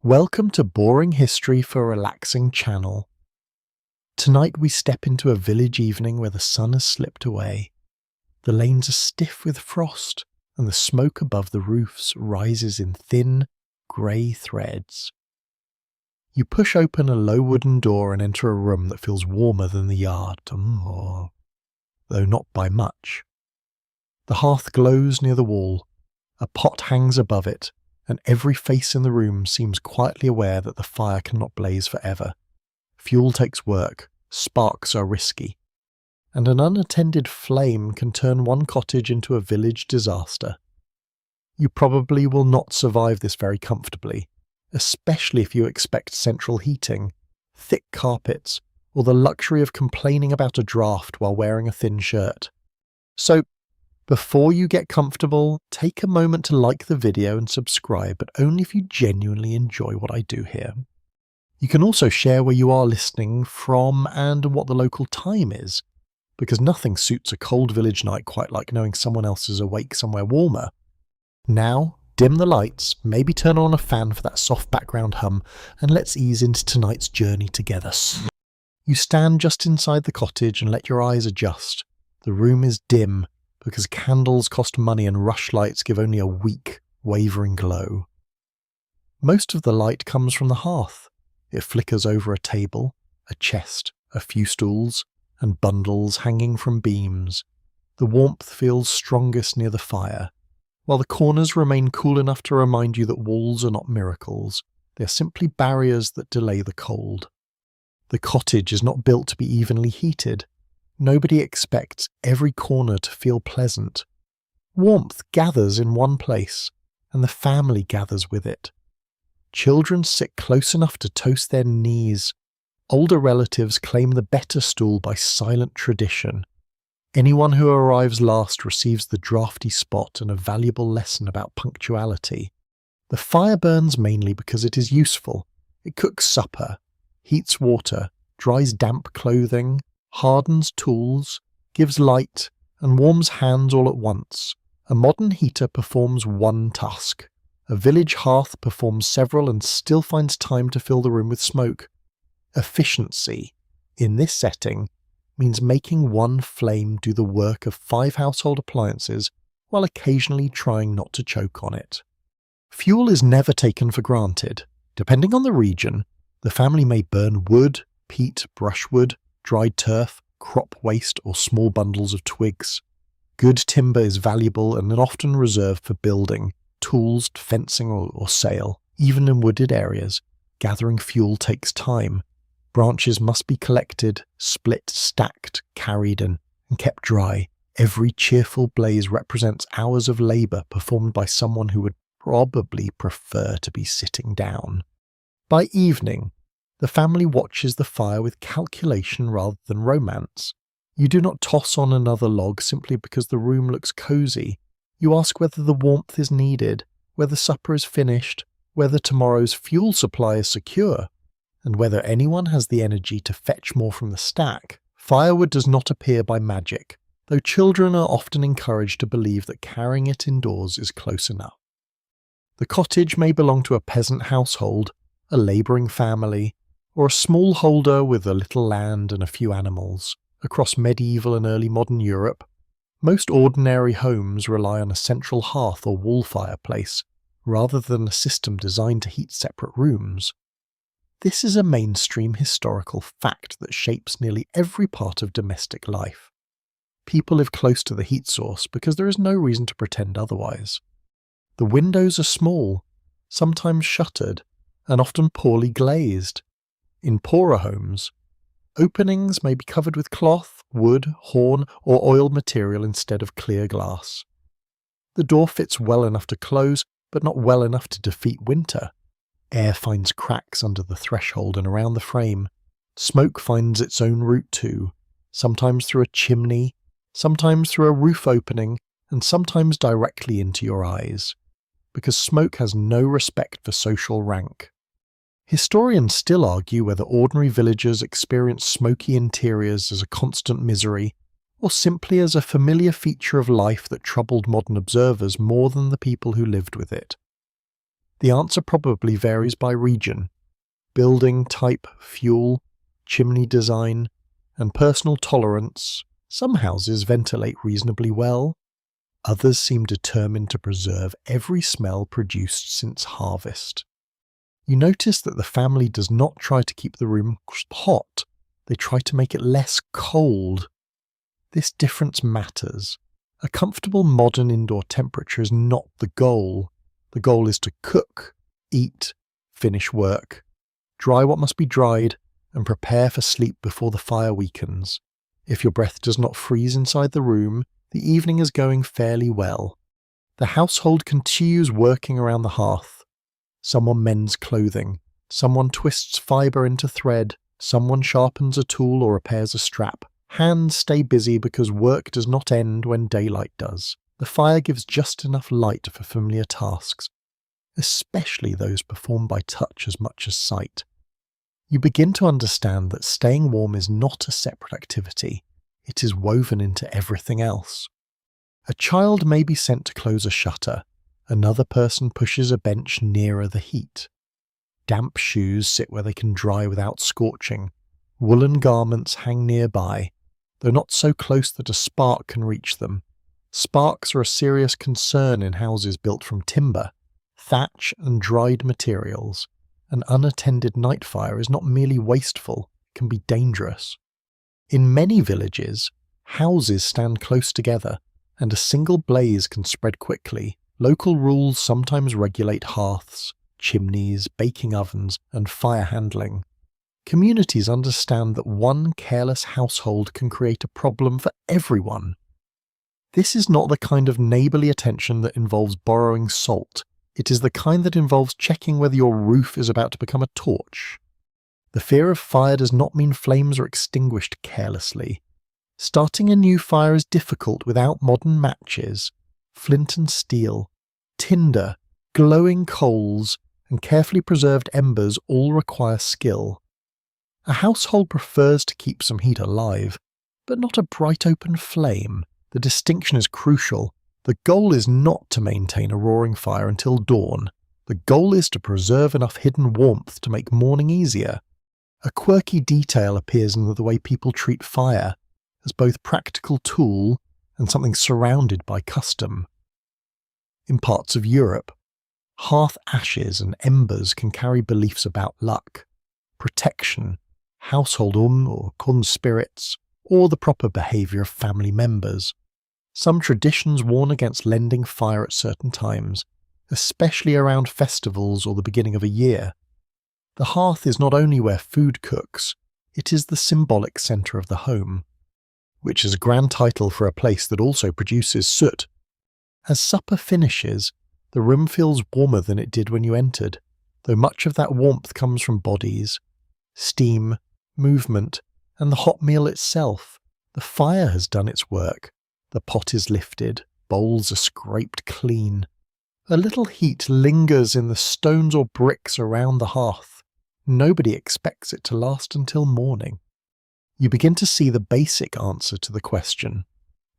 Welcome to Boring History for a Relaxing Channel. Tonight we step into a village evening where the sun has slipped away. The lanes are stiff with frost, and the smoke above the roofs rises in thin, grey threads. You push open a low wooden door and enter a room that feels warmer than the yard, though not by much. The hearth glows near the wall, a pot hangs above it, and every face in the room seems quietly aware that the fire cannot blaze forever. Fuel takes work, sparks are risky, and an unattended flame can turn one cottage into a village disaster. You probably will not survive this very comfortably, especially if you expect central heating, thick carpets, or the luxury of complaining about a draft while wearing a thin shirt. So, before you get comfortable, take a moment to like the video and subscribe, but only if you genuinely enjoy what I do here. You can also share where you are listening from and what the local time is, because nothing suits a cold village night quite like knowing someone else is awake somewhere warmer. Now, dim the lights, maybe turn on a fan for that soft background hum, and let's ease into tonight's journey together. You stand just inside the cottage and let your eyes adjust. The room is dim, because candles cost money and rushlights give only a weak, wavering glow. Most of the light comes from the hearth. It flickers over a table, a chest, a few stools, and bundles hanging from beams. The warmth feels strongest near the fire, while the corners remain cool enough to remind you that walls are not miracles. They are simply barriers that delay the cold. The cottage is not built to be evenly heated. Nobody expects every corner to feel pleasant. Warmth gathers in one place, and the family gathers with it. Children sit close enough to toast their knees. Older relatives claim the better stool by silent tradition. Anyone who arrives last receives the drafty spot and a valuable lesson about punctuality. The fire burns mainly because it is useful. It cooks supper, heats water, dries damp clothing, hardens tools, gives light, and warms hands all at once. A modern heater performs one task. A village hearth performs several and still finds time to fill the room with smoke. Efficiency, in this setting, means making one flame do the work of 5 household appliances while occasionally trying not to choke on it. Fuel is never taken for granted. Depending on the region, the family may burn wood, peat, brushwood, dried turf, crop waste, or small bundles of twigs. Good timber is valuable and often reserved for building, tools, fencing, or sale. Even in wooded areas, gathering fuel takes time. Branches must be collected, split, stacked, carried, and kept dry. Every cheerful blaze represents hours of labour performed by someone who would probably prefer to be sitting down. By evening, the family watches the fire with calculation rather than romance. You do not toss on another log simply because the room looks cosy. You ask whether the warmth is needed, whether supper is finished, whether tomorrow's fuel supply is secure, and whether anyone has the energy to fetch more from the stack. Firewood does not appear by magic, though children are often encouraged to believe that carrying it indoors is close enough. The cottage may belong to a peasant household, a labouring family, or a smallholder with a little land and a few animals. Across medieval and early modern Europe, most ordinary homes rely on a central hearth or wall fireplace, rather than a system designed to heat separate rooms. This is a mainstream historical fact that shapes nearly every part of domestic life. People live close to the heat source because there is no reason to pretend otherwise. The windows are small, sometimes shuttered, and often poorly glazed. In poorer homes, openings may be covered with cloth, wood, horn, or oiled material instead of clear glass. The door fits well enough to close, but not well enough to defeat winter. Air finds cracks under the threshold and around the frame. Smoke finds its own route too, sometimes through a chimney, sometimes through a roof opening, and sometimes directly into your eyes, because smoke has no respect for social rank. Historians still argue whether ordinary villagers experience smoky interiors as a constant misery, or simply as a familiar feature of life that troubled modern observers more than the people who lived with it. The answer probably varies by region. Building type, fuel, chimney design, and personal tolerance. Some houses ventilate reasonably well. Others seem determined to preserve every smell produced since harvest. You notice that the family does not try to keep the room hot, they try to make it less cold. This difference matters. A comfortable modern indoor temperature is not the goal. The goal is to cook, eat, finish work, dry what must be dried, and prepare for sleep before the fire weakens. If your breath does not freeze inside the room, the evening is going fairly well. The household continues working around the hearth. Someone mends clothing, someone twists fibre into thread, someone sharpens a tool or repairs a strap. Hands stay busy because work does not end when daylight does. The fire gives just enough light for familiar tasks, especially those performed by touch as much as sight. You begin to understand that staying warm is not a separate activity, it is woven into everything else. A child may be sent to close a shutter, another person pushes a bench nearer the heat. Damp shoes sit where they can dry without scorching. Woolen garments hang nearby, though not so close that a spark can reach them. Sparks are a serious concern in houses built from timber, thatch and dried materials. An unattended night fire is not merely wasteful, it can be dangerous. In many villages, houses stand close together, and a single blaze can spread quickly. Local rules sometimes regulate hearths, chimneys, baking ovens, and fire handling. Communities understand that one careless household can create a problem for everyone. This is not the kind of neighbourly attention that involves borrowing salt. It is the kind that involves checking whether your roof is about to become a torch. The fear of fire does not mean flames are extinguished carelessly. Starting a new fire is difficult without modern matches. Flint and steel, tinder, glowing coals, and carefully preserved embers all require skill. A household prefers to keep some heat alive, but not a bright open flame. The distinction is crucial. The goal is not to maintain a roaring fire until dawn. The goal is to preserve enough hidden warmth to make morning easier. A quirky detail appears in the way people treat fire, as both practical tool and something surrounded by custom. In parts of Europe, hearth ashes and embers can carry beliefs about luck, protection, household or corn spirits, or the proper behaviour of family members. Some traditions warn against lending fire at certain times, especially around festivals or the beginning of a year. The hearth is not only where food cooks, it is the symbolic centre of the home, which is a grand title for a place that also produces soot. As supper finishes, the room feels warmer than it did when you entered, though much of that warmth comes from bodies, steam, movement, and the hot meal itself. The fire has done its work. The pot is lifted, bowls are scraped clean. A little heat lingers in the stones or bricks around the hearth. Nobody expects it to last until morning. You begin to see the basic answer to the question.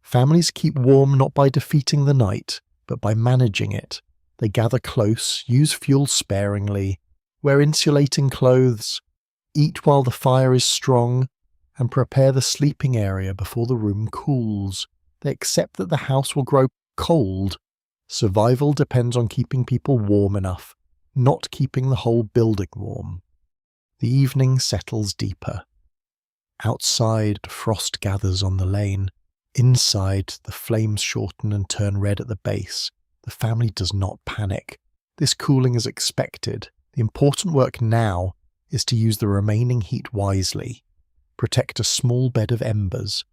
Families keep warm not by defeating the night, but by managing it. They gather close, use fuel sparingly, wear insulating clothes, eat while the fire is strong, and prepare the sleeping area before the room cools. They accept that the house will grow cold. Survival depends on keeping people warm enough, not keeping the whole building warm. The evening settles deeper. Outside, frost gathers on the lane. Inside, the flames shorten and turn red at the base. The family does not panic. This cooling is expected. The important work now is to use the remaining heat wisely, protect a small bed of embers,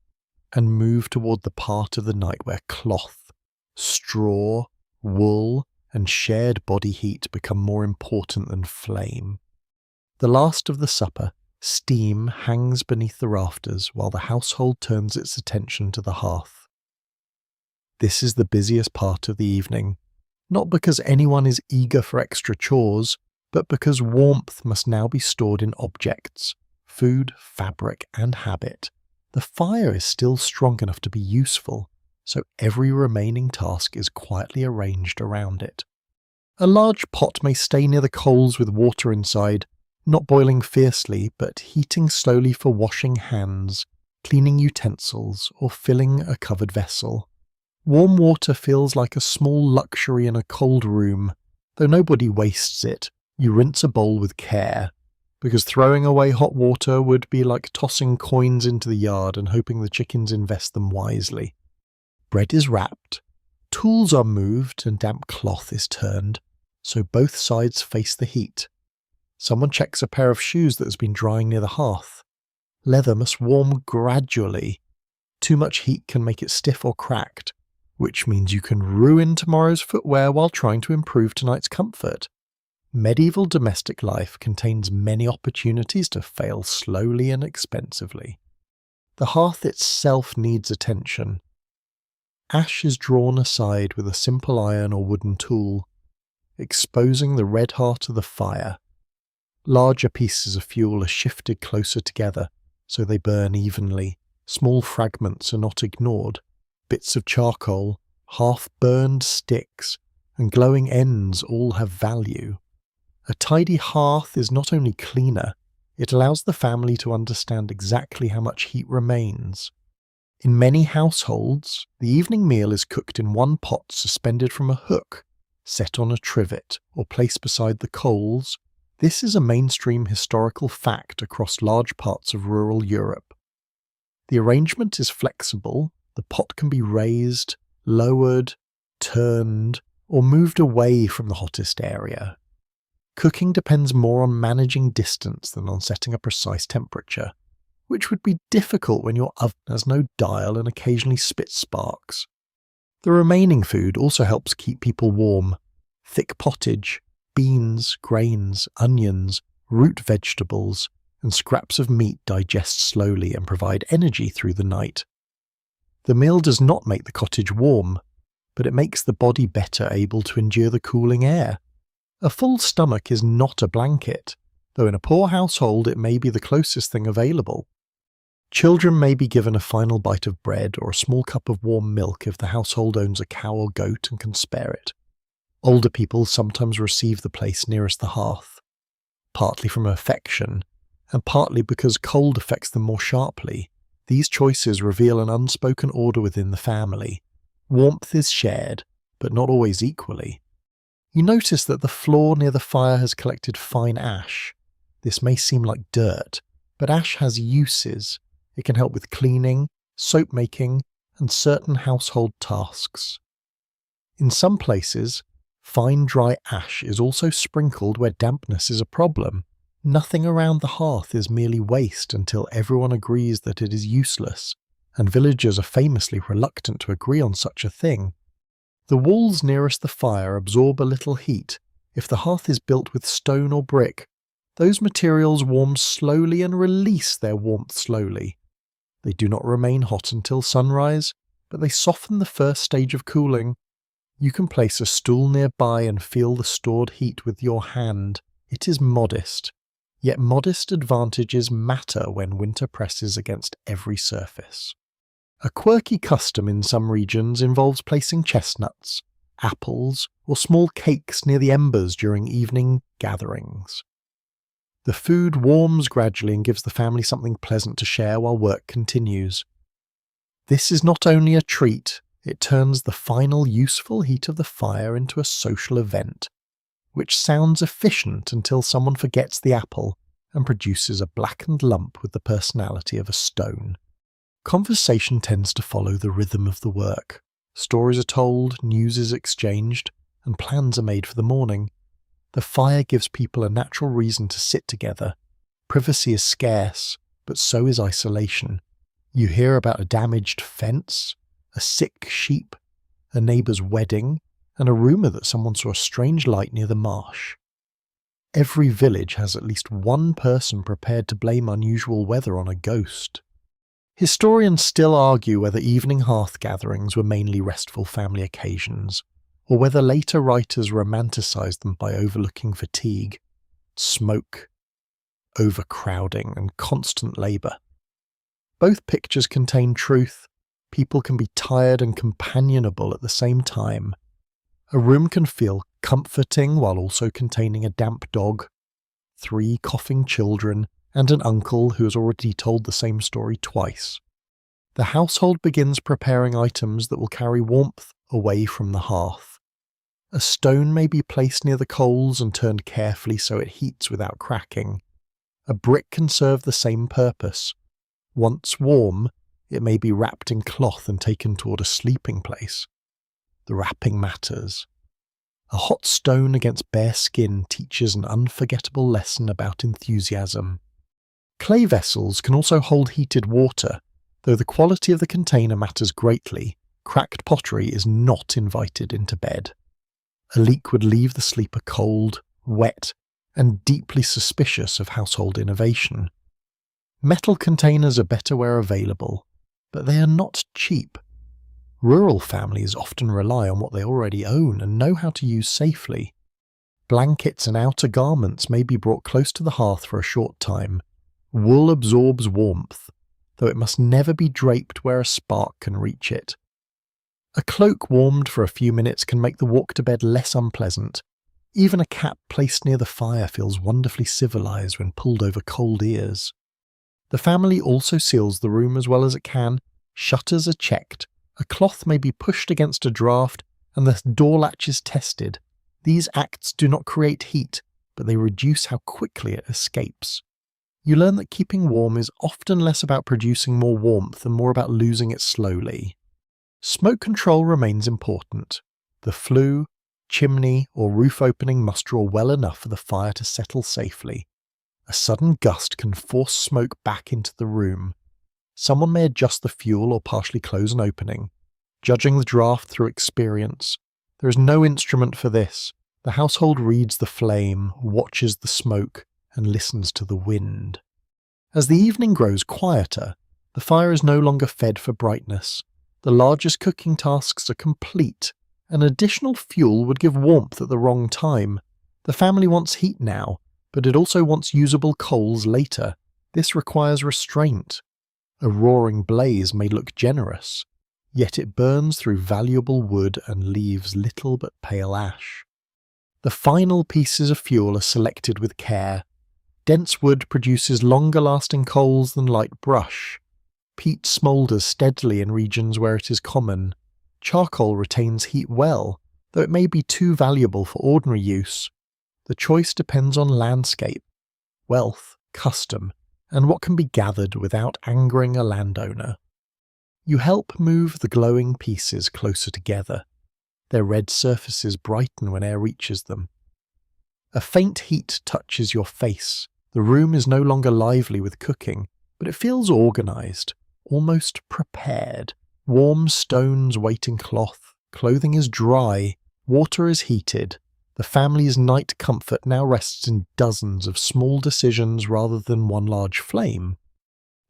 and move toward the part of the night where cloth, straw, wool, and shared body heat become more important than flame. The last of the supper, steam, hangs beneath the rafters while the household turns its attention to the hearth. This is the busiest part of the evening, not because anyone is eager for extra chores, but because warmth must now be stored in objects, food, fabric, and habit. The fire is still strong enough to be useful, so every remaining task is quietly arranged around it. A large pot may stay near the coals with water inside, not boiling fiercely, but heating slowly for washing hands, cleaning utensils, or filling a covered vessel. Warm water feels like a small luxury in a cold room. Though nobody wastes it, you rinse a bowl with care, because throwing away hot water would be like tossing coins into the yard and hoping the chickens invest them wisely. Bread is wrapped, tools are moved, and damp cloth is turned, so both sides face the heat. Someone checks a pair of shoes that has been drying near the hearth. Leather must warm gradually. Too much heat can make it stiff or cracked, which means you can ruin tomorrow's footwear while trying to improve tonight's comfort. Medieval domestic life contains many opportunities to fail slowly and expensively. The hearth itself needs attention. Ash is drawn aside with a simple iron or wooden tool, exposing the red heart of the fire. Larger pieces of fuel are shifted closer together, so they burn evenly. Small fragments are not ignored. Bits of charcoal, half-burned sticks, and glowing ends all have value. A tidy hearth is not only cleaner, it allows the family to understand exactly how much heat remains. In many households, the evening meal is cooked in one pot suspended from a hook, set on a trivet, or placed beside the coals. This is a mainstream historical fact across large parts of rural Europe. The arrangement is flexible. The pot can be raised, lowered, turned, or moved away from the hottest area. Cooking depends more on managing distance than on setting a precise temperature, which would be difficult when your oven has no dial and occasionally spits sparks. The remaining food also helps keep people warm. Thick pottage, beans, grains, onions, root vegetables, and scraps of meat digest slowly and provide energy through the night. The meal does not make the cottage warm, but it makes the body better able to endure the cooling air. A full stomach is not a blanket, though in a poor household it may be the closest thing available. Children may be given a final bite of bread or a small cup of warm milk if the household owns a cow or goat and can spare it. Older people sometimes receive the place nearest the hearth, partly from affection, and partly because cold affects them more sharply. These choices reveal an unspoken order within the family. Warmth is shared, but not always equally. You notice that the floor near the fire has collected fine ash. This may seem like dirt, but ash has uses. It can help with cleaning, soap making, and certain household tasks. In some places, fine dry ash is also sprinkled where dampness is a problem. Nothing around the hearth is merely waste until everyone agrees that it is useless, and villagers are famously reluctant to agree on such a thing. The walls nearest the fire absorb a little heat. If the hearth is built with stone or brick, those materials warm slowly and release their warmth slowly. They do not remain hot until sunrise, but they soften the first stage of cooling. You can place a stool nearby and feel the stored heat with your hand. It is modest, yet modest advantages matter when winter presses against every surface. A quirky custom in some regions involves placing chestnuts, apples, or small cakes near the embers during evening gatherings. The food warms gradually and gives the family something pleasant to share while work continues. This is not only a treat, it turns the final useful heat of the fire into a social event, which sounds efficient until someone forgets the apple and produces a blackened lump with the personality of a stone. Conversation tends to follow the rhythm of the work. Stories are told, news is exchanged, and plans are made for the morning. The fire gives people a natural reason to sit together. Privacy is scarce, but so is isolation. You hear about a damaged fence, a sick sheep, a neighbour's wedding, and a rumour that someone saw a strange light near the marsh. Every village has at least one person prepared to blame unusual weather on a ghost. Historians still argue whether evening hearth gatherings were mainly restful family occasions, or whether later writers romanticised them by overlooking fatigue, smoke, overcrowding, and constant labour. Both pictures contain truth. People can be tired and companionable at the same time. A room can feel comforting while also containing a damp dog, 3 coughing children, and an uncle who has already told the same story twice. The household begins preparing items that will carry warmth away from the hearth. A stone may be placed near the coals and turned carefully so it heats without cracking. A brick can serve the same purpose. Once warm, it may be wrapped in cloth and taken toward a sleeping place. The wrapping matters. A hot stone against bare skin teaches an unforgettable lesson about enthusiasm. Clay vessels can also hold heated water. Though the quality of the container matters greatly, cracked pottery is not invited into bed. A leak would leave the sleeper cold, wet, and deeply suspicious of household innovation. Metal containers are better where available, but they are not cheap. Rural families often rely on what they already own and know how to use safely. Blankets and outer garments may be brought close to the hearth for a short time. Wool absorbs warmth, though it must never be draped where a spark can reach it. A cloak warmed for a few minutes can make the walk to bed less unpleasant. Even a cap placed near the fire feels wonderfully civilized when pulled over cold ears. The family also seals the room as well as it can. Shutters are checked. A cloth may be pushed against a draft, and the door latch is tested. These acts do not create heat, but they reduce how quickly it escapes. You learn that keeping warm is often less about producing more warmth and more about losing it slowly. Smoke control remains important. The flue, chimney, or roof opening must draw well enough for the fire to settle safely. A sudden gust can force smoke back into the room. Someone may adjust the fuel or partially close an opening, judging the draft through experience. There is no instrument for this. The household reads the flame, watches the smoke, and listens to the wind. As the evening grows quieter, the fire is no longer fed for brightness. The largest cooking tasks are complete. An additional fuel would give warmth at the wrong time. The family wants heat now, but it also wants usable coals later. This requires restraint. A roaring blaze may look generous, yet it burns through valuable wood and leaves little but pale ash. The final pieces of fuel are selected with care. Dense wood produces longer-lasting coals than light brush. Peat smoulders steadily in regions where it is common. Charcoal retains heat well, though it may be too valuable for ordinary use. The choice depends on landscape, wealth, custom, and what can be gathered without angering a landowner. You help move the glowing pieces closer together. Their red surfaces brighten when air reaches them. A faint heat touches your face. The room is no longer lively with cooking, but it feels organized, almost prepared. Warm stones wait in cloth, clothing is dry, water is heated. The family's night comfort now rests in dozens of small decisions rather than one large flame.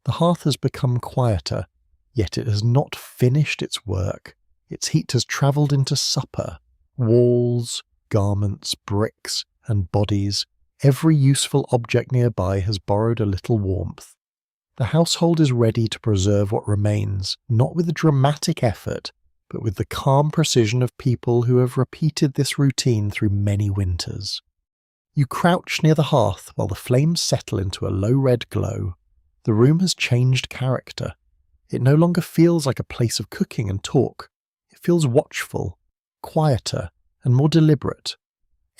The hearth has become quieter, yet it has not finished its work. Its heat has travelled into supper. Walls, garments, bricks, and bodies, every useful object nearby has borrowed a little warmth. The household is ready to preserve what remains, not with dramatic effort, but with the calm precision of people who have repeated this routine through many winters. You crouch near the hearth while the flames settle into a low red glow. The room has changed character. It no longer feels like a place of cooking and talk. It feels watchful, quieter, and more deliberate.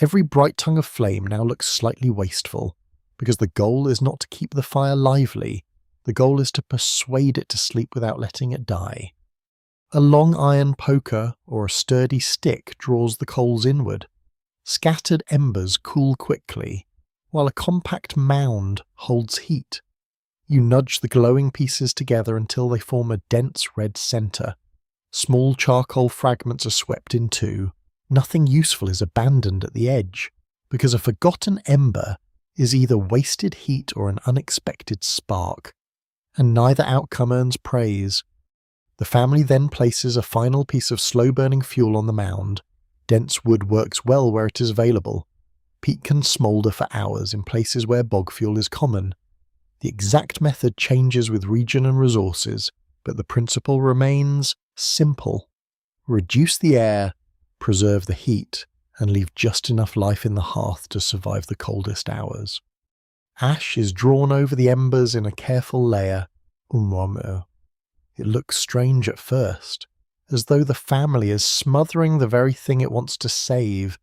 Every bright tongue of flame now looks slightly wasteful, because the goal is not to keep the fire lively. The goal is to persuade it to sleep without letting it die. A long iron poker or a sturdy stick draws the coals inward. Scattered embers cool quickly, while a compact mound holds heat. You nudge the glowing pieces together until they form a dense red centre. Small charcoal fragments are swept in too. Nothing useful is abandoned at the edge, because a forgotten ember is either wasted heat or an unexpected spark, and neither outcome earns praise. The family then places a final piece of slow-burning fuel on the mound. Dense wood works well where it is available. Peat can smoulder for hours in places where bog fuel is common. The exact method changes with region and resources, but the principle remains simple. Reduce the air, preserve the heat, and leave just enough life in the hearth to survive the coldest hours. Ash is drawn over the embers in a careful layer, umwamö. It looks strange at first, as though the family is smothering the very thing it wants to save.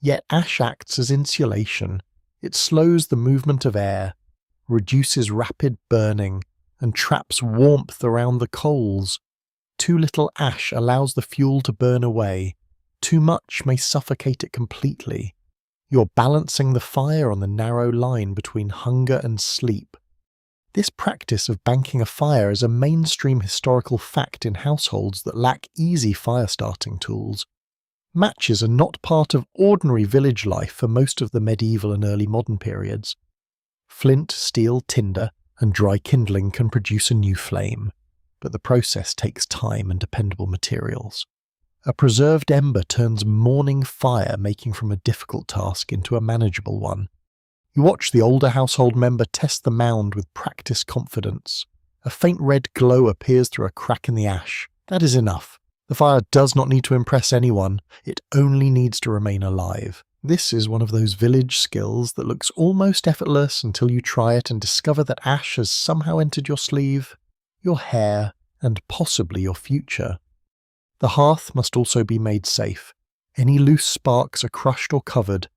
Yet ash acts as insulation. It slows the movement of air, reduces rapid burning, and traps warmth around the coals. Too little ash allows the fuel to burn away. Too much may suffocate it completely. You're balancing the fire on the narrow line between hunger and sleep. This practice of banking a fire is a mainstream historical fact in households that lack easy fire-starting tools. Matches are not part of ordinary village life for most of the medieval and early modern periods. Flint, steel, tinder, and dry kindling can produce a new flame, but the process takes time and dependable materials. A preserved ember turns morning fire making from a difficult task into a manageable one. You watch the older household member test the mound with practiced confidence. A faint red glow appears through a crack in the ash. That is enough. The fire does not need to impress anyone, it only needs to remain alive. This is one of those village skills that looks almost effortless until you try it and discover that ash has somehow entered your sleeve, your hair, and possibly your future. The hearth must also be made safe. Any loose sparks are crushed or covered.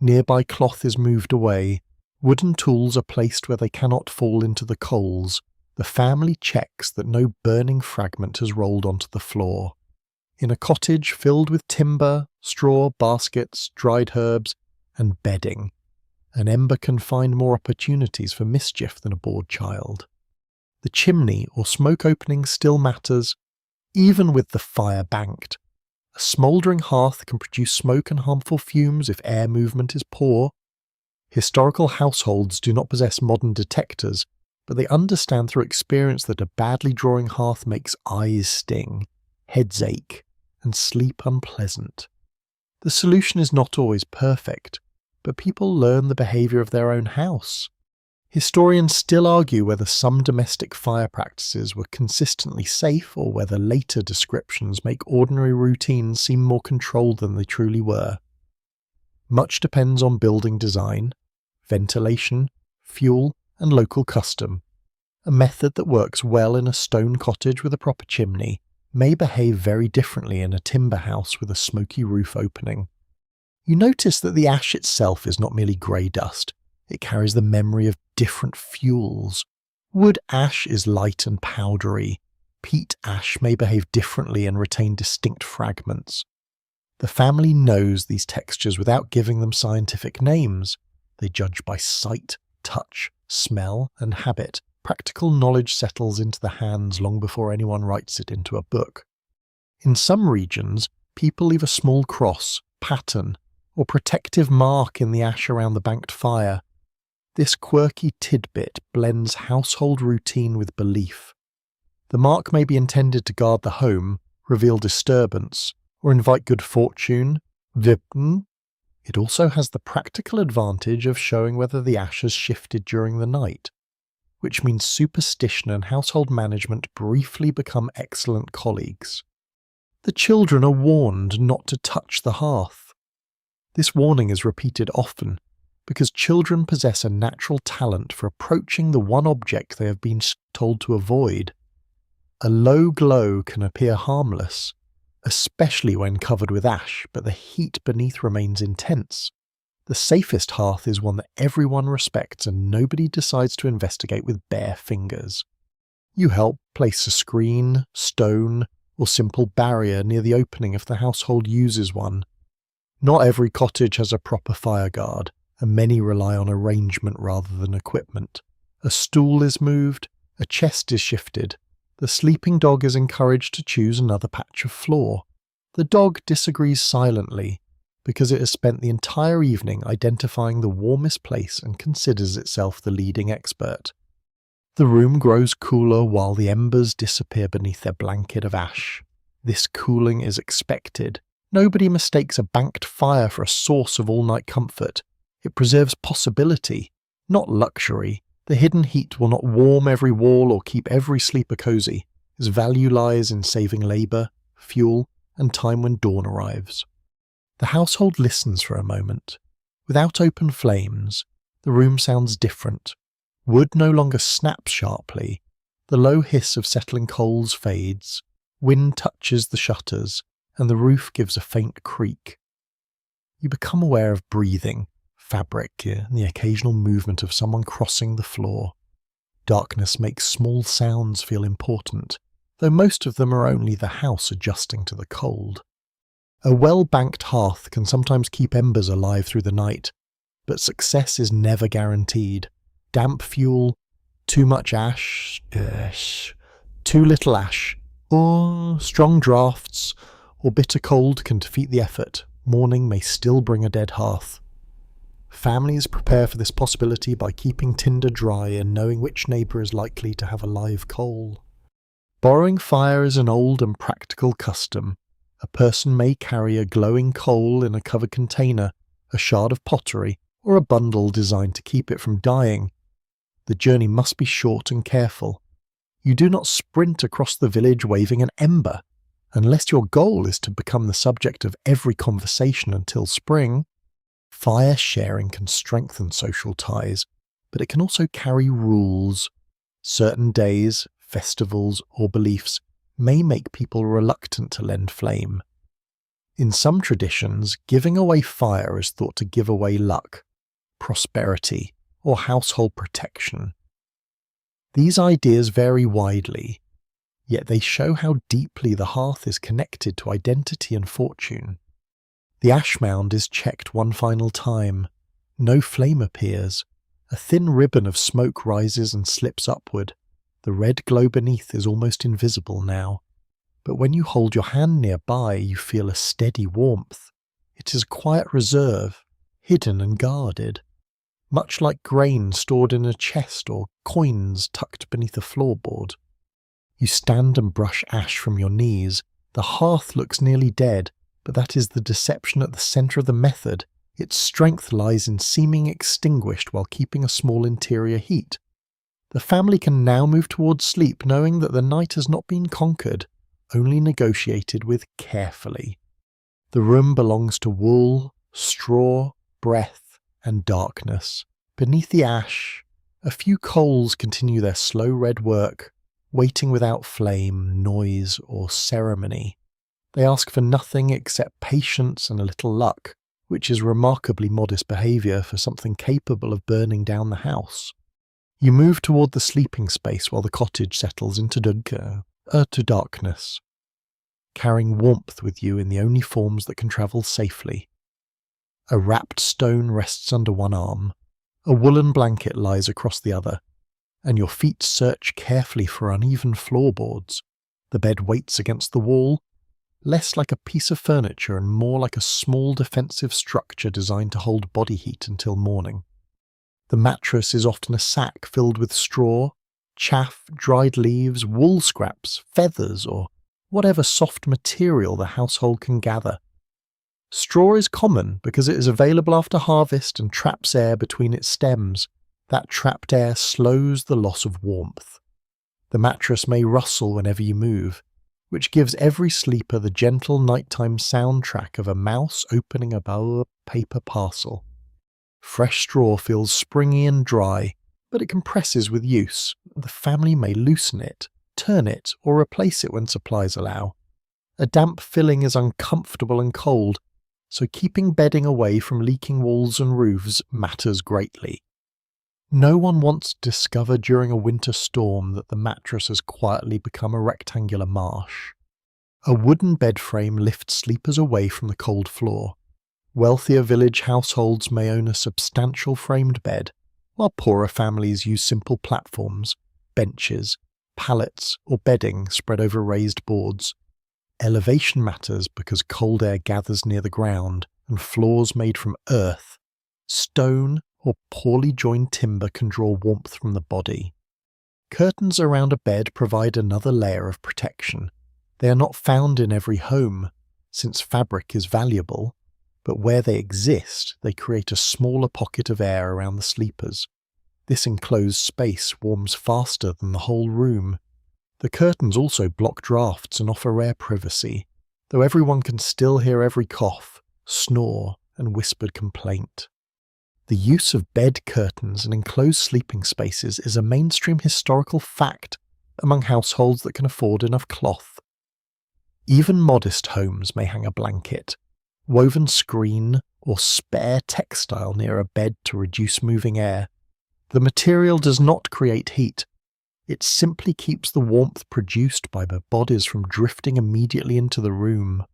Nearby cloth is moved away. Wooden tools are placed where they cannot fall into the coals. The family checks that no burning fragment has rolled onto the floor. In a cottage filled with timber, straw, baskets, dried herbs, and bedding, an ember can find more opportunities for mischief than a bored child. The chimney or smoke opening still matters, even with the fire banked. A smouldering hearth can produce smoke and harmful fumes if air movement is poor. Historical households do not possess modern detectors, but they understand through experience that a badly drawing hearth makes eyes sting, heads ache, and sleep unpleasant. The solution is not always perfect, but people learn the behaviour of their own house. Historians still argue whether some domestic fire practices were consistently safe or whether later descriptions make ordinary routines seem more controlled than they truly were. Much depends on building design, ventilation, fuel, and local custom. A method that works well in a stone cottage with a proper chimney may behave very differently in a timber house with a smoky roof opening. You notice that the ash itself is not merely grey dust. It carries the memory of different fuels. Wood ash is light and powdery. Peat ash may behave differently and retain distinct fragments. The family knows these textures without giving them scientific names. They judge by sight, touch, smell, and habit. Practical knowledge settles into the hands long before anyone writes it into a book. In some regions, people leave a small cross, pattern, or protective mark in the ash around the banked fire. This quirky tidbit blends household routine with belief. The mark may be intended to guard the home, reveal disturbance, or invite good fortune. Vippen. It also has the practical advantage of showing whether the ash has shifted during the night, which means superstition and household management briefly become excellent colleagues. The children are warned not to touch the hearth. This warning is repeated often, because children possess a natural talent for approaching the one object they have been told to avoid. A low glow can appear harmless, especially when covered with ash, but the heat beneath remains intense. The safest hearth is one that everyone respects and nobody decides to investigate with bare fingers. You help place a screen, stone, or simple barrier near the opening if the household uses one. Not every cottage has a proper fire guard, and many rely on arrangement rather than equipment. A stool is moved, a chest is shifted. The sleeping dog is encouraged to choose another patch of floor. The dog disagrees silently, because it has spent the entire evening identifying the warmest place and considers itself the leading expert. The room grows cooler while the embers disappear beneath their blanket of ash. This cooling is expected. Nobody mistakes a banked fire for a source of all-night comfort. It preserves possibility, not luxury. The hidden heat will not warm every wall or keep every sleeper cozy. Its value lies in saving labour, fuel, and time when dawn arrives. The household listens for a moment. Without open flames, the room sounds different. Wood no longer snaps sharply. The low hiss of settling coals fades. Wind touches the shutters, and the roof gives a faint creak. You become aware of breathing, fabric, and the occasional movement of someone crossing the floor. Darkness makes small sounds feel important, though most of them are only the house adjusting to the cold. A well-banked hearth can sometimes keep embers alive through the night, but success is never guaranteed. Damp fuel, too much ash, too little ash, or strong draughts, or bitter cold can defeat the effort. Morning may still bring a dead hearth. Families prepare for this possibility by keeping tinder dry and knowing which neighbour is likely to have a live coal. Borrowing fire is an old and practical custom. A person may carry a glowing coal in a covered container, a shard of pottery, or a bundle designed to keep it from dying. The journey must be short and careful. You do not sprint across the village waving an ember, unless your goal is to become the subject of every conversation until spring. Fire sharing can strengthen social ties, but it can also carry rules. Certain days, festivals, or beliefs may make people reluctant to lend flame. In some traditions, giving away fire is thought to give away luck, prosperity, or household protection. These ideas vary widely, yet they show how deeply the hearth is connected to identity and fortune. The ash mound is checked one final time. No flame appears. A thin ribbon of smoke rises and slips upward. The red glow beneath is almost invisible now. But when you hold your hand nearby, you feel a steady warmth. It is a quiet reserve, hidden and guarded. Much like grain stored in a chest or coins tucked beneath a floorboard. You stand and brush ash from your knees. The hearth looks nearly dead, but that is the deception at the centre of the method. Its strength lies in seeming extinguished while keeping a small interior heat. The family can now move towards sleep knowing that the night has not been conquered, only negotiated with carefully. The room belongs to wool, straw, breath, and darkness. Beneath the ash, a few coals continue their slow red work, waiting without flame, noise, or ceremony. They ask for nothing except patience and a little luck, which is remarkably modest behaviour for something capable of burning down the house. You move toward the sleeping space while the cottage settles into darkness, carrying warmth with you in the only forms that can travel safely. A wrapped stone rests under one arm, a woolen blanket lies across the other, and your feet search carefully for uneven floorboards. The bed waits against the wall, less like a piece of furniture and more like a small defensive structure designed to hold body heat until morning. The mattress is often a sack filled with straw, chaff, dried leaves, wool scraps, feathers, or whatever soft material the household can gather. Straw is common because it is available after harvest and traps air between its stems. That trapped air slows the loss of warmth. The mattress may rustle whenever you move, which gives every sleeper the gentle nighttime soundtrack of a mouse opening a paper parcel. Fresh straw feels springy and dry, but it compresses with use. The family may loosen it, turn it, or replace it when supplies allow. A damp filling is uncomfortable and cold, so keeping bedding away from leaking walls and roofs matters greatly. No one wants to discover during a winter storm that the mattress has quietly become a rectangular marsh. A wooden bed frame lifts sleepers away from the cold floor. Wealthier village households may own a substantial framed bed, while poorer families use simple platforms, benches, pallets, or bedding spread over raised boards. Elevation matters because cold air gathers near the ground, and floors made from earth, stone, or poorly joined timber can draw warmth from the body. Curtains around a bed provide another layer of protection. They are not found in every home, since fabric is valuable, but where they exist, they create a smaller pocket of air around the sleepers. This enclosed space warms faster than the whole room. The curtains also block drafts and offer rare privacy. though everyone can still hear every cough, snore, and whispered complaint. The use of bed curtains and enclosed sleeping spaces is a mainstream historical fact among households that can afford enough cloth. Even modest homes may hang a blanket, woven screen, or spare textile near a bed to reduce moving air. The material does not create heat. It simply keeps the warmth produced by the bodies from drifting immediately into the room.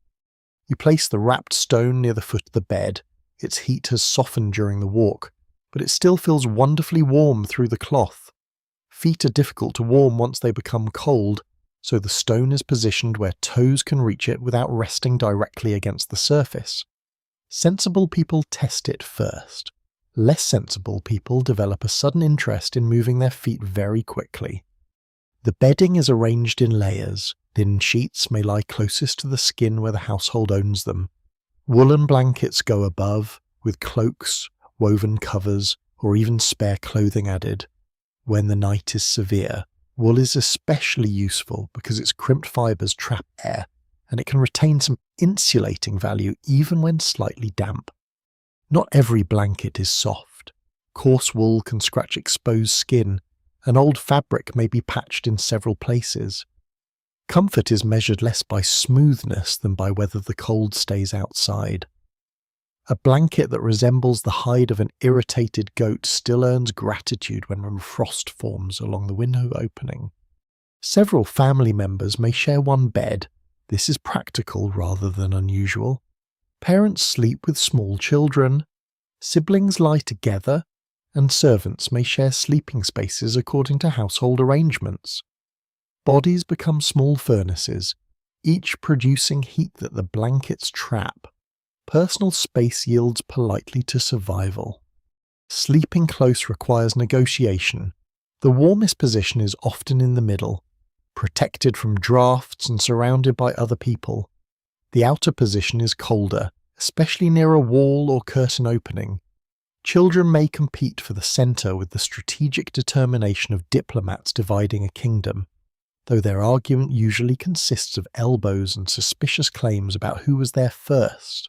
You place the wrapped stone near the foot of the bed. Its heat has softened during the walk, but it still feels wonderfully warm through the cloth. Feet are difficult to warm once they become cold, so the stone is positioned where toes can reach it without resting directly against the surface. Sensible people test it first. Less sensible people develop a sudden interest in moving their feet very quickly. The bedding is arranged in layers. Thin sheets may lie closest to the skin where the household owns them. Woolen blankets go above, with cloaks, woven covers, or even spare clothing added. When the night is severe, wool is especially useful because its crimped fibres trap air, and it can retain some insulating value even when slightly damp. Not every blanket is soft. Coarse wool can scratch exposed skin, and old fabric may be patched in several places. Comfort is measured less by smoothness than by whether the cold stays outside. A blanket that resembles the hide of an irritated goat still earns gratitude when frost forms along the window opening. Several family members may share one bed. This is practical rather than unusual. Parents sleep with small children. Siblings lie together, and servants may share sleeping spaces according to household arrangements. Bodies become small furnaces, each producing heat that the blankets trap. Personal space yields politely to survival. Sleeping close requires negotiation. The warmest position is often in the middle, protected from drafts and surrounded by other people. The outer position is colder, especially near a wall or curtain opening. Children may compete for the centre with the strategic determination of diplomats dividing a kingdom, though their argument usually consists of elbows and suspicious claims about who was there first.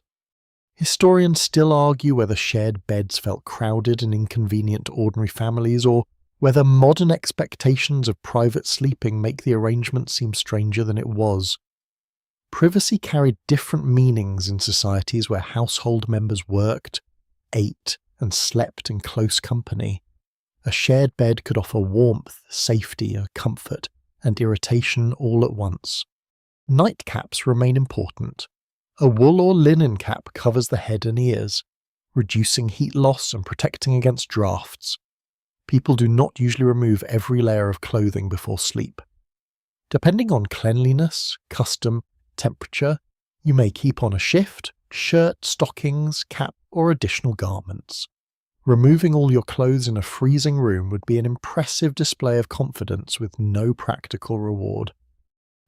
Historians still argue whether shared beds felt crowded and inconvenient to ordinary families, or whether modern expectations of private sleeping make the arrangement seem stranger than it was. Privacy carried different meanings in societies where household members worked, ate, and slept in close company. A shared bed could offer warmth, safety, comfort, and irritation all at once. Nightcaps remain important. A wool or linen cap covers the head and ears, reducing heat loss and protecting against drafts. People do not usually remove every layer of clothing before sleep. Depending on cleanliness, custom, temperature, you may keep on a shift, shirt, stockings, cap, or additional garments. Removing all your clothes in a freezing room would be an impressive display of confidence with no practical reward.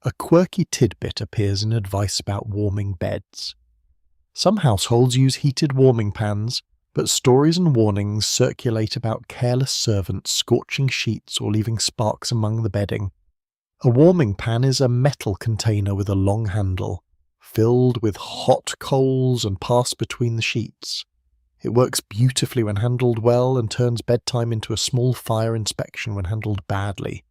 A quirky tidbit appears in advice about warming beds. Some households use heated warming pans, but stories and warnings circulate about careless servants scorching sheets or leaving sparks among the bedding. A warming pan is a metal container with a long handle, filled with hot coals and passed between the sheets. It works beautifully when handled well and turns bedtime into a small fire inspection when handled badly.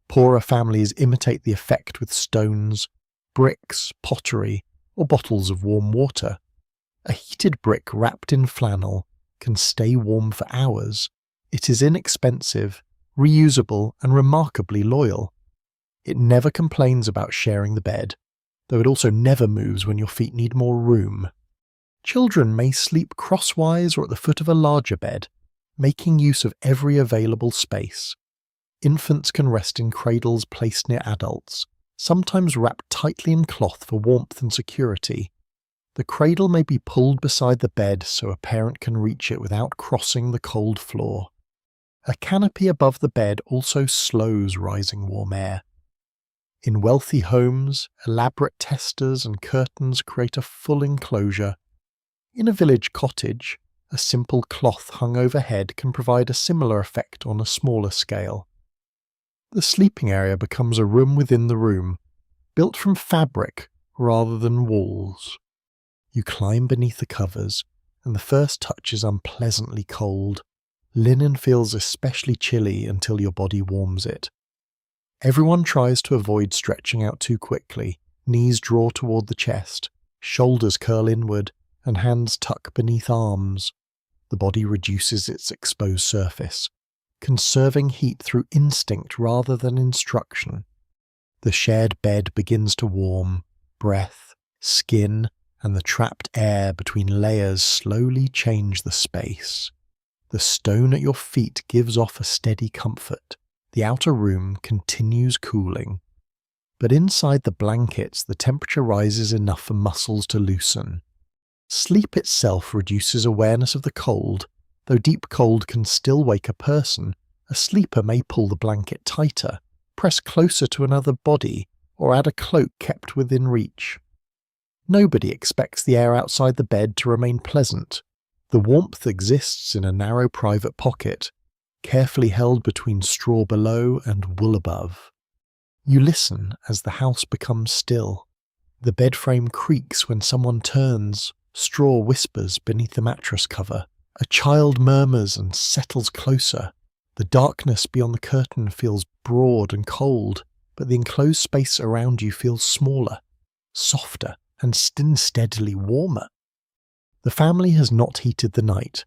Poorer families imitate the effect with stones, bricks, pottery, or bottles of warm water. A heated brick wrapped in flannel can stay warm for hours. It is inexpensive, reusable, and remarkably loyal. It never complains about sharing the bed, though it also never moves when your feet need more room. Children may sleep crosswise or at the foot of a larger bed, making use of every available space. Infants can rest in cradles placed near adults, sometimes wrapped tightly in cloth for warmth and security. The cradle may be pulled beside the bed so a parent can reach it without crossing the cold floor. A canopy above the bed also slows rising warm air. In wealthy homes, elaborate testers and curtains create a full enclosure. In a village cottage, a simple cloth hung overhead can provide a similar effect on a smaller scale. The sleeping area becomes a room within the room, built from fabric rather than walls. You climb beneath the covers, and the first touch is unpleasantly cold. Linen feels especially chilly until your body warms it. Everyone tries to avoid stretching out too quickly. Knees draw toward the chest, shoulders curl inward, and hands tuck beneath arms. The body reduces its exposed surface, conserving heat through instinct rather than instruction. The shared bed begins to warm. Breath, skin, and the trapped air between layers slowly change the space. The stone at your feet gives off a steady comfort. The outer room continues cooling. But inside the blankets, the temperature rises enough for muscles to loosen. Sleep itself reduces awareness of the cold. Though deep cold can still wake a person, a sleeper may pull the blanket tighter, press closer to another body, or add a cloak kept within reach. Nobody expects the air outside the bed to remain pleasant. The warmth exists in a narrow private pocket, carefully held between straw below and wool above. You listen as the house becomes still. The bed frame creaks when someone turns. Straw whispers beneath the mattress cover. A child murmurs and settles closer. The darkness beyond the curtain feels broad and cold, but the enclosed space around you feels smaller, softer, and steadily warmer. The family has not heated the night.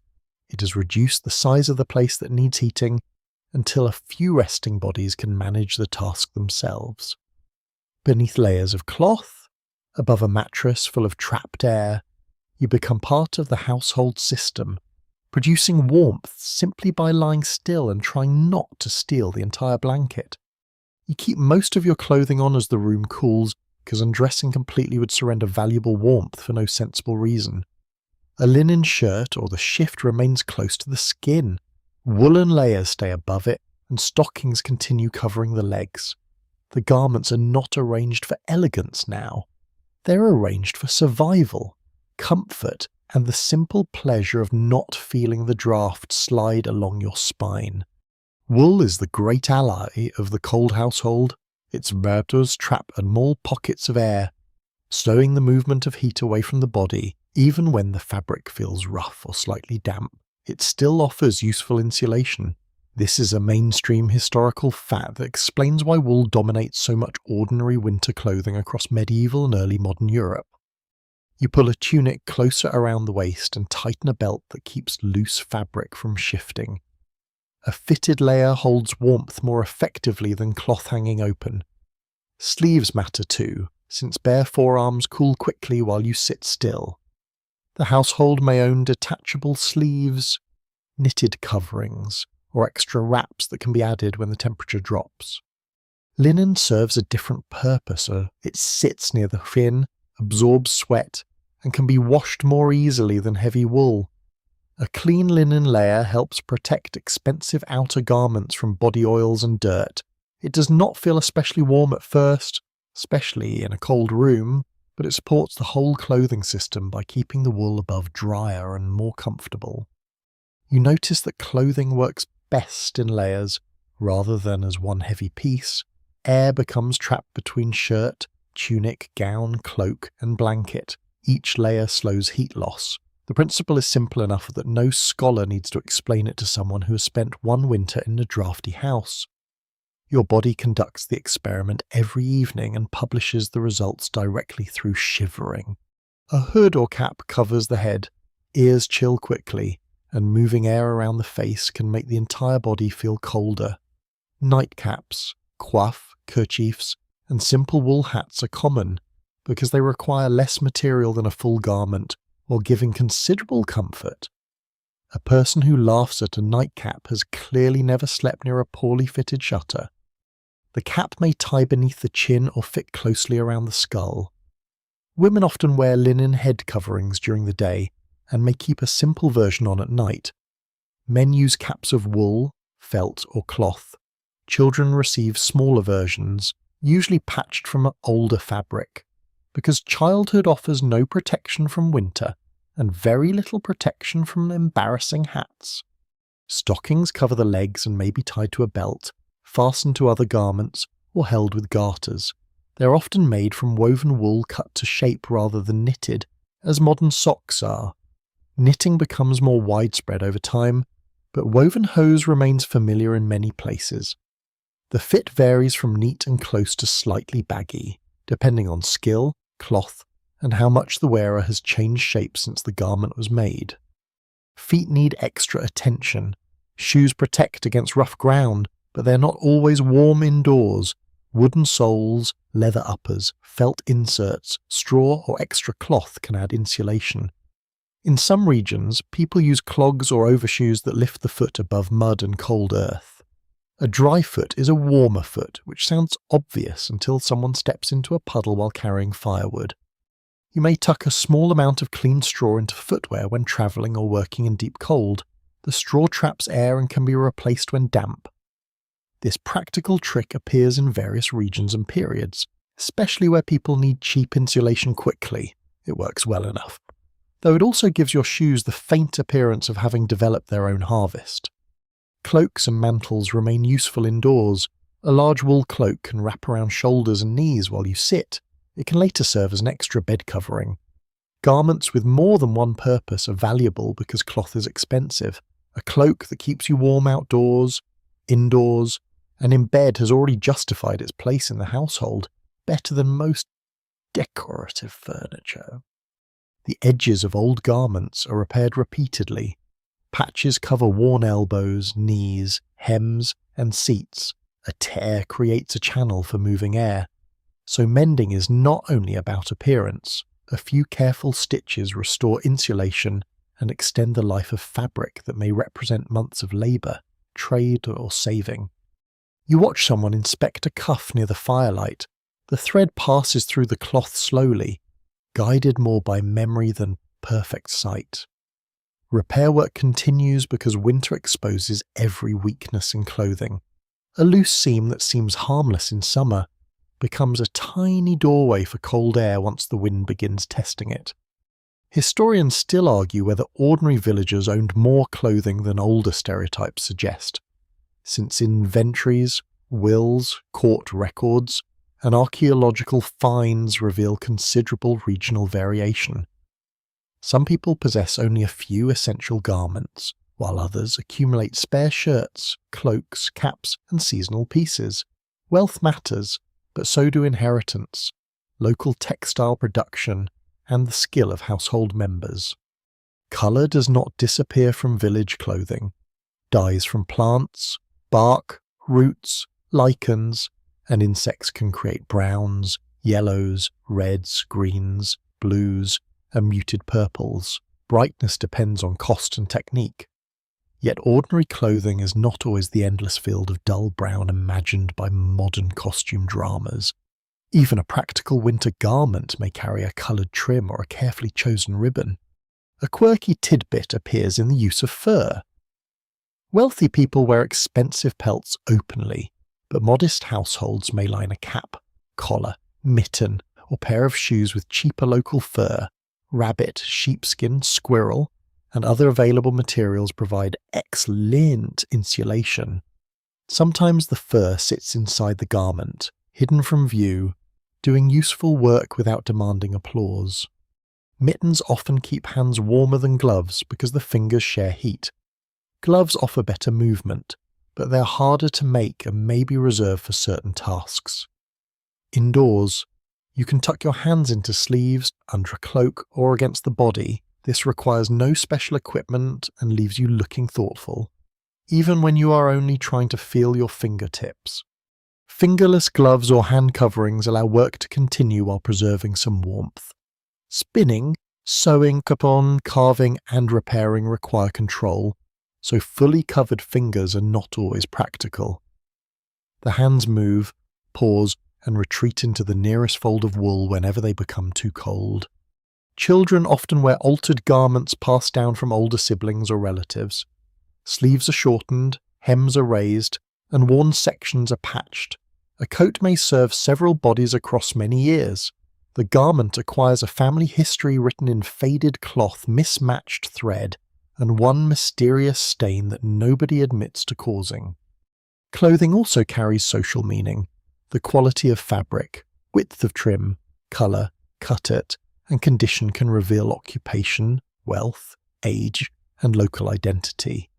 It has reduced the size of the place that needs heating until a few resting bodies can manage the task themselves. Beneath layers of cloth, above a mattress full of trapped air, you become part of the household system, producing warmth simply by lying still and trying not to steal the entire blanket. You keep most of your clothing on as the room cools, because undressing completely would surrender valuable warmth for no sensible reason. A linen shirt or the shift remains close to the skin. Woolen layers stay above it, and stockings continue covering the legs. The garments are not arranged for elegance now. They're arranged for survival, comfort, and the simple pleasure of not feeling the draft slide along your spine. Wool is the great ally of the cold household. Its webs trap small pockets of air, slowing the movement of heat away from the body. Even when the fabric feels rough or slightly damp, it still offers useful insulation. This is a mainstream historical fact that explains why wool dominates so much ordinary winter clothing across medieval and early modern Europe. You pull a tunic closer around the waist and tighten a belt that keeps loose fabric from shifting. A fitted layer holds warmth more effectively than cloth hanging open. Sleeves matter too, since bare forearms cool quickly while you sit still. The household may own detachable sleeves, knitted coverings, or extra wraps that can be added when the temperature drops. Linen serves a different purpose. It sits near the skin, absorbs sweat, and can be washed more easily than heavy wool. A clean linen layer helps protect expensive outer garments from body oils and dirt. It does not feel especially warm at first, especially in a cold room, but it supports the whole clothing system by keeping the wool above drier and more comfortable. You notice that clothing works best in layers rather than as one heavy piece. Air becomes trapped between shirt, tunic, gown, cloak, and blanket. Each layer slows heat loss. The principle is simple enough that no scholar needs to explain it to someone who has spent one winter in a drafty house. Your body conducts the experiment every evening and publishes the results directly through shivering. A hood or cap covers the head, ears chill quickly, and moving air around the face can make the entire body feel colder. Nightcaps, coif, kerchiefs, and simple wool hats are common because they require less material than a full garment while giving considerable comfort. A person who laughs at a nightcap has clearly never slept near a poorly fitted shutter. The cap may tie beneath the chin or fit closely around the skull. Women often wear linen head coverings during the day and may keep a simple version on at night. Men use caps of wool, felt, or cloth. Children receive smaller versions, usually patched from older fabric, because childhood offers no protection from winter and very little protection from embarrassing hats. Stockings cover the legs and may be tied to a belt, fastened to other garments, or held with garters. They're often made from woven wool cut to shape rather than knitted, as modern socks are. Knitting becomes more widespread over time, but woven hose remains familiar in many places. The fit varies from neat and close to slightly baggy, depending on skill, cloth, and how much the wearer has changed shape since the garment was made. Feet need extra attention. Shoes protect against rough ground, but they're not always warm indoors. Wooden soles, leather uppers, felt inserts, straw or extra cloth can add insulation. In some regions, people use clogs or overshoes that lift the foot above mud and cold earth. A dry foot is a warmer foot, which sounds obvious until someone steps into a puddle while carrying firewood. You may tuck a small amount of clean straw into footwear when travelling or working in deep cold. The straw traps air and can be replaced when damp. This practical trick appears in various regions and periods, especially where people need cheap insulation quickly. It works well enough. Though it also gives your shoes the faint appearance of having developed their own harvest. Cloaks and mantles remain useful indoors. A large wool cloak can wrap around shoulders and knees while you sit. It can later serve as an extra bed covering. Garments with more than one purpose are valuable because cloth is expensive. A cloak that keeps you warm outdoors, indoors, and in bed has already justified its place in the household, better than most decorative furniture. The edges of old garments are repaired repeatedly. Patches cover worn elbows, knees, hems, and seats. A tear creates a channel for moving air. So mending is not only about appearance. A few careful stitches restore insulation and extend the life of fabric that may represent months of labour, trade, or saving. You watch someone inspect a cuff near the firelight. The thread passes through the cloth slowly, guided more by memory than perfect sight. Repair work continues because winter exposes every weakness in clothing. A loose seam that seems harmless in summer becomes a tiny doorway for cold air once the wind begins testing it. Historians still argue whether ordinary villagers owned more clothing than older stereotypes suggest, since inventories, wills, court records, and archaeological finds reveal considerable regional variation. Some people possess only a few essential garments, while others accumulate spare shirts, cloaks, caps, and seasonal pieces. Wealth matters, but so do inheritance, local textile production, and the skill of household members. Colour does not disappear from village clothing. Dyes from plants, bark, roots, lichens, and insects can create browns, yellows, reds, greens, blues, and muted purples. Brightness depends on cost and technique. Yet ordinary clothing is not always the endless field of dull brown imagined by modern costume dramas. Even a practical winter garment may carry a coloured trim or a carefully chosen ribbon. A quirky tidbit appears in the use of fur. Wealthy people wear expensive pelts openly, but modest households may line a cap, collar, mitten, or pair of shoes with cheaper local fur. Rabbit, sheepskin, squirrel, and other available materials provide excellent insulation. Sometimes the fur sits inside the garment, hidden from view, doing useful work without demanding applause. Mittens often keep hands warmer than gloves because the fingers share heat. Gloves offer better movement, but they're harder to make and may be reserved for certain tasks. Indoors, you can tuck your hands into sleeves, under a cloak, or against the body. This requires no special equipment and leaves you looking thoughtful, even when you are only trying to feel your fingertips. Fingerless gloves or hand coverings allow work to continue while preserving some warmth. Spinning, sewing, capon, carving, and repairing require control, so fully covered fingers are not always practical. The hands move, pause, and retreat into the nearest fold of wool whenever they become too cold. Children often wear altered garments passed down from older siblings or relatives. Sleeves are shortened, hems are raised, and worn sections are patched. A coat may serve several bodies across many years. The garment acquires a family history written in faded cloth, mismatched thread, and one mysterious stain that nobody admits to causing. Clothing also carries social meaning. The quality of fabric, Width of trim, colour, cut-it, and condition can reveal occupation, wealth, age, and local identity.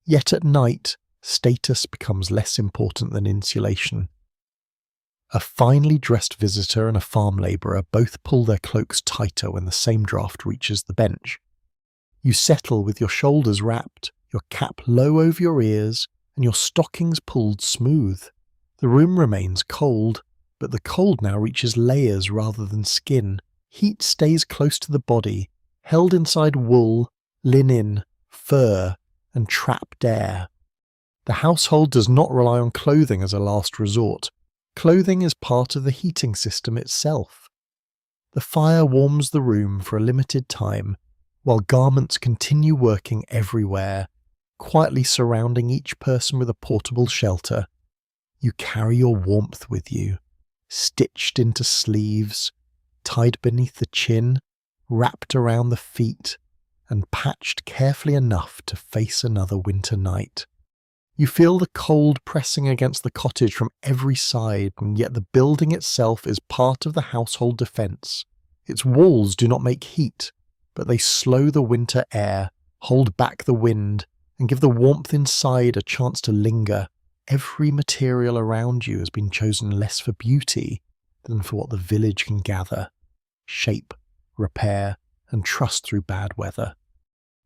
Yet at night, status becomes less important than insulation. A finely dressed visitor and a farm labourer both pull their cloaks tighter when the same draught reaches the bench. You settle with your shoulders wrapped, your cap low over your ears, and your stockings pulled smooth. The room remains cold, but the cold now reaches layers rather than skin. Heat stays close to the body, held inside wool, linen, fur, and trapped air. The household does not rely on clothing as a last resort. Clothing is part of the heating system itself. The fire warms the room for a limited time, while garments continue working everywhere, quietly surrounding each person with a portable shelter. You carry your warmth with you, stitched into sleeves, tied beneath the chin, wrapped around the feet, and patched carefully enough to face another winter night. You feel the cold pressing against the cottage from every side, and yet the building itself is part of the household defence. Its walls do not make heat, but they slow the winter air, hold back the wind, and give the warmth inside a chance to linger. Every material around you has been chosen less for beauty than for what the village can gather, shape, repair, and trust through bad weather.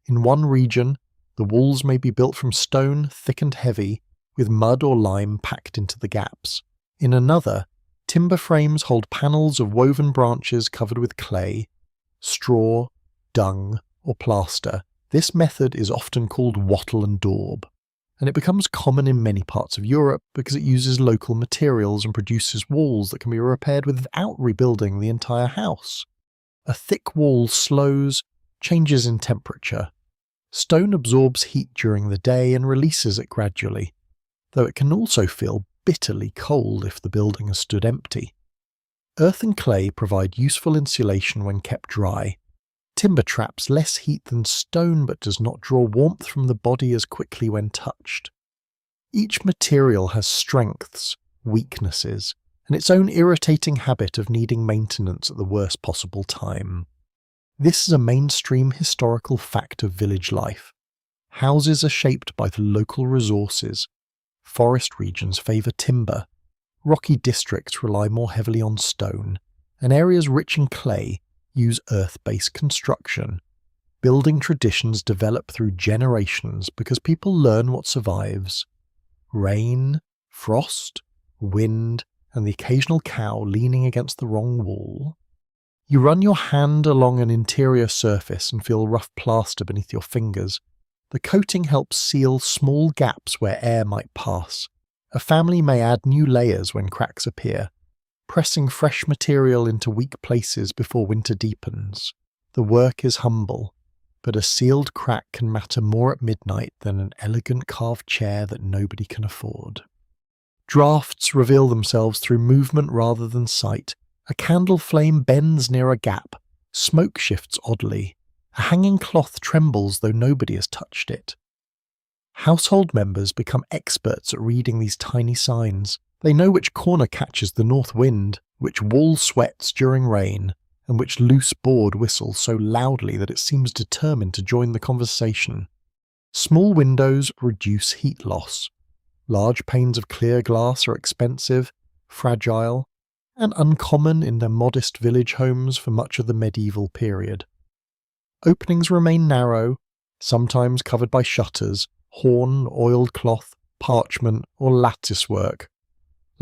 In one region, the walls may be built from stone, thick and heavy, with mud or lime packed into the gaps. In another, timber frames hold panels of woven branches covered with clay, straw, dung, or plaster. This method is often called wattle and daub, and it becomes common in many parts of Europe because it uses local materials and produces walls that can be repaired without rebuilding the entire house. A thick wall changes in temperature. Stone absorbs heat during the day and releases it gradually, though it can also feel bitterly cold if the building has stood empty. Earth and clay provide useful insulation when kept dry. Timber traps less heat than stone but does not draw warmth from the body as quickly when touched. Each material has strengths, weaknesses, and its own irritating habit of needing maintenance at the worst possible time. This is a mainstream historical fact of village life. Houses are shaped by the local resources. Forest regions favour timber, rocky districts rely more heavily on stone, and areas rich in clay use earth-based construction. Building traditions develop through generations because people learn what survives. Rain, frost, wind, and the occasional cow leaning against the wrong wall. You run your hand along an interior surface and feel rough plaster beneath your fingers. The coating helps seal small gaps where air might pass. A family may add new layers when cracks appear, pressing fresh material into weak places before winter deepens. The work is humble, but a sealed crack can matter more at midnight than an elegant carved chair that nobody can afford. Drafts reveal themselves through movement rather than sight. A candle flame bends near a gap, smoke shifts oddly, a hanging cloth trembles though nobody has touched it. Household members become experts at reading these tiny signs. They know which corner catches the north wind, which wall sweats during rain, and which loose board whistles so loudly that it seems determined to join the conversation. Small windows reduce heat loss. Large panes of clear glass are expensive, fragile, and uncommon in their modest village homes for much of the medieval period. Openings remain narrow, sometimes covered by shutters, horn, oiled cloth, parchment, or lattice work.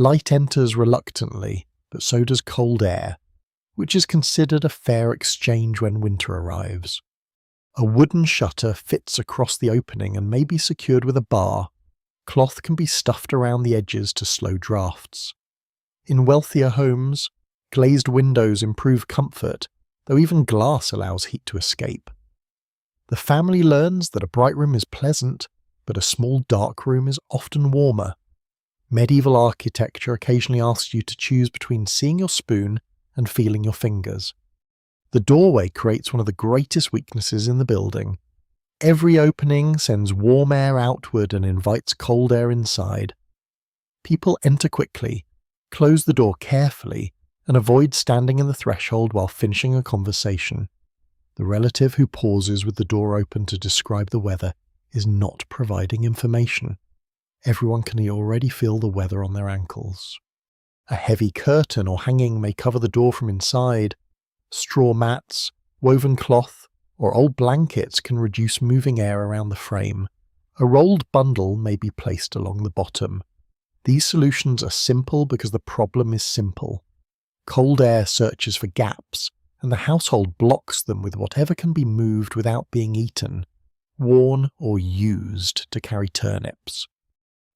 Light enters reluctantly, but so does cold air, which is considered a fair exchange when winter arrives. A wooden shutter fits across the opening and may be secured with a bar. Cloth can be stuffed around the edges to slow drafts. In wealthier homes, glazed windows improve comfort, though even glass allows heat to escape. The family learns that a bright room is pleasant, but a small dark room is often warmer. Medieval architecture occasionally asks you to choose between seeing your spoon and feeling your fingers. The doorway creates one of the greatest weaknesses in the building. Every opening sends warm air outward and invites cold air inside. People enter quickly, close the door carefully, and avoid standing in the threshold while finishing a conversation. The relative who pauses with the door open to describe the weather is not providing information. Everyone can already feel the weather on their ankles. A heavy curtain or hanging may cover the door from inside. Straw mats, woven cloth, or old blankets can reduce moving air around the frame. A rolled bundle may be placed along the bottom. These solutions are simple because the problem is simple. Cold air searches for gaps, and the household blocks them with whatever can be moved without being eaten, worn or used to carry turnips.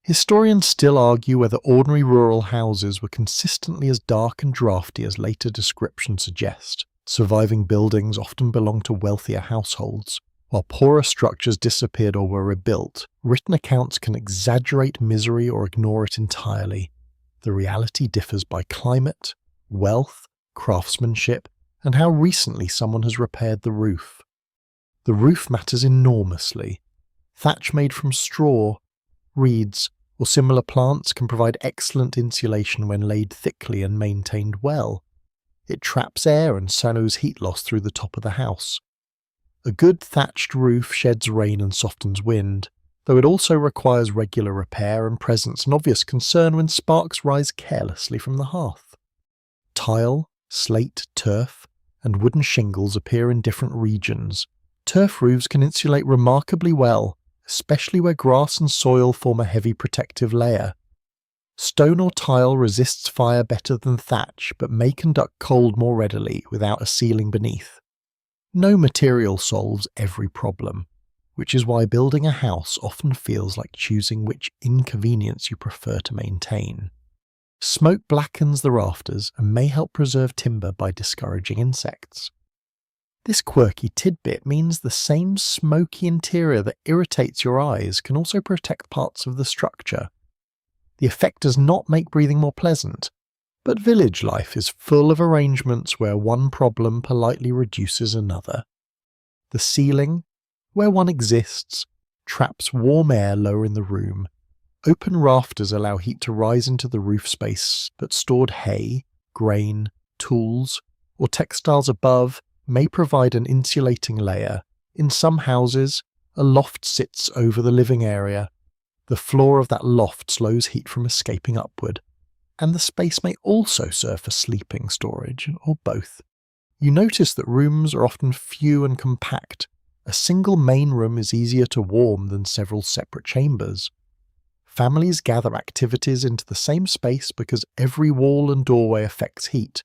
Historians still argue whether ordinary rural houses were consistently as dark and drafty as later descriptions suggest. Surviving buildings often belonged to wealthier households. While poorer structures disappeared or were rebuilt, written accounts can exaggerate misery or ignore it entirely. The reality differs by climate, wealth, craftsmanship, and how recently someone has repaired the roof. The roof matters enormously. Thatch made from straw, reeds, or similar plants can provide excellent insulation when laid thickly and maintained well. It traps air and sows heat loss through the top of the house. A good thatched roof sheds rain and softens wind, though it also requires regular repair and presents an obvious concern when sparks rise carelessly from the hearth. Tile, slate, turf, and wooden shingles appear in different regions. Turf roofs can insulate remarkably well, especially where grass and soil form a heavy protective layer. Stone or tile resists fire better than thatch, but may conduct cold more readily without a ceiling beneath. No material solves every problem, which is why building a house often feels like choosing which inconvenience you prefer to maintain. Smoke blackens the rafters and may help preserve timber by discouraging insects. This quirky tidbit means the same smoky interior that irritates your eyes can also protect parts of the structure. The effect does not make breathing more pleasant, but village life is full of arrangements where one problem politely reduces another. The ceiling, where one exists, traps warm air lower in the room. Open rafters allow heat to rise into the roof space, but stored hay, grain, tools, or textiles above may provide an insulating layer. In some houses, a loft sits over the living area. The floor of that loft slows heat from escaping upward, and the space may also serve for sleeping storage, or both. You notice that rooms are often few and compact. A single main room is easier to warm than several separate chambers. Families gather activities into the same space because every wall and doorway affects heat.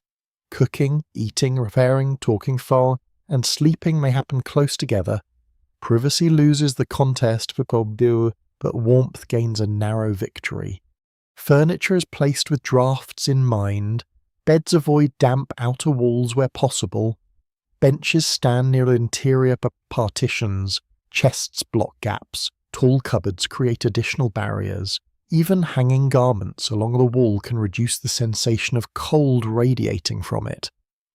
Cooking, eating, repairing, talking phone, and sleeping may happen close together. Privacy loses the contest for Kobu, but warmth gains a narrow victory. Furniture is placed with drafts in mind. Beds avoid damp outer walls where possible. Benches stand near interior partitions. Chests block gaps. Tall cupboards create additional barriers. Even hanging garments along the wall can reduce the sensation of cold radiating from it.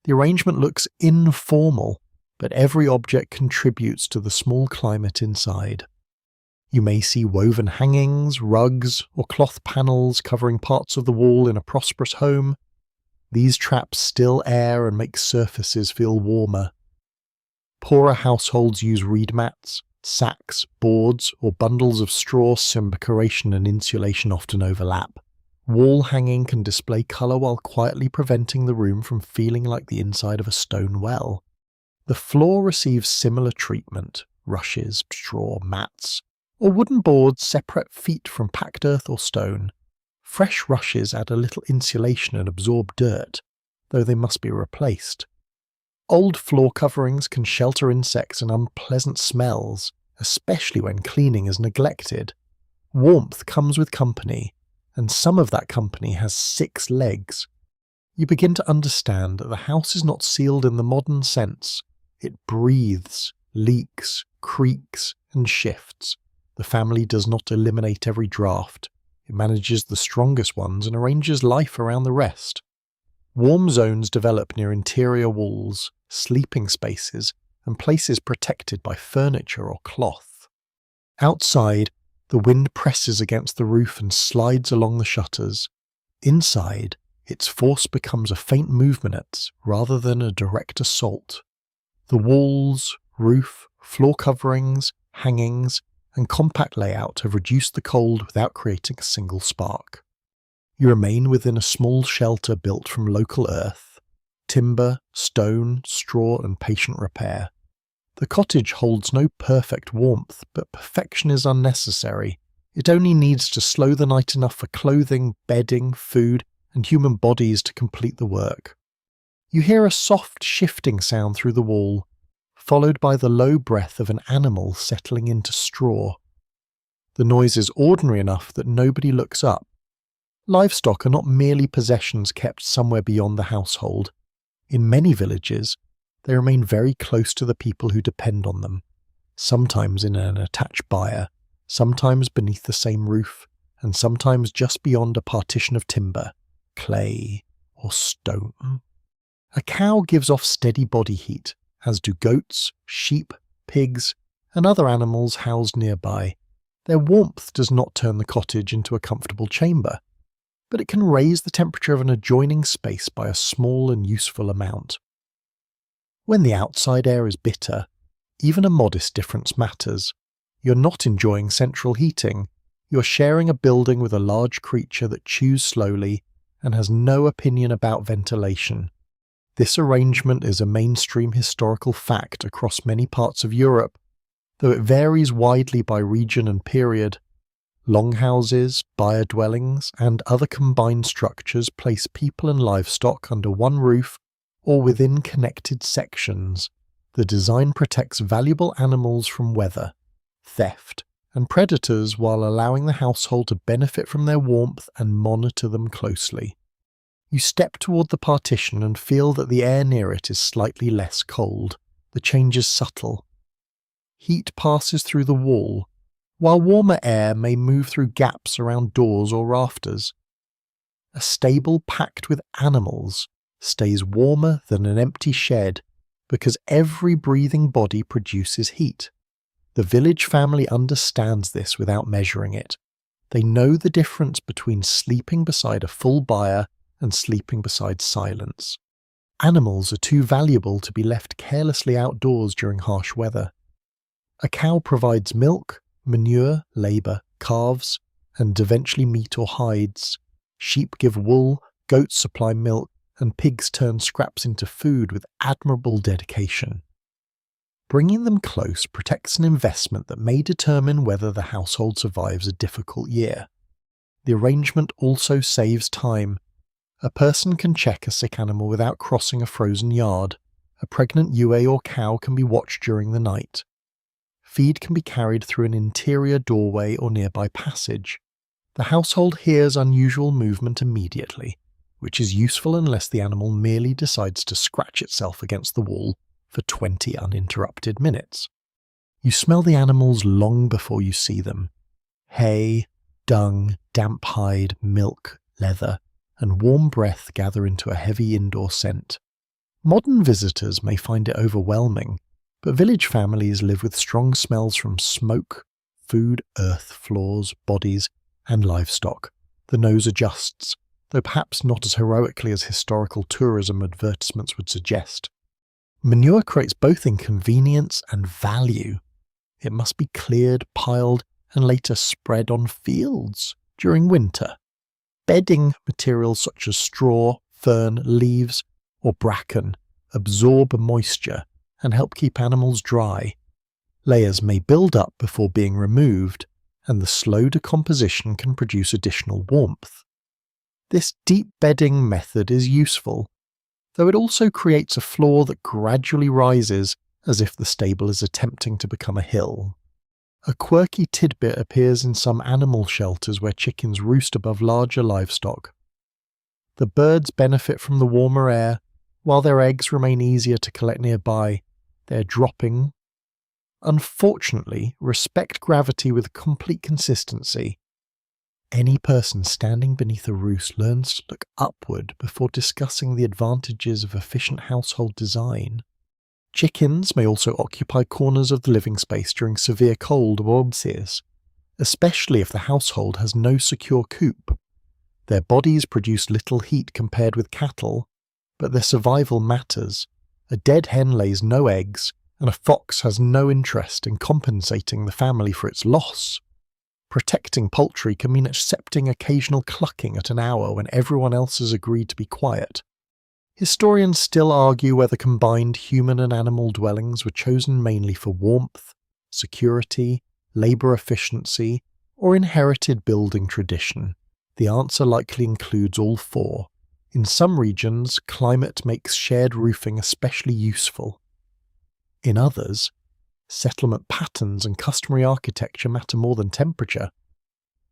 The arrangement looks informal, but every object contributes to the small climate inside. You may see woven hangings, rugs, or cloth panels covering parts of the wall in a prosperous home. These trap still air and make surfaces feel warmer. Poorer households use reed mats, sacks, boards, or bundles of straw. Decoration and insulation often overlap. Wall hanging can display colour while quietly preventing the room from feeling like the inside of a stone well. The floor receives similar treatment: rushes, straw, mats, or wooden boards separate feet from packed earth or stone. Fresh rushes add a little insulation and absorb dirt, though they must be replaced. Old floor coverings can shelter insects and unpleasant smells, especially when cleaning is neglected. Warmth comes with company, and some of that company has 6 legs. You begin to understand that the house is not sealed in the modern sense. It breathes, leaks, creaks, and shifts. The family does not eliminate every draft. It manages the strongest ones and arranges life around the rest. Warm zones develop near interior walls, sleeping spaces, and places protected by furniture or cloth. Outside, the wind presses against the roof and slides along the shutters. Inside, its force becomes a faint movement rather than a direct assault. The walls, roof, floor coverings, hangings, and compact layout have reduced the cold without creating a single spark. You remain within a small shelter built from local earth, timber, stone, straw, and patient repair. The cottage holds no perfect warmth, but perfection is unnecessary. It only needs to slow the night enough for clothing, bedding, food, and human bodies to complete the work. You hear a soft shifting sound through the wall, followed by the low breath of an animal settling into straw. The noise is ordinary enough that nobody looks up. Livestock are not merely possessions kept somewhere beyond the household. In many villages, they remain very close to the people who depend on them, sometimes in an attached byre, sometimes beneath the same roof, and sometimes just beyond a partition of timber, clay, or stone. A cow gives off steady body heat, as do goats, sheep, pigs, and other animals housed nearby. Their warmth does not turn the cottage into a comfortable chamber, but it can raise the temperature of an adjoining space by a small and useful amount. When the outside air is bitter, even a modest difference matters. You're not enjoying central heating. You're sharing a building with a large creature that chews slowly and has no opinion about ventilation. This arrangement is a mainstream historical fact across many parts of Europe, though it varies widely by region and period. Longhouses, byre dwellings, and other combined structures place people and livestock under one roof or within connected sections. The design protects valuable animals from weather, theft, and predators while allowing the household to benefit from their warmth and monitor them closely. You step toward the partition and feel that the air near it is slightly less cold. The change is subtle. Heat passes through the wall, while warmer air may move through gaps around doors or rafters. A stable packed with animals stays warmer than an empty shed because every breathing body produces heat. The village family understands this without measuring it. They know the difference between sleeping beside a full byre and sleeping beside silence. Animals are too valuable to be left carelessly outdoors during harsh weather. A cow provides milk, manure, labour, calves, and eventually meat or hides. Sheep give wool, goats supply milk, and pigs turn scraps into food with admirable dedication. Bringing them close protects an investment that may determine whether the household survives a difficult year. The arrangement also saves time. A person can check a sick animal without crossing a frozen yard. A pregnant ewe or cow can be watched during the night. Feed can be carried through an interior doorway or nearby passage. The household hears unusual movement immediately, which is useful unless the animal merely decides to scratch itself against the wall for 20 uninterrupted minutes. You smell the animals long before you see them. Hay, dung, damp hide, milk, leather, and warm breath gather into a heavy indoor scent. Modern visitors may find it overwhelming, but village families live with strong smells from smoke, food, earth, floors, bodies, and livestock. The nose adjusts, though perhaps not as heroically as historical tourism advertisements would suggest. Manure creates both inconvenience and value. It must be cleared, piled, and later spread on fields during winter. Bedding materials such as straw, fern, leaves, or bracken absorb moisture and help keep animals dry. Layers may build up before being removed, and the slow decomposition can produce additional warmth. This deep bedding method is useful, though it also creates a floor that gradually rises as if the stable is attempting to become a hill. A quirky tidbit appears in some animal shelters where chickens roost above larger livestock. The birds benefit from the warmer air, while their eggs remain easier to collect nearby. They're dropping. Unfortunately, respect gravity with complete consistency. Any person standing beneath a roost learns to look upward before discussing the advantages of efficient household design. Chickens may also occupy corners of the living space during severe cold or obseers, especially if the household has no secure coop. Their bodies produce little heat compared with cattle, but their survival matters. A dead hen lays no eggs, and a fox has no interest in compensating the family for its loss. Protecting poultry can mean accepting occasional clucking at an hour when everyone else has agreed to be quiet. Historians still argue whether combined human and animal dwellings were chosen mainly for warmth, security, labour efficiency, or inherited building tradition. The answer likely includes all four. In some regions, climate makes shared roofing especially useful. In others, settlement patterns and customary architecture matter more than temperature.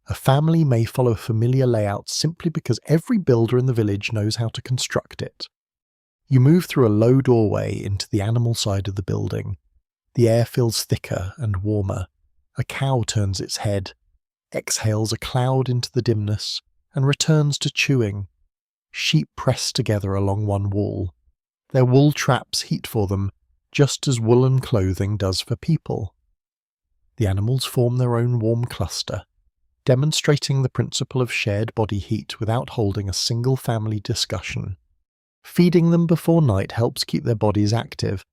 A family may follow a familiar layout simply because every builder in the village knows how to construct it. You move through a low doorway into the animal side of the building. The air feels thicker and warmer. A cow turns its head, exhales a cloud into the dimness, and returns to chewing. Sheep press together along one wall. Their wool traps heat for them, just as woolen clothing does for people. The animals form their own warm cluster, demonstrating the principle of shared body heat without holding a single family discussion. Feeding them before night helps keep their bodies active.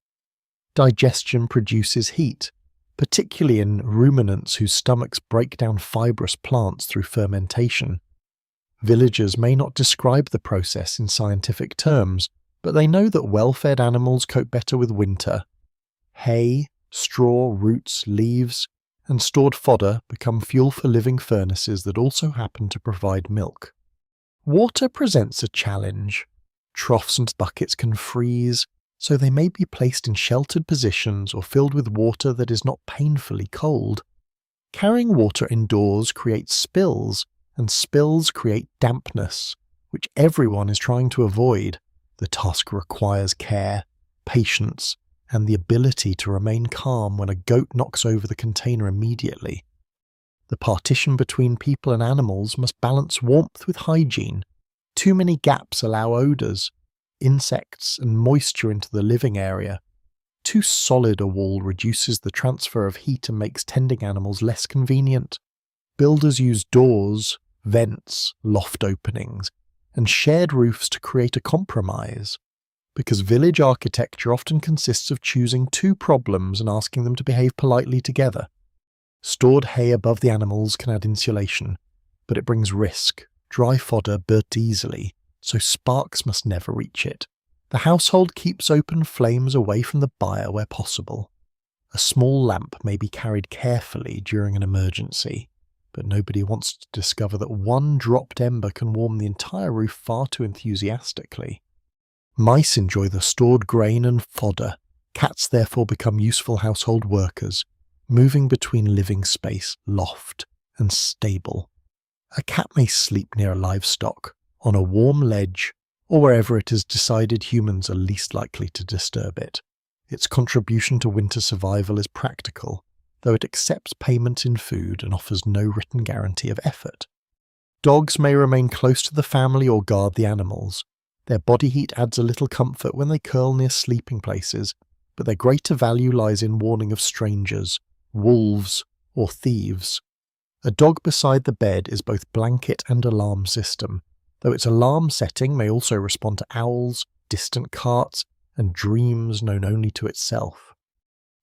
Digestion produces heat, particularly in ruminants whose stomachs break down fibrous plants through fermentation. Villagers may not describe the process in scientific terms, but they know that well-fed animals cope better with winter. Hay, straw, roots, leaves, and stored fodder become fuel for living furnaces that also happen to provide milk. Water presents a challenge. Troughs and buckets can freeze, so they may be placed in sheltered positions or filled with water that is not painfully cold. Carrying water indoors creates spills, and spills create dampness, which everyone is trying to avoid. The task requires care, patience, and the ability to remain calm when a goat knocks over the container immediately. The partition between people and animals must balance warmth with hygiene. Too many gaps allow odours, insects, and moisture into the living area. Too solid a wall reduces the transfer of heat and makes tending animals less convenient. Builders use doors, vents, loft openings, and shared roofs to create a compromise, because village architecture often consists of choosing two problems and asking them to behave politely together. Stored hay above the animals can add insulation, but it brings risk. Dry fodder burns easily, so sparks must never reach it. The household keeps open flames away from the byre where possible. A small lamp may be carried carefully during an emergency, but nobody wants to discover that one dropped ember can warm the entire roof far too enthusiastically. Mice enjoy the stored grain and fodder. Cats therefore become useful household workers, moving between living space, loft, and stable. A cat may sleep near livestock, on a warm ledge, or wherever it is decided humans are least likely to disturb it. Its contribution to winter survival is practical, though it accepts payment in food and offers no written guarantee of effort. Dogs may remain close to the family or guard the animals. Their body heat adds a little comfort when they curl near sleeping places, but their greater value lies in warning of strangers, wolves, or thieves. A dog beside the bed is both blanket and alarm system, though its alarm setting may also respond to owls, distant carts, and dreams known only to itself.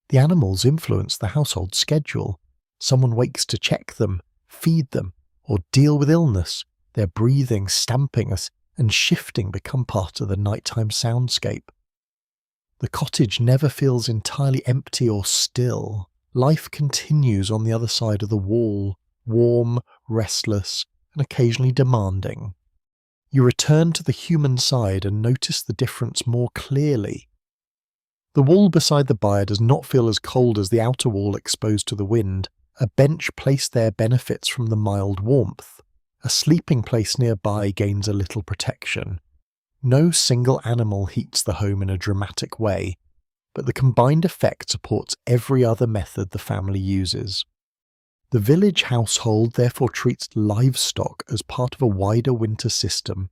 The animals influence the household schedule. Someone wakes to check them, feed them, or deal with illness. Their breathing, stamping, and shifting become part of the nighttime soundscape. The cottage never feels entirely empty or still. Life continues on the other side of the wall, warm, restless, and occasionally demanding. You return to the human side and notice the difference more clearly. The wall beside the byre does not feel as cold as the outer wall exposed to the wind. A bench placed there benefits from the mild warmth. A sleeping place nearby gains a little protection. No single animal heats the home in a dramatic way, but the combined effect supports every other method the family uses. The village household therefore treats livestock as part of a wider winter system.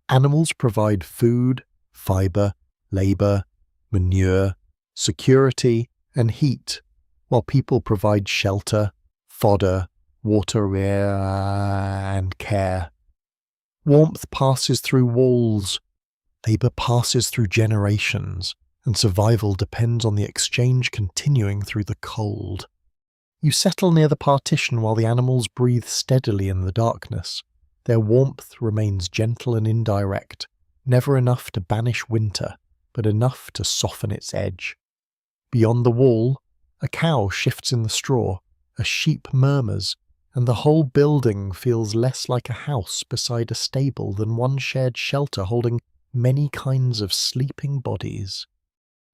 Animals provide food, fibre, labour, manure, security, and heat, while people provide shelter, fodder, water, and care. Warmth passes through walls, labour passes through generations, and survival depends on the exchange continuing through the cold. You settle near the partition while the animals breathe steadily in the darkness. Their warmth remains gentle and indirect, never enough to banish winter, but enough to soften its edge. Beyond the wall, a cow shifts in the straw, a sheep murmurs, and the whole building feels less like a house beside a stable than one shared shelter holding many kinds of sleeping bodies.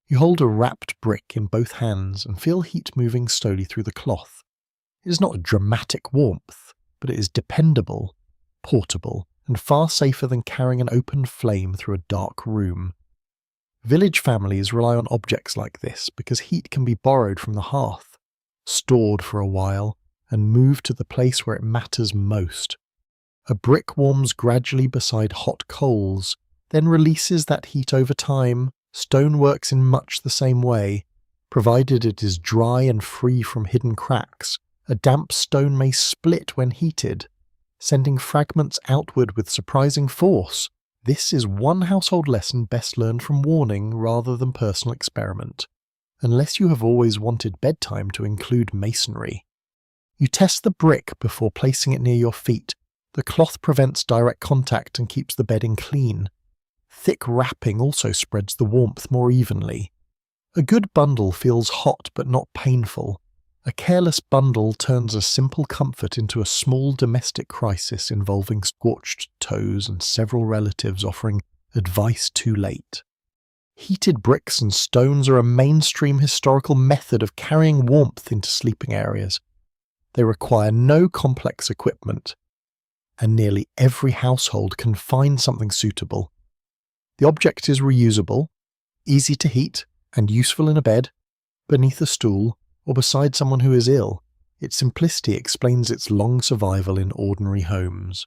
You hold a wrapped brick in both hands and feel heat moving slowly through the cloth. It is not a dramatic warmth, but it is dependable, portable, and far safer than carrying an open flame through a dark room. Village families rely on objects like this because heat can be borrowed from the hearth, stored for a while, and moved to the place where it matters most. A brick warms gradually beside hot coals, then releases that heat over time. Stone works in much the same way. Provided it is dry and free from hidden cracks, a damp stone may split when heated, sending fragments outward with surprising force. This is one household lesson best learned from warning rather than personal experiment, unless you have always wanted bedtime to include masonry. You test the brick before placing it near your feet. The cloth prevents direct contact and keeps the bedding clean. Thick wrapping also spreads the warmth more evenly. A good bundle feels hot but not painful. A careless bundle turns a simple comfort into a small domestic crisis involving scorched toes and several relatives offering advice too late. Heated bricks and stones are a mainstream historical method of carrying warmth into sleeping areas. They require no complex equipment, and nearly every household can find something suitable. The object is reusable, easy to heat, and useful in a bed, beneath a stool, or beside someone who is ill. Its simplicity explains its long survival in ordinary homes.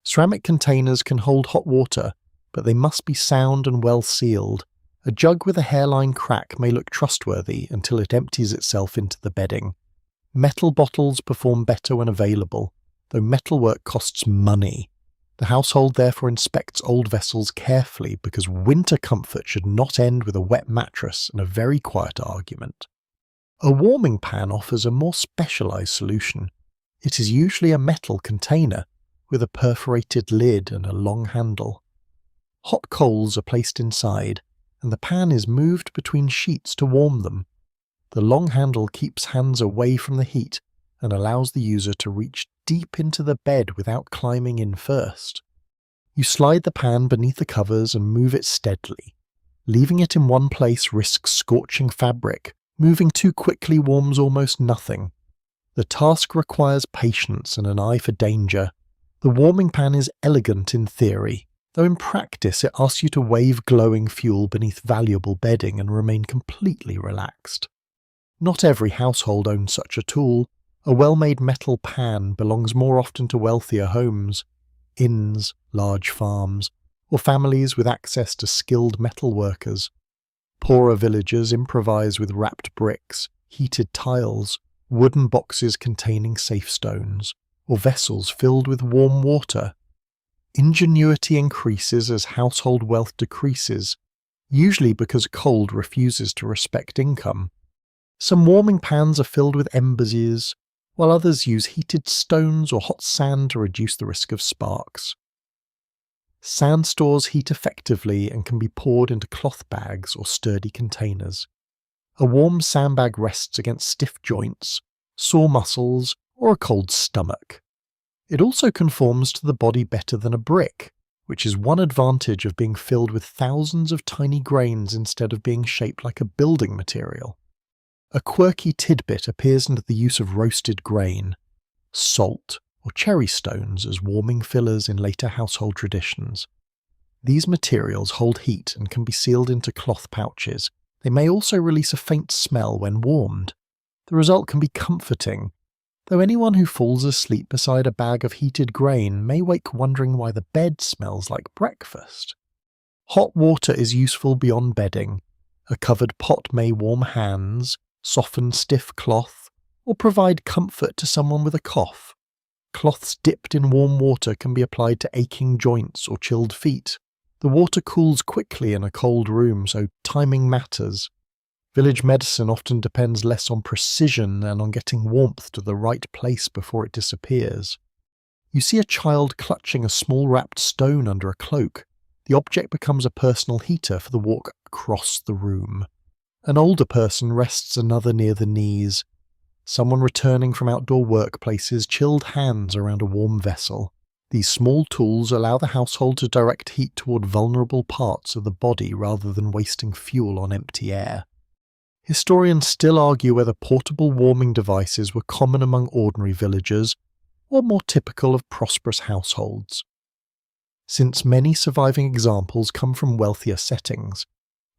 Ceramic containers can hold hot water, but they must be sound and well sealed. A jug with a hairline crack may look trustworthy until it empties itself into the bedding. Metal bottles perform better when available, though metalwork costs money. The household therefore inspects old vessels carefully because winter comfort should not end with a wet mattress and a very quiet argument. A warming pan offers a more specialised solution. It is usually a metal container with a perforated lid and a long handle. Hot coals are placed inside, and the pan is moved between sheets to warm them. The long handle keeps hands away from the heat and allows the user to reach deep into the bed without climbing in first. You slide the pan beneath the covers and move it steadily. Leaving it in one place risks scorching fabric. Moving too quickly warms almost nothing. The task requires patience and an eye for danger. The warming pan is elegant in theory, though in practice it asks you to wave glowing fuel beneath valuable bedding and remain completely relaxed. Not every household owns such a tool. A well-made metal pan belongs more often to wealthier homes, inns, large farms, or families with access to skilled metal workers. Poorer villagers improvise with wrapped bricks, heated tiles, wooden boxes containing safe stones, or vessels filled with warm water. Ingenuity increases as household wealth decreases, usually because cold refuses to respect income. Some warming pans are filled with embassies, while others use heated stones or hot sand to reduce the risk of sparks. Sand stores heat effectively and can be poured into cloth bags or sturdy containers. A warm sandbag rests against stiff joints, sore muscles, or a cold stomach. It also conforms to the body better than a brick, which is one advantage of being filled with thousands of tiny grains instead of being shaped like a building material. A quirky tidbit appears into the use of roasted grain, salt, or cherry stones as warming fillers in later household traditions. These materials hold heat and can be sealed into cloth pouches. They may also release a faint smell when warmed. The result can be comforting, though anyone who falls asleep beside a bag of heated grain may wake wondering why the bed smells like breakfast. Hot water is useful beyond bedding. A covered pot may warm hands, soften stiff cloth, or provide comfort to someone with a cough. Cloths dipped in warm water can be applied to aching joints or chilled feet. The water cools quickly in a cold room, so timing matters. Village medicine often depends less on precision than on getting warmth to the right place before it disappears. You see a child clutching a small wrapped stone under a cloak. The object becomes a personal heater for the walk across the room. An older person rests another near the knees. Someone returning from outdoor workplaces chilled hands around a warm vessel. These small tools allow the household to direct heat toward vulnerable parts of the body rather than wasting fuel on empty air. Historians still argue whether portable warming devices were common among ordinary villagers or more typical of prosperous households. Since many surviving examples come from wealthier settings,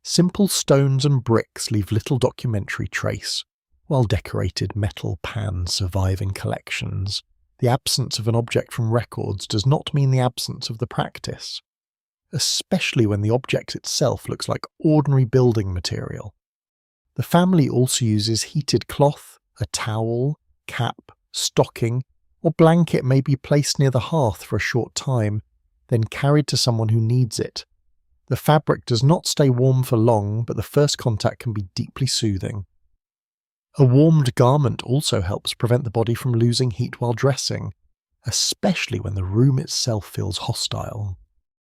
simple stones and bricks leave little documentary trace, while decorated metal pans survive in collections. The absence of an object from records does not mean the absence of the practice, especially when the object itself looks like ordinary building material. The family also uses heated cloth, a towel, cap, stocking, or blanket may be placed near the hearth for a short time, then carried to someone who needs it. The fabric does not stay warm for long, but the first contact can be deeply soothing. A warmed garment also helps prevent the body from losing heat while dressing, especially when the room itself feels hostile.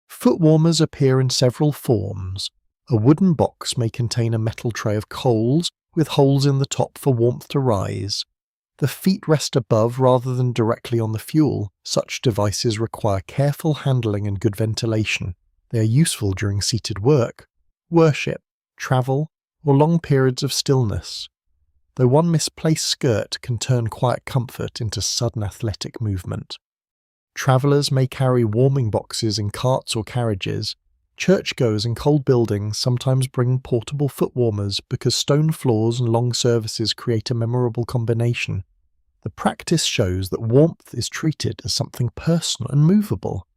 Foot warmers appear in several forms. A wooden box may contain a metal tray of coals with holes in the top for warmth to rise. The feet rest above rather than directly on the fuel. Such devices require careful handling and good ventilation. They are useful during seated work, worship, travel, or long periods of stillness. Though one misplaced skirt can turn quiet comfort into sudden athletic movement. Travellers may carry warming boxes in carts or carriages. Churchgoers in cold buildings sometimes bring portable foot warmers because stone floors and long services create a memorable combination. The practice shows that warmth is treated as something personal and movable.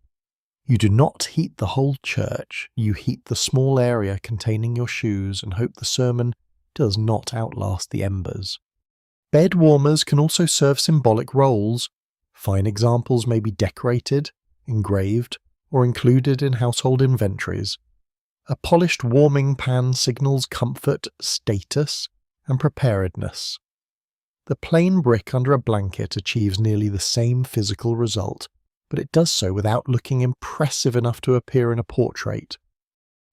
You do not heat the whole church, you heat the small area containing your shoes and hope the sermon does not outlast the embers. Bed warmers can also serve symbolic roles. Fine examples may be decorated, engraved, or included in household inventories. A polished warming pan signals comfort, status, and preparedness. The plain brick under a blanket achieves nearly the same physical result, but it does so without looking impressive enough to appear in a portrait.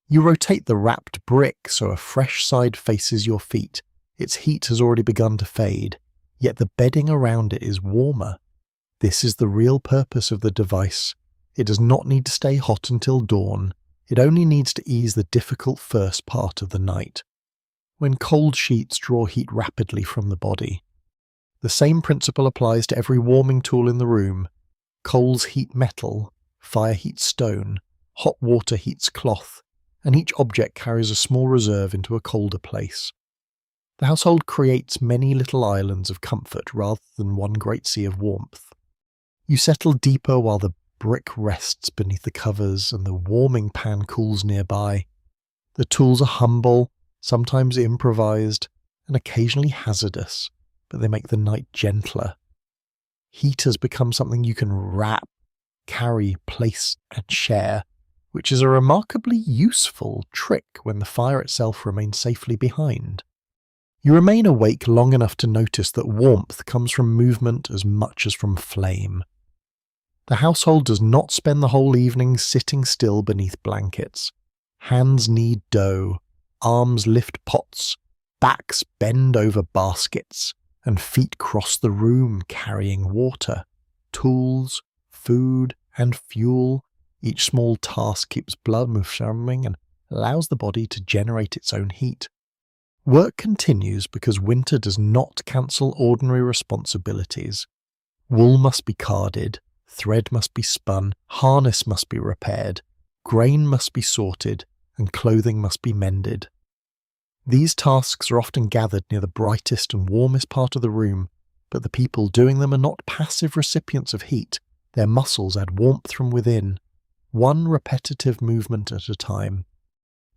You rotate the wrapped brick so a fresh side faces your feet. Its heat has already begun to fade, yet the bedding around it is warmer. This is the real purpose of the device. It does not need to stay hot until dawn. It only needs to ease the difficult first part of the night, when cold sheets draw heat rapidly from the body. The same principle applies to every warming tool in the room. Coals heat metal, fire heats stone, hot water heats cloth, and each object carries a small reserve into a colder place. The household creates many little islands of comfort rather than one great sea of warmth. You settle deeper while the brick rests beneath the covers and the warming pan cools nearby. The tools are humble, sometimes improvised, and occasionally hazardous, but they make the night gentler. Heat has become something you can wrap, carry, place, and share, which is a remarkably useful trick when the fire itself remains safely behind. You remain awake long enough to notice that warmth comes from movement as much as from flame. The household does not spend the whole evening sitting still beneath blankets. Hands knead dough, arms lift pots, backs bend over baskets, and feet cross the room carrying water, tools, food, and fuel. Each small task keeps blood moving and allows the body to generate its own heat. Work continues because winter does not cancel ordinary responsibilities. Wool must be carded, thread must be spun, harness must be repaired, grain must be sorted, and clothing must be mended. These tasks are often gathered near the brightest and warmest part of the room, but the people doing them are not passive recipients of heat. Their muscles add warmth from within, one repetitive movement at a time.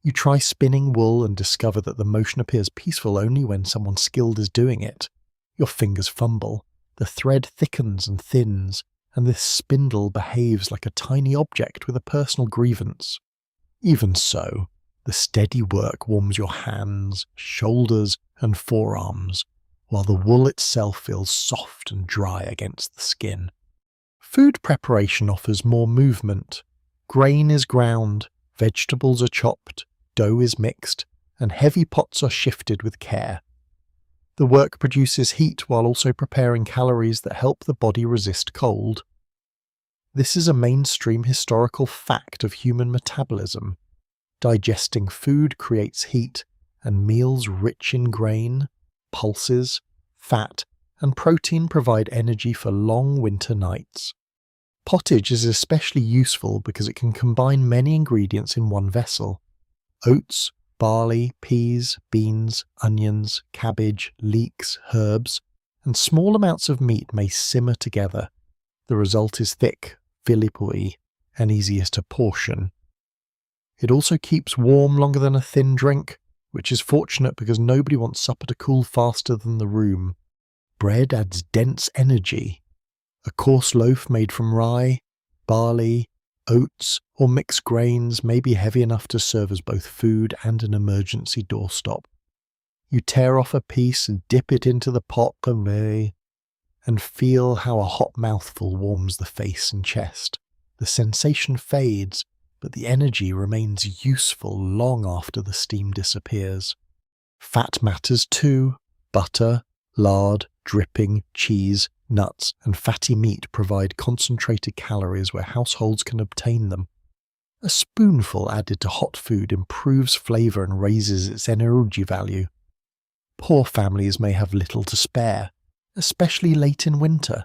You try spinning wool and discover that the motion appears peaceful only when someone skilled is doing it. Your fingers fumble. The thread thickens and thins, and this spindle behaves like a tiny object with a personal grievance. Even so, the steady work warms your hands, shoulders, and forearms, while the wool itself feels soft and dry against the skin. Food preparation offers more movement. Grain is ground, vegetables are chopped, dough is mixed, and heavy pots are shifted with care. The work produces heat while also preparing calories that help the body resist cold. This is a mainstream historical fact of human metabolism. Digesting food creates heat, and meals rich in grain, pulses, fat, and protein provide energy for long winter nights. Pottage is especially useful because it can combine many ingredients in one vessel. Oats, barley, peas, beans, onions, cabbage, leeks, herbs, and small amounts of meat may simmer together. The result is thick, vilipui, and easiest to portion. It also keeps warm longer than a thin drink, which is fortunate because nobody wants supper to cool faster than the room. Bread adds dense energy. A coarse loaf made from rye, barley, oats, or mixed grains may be heavy enough to serve as both food and an emergency doorstop. You tear off a piece and dip it into the pot and feel how a hot mouthful warms the face and chest. The sensation fades, but the energy remains useful long after the steam disappears. Fat matters too. Butter, lard, dripping, cheese, nuts, and fatty meat provide concentrated calories where households can obtain them. A spoonful added to hot food improves flavour and raises its energy value. Poor families may have little to spare, especially late in winter,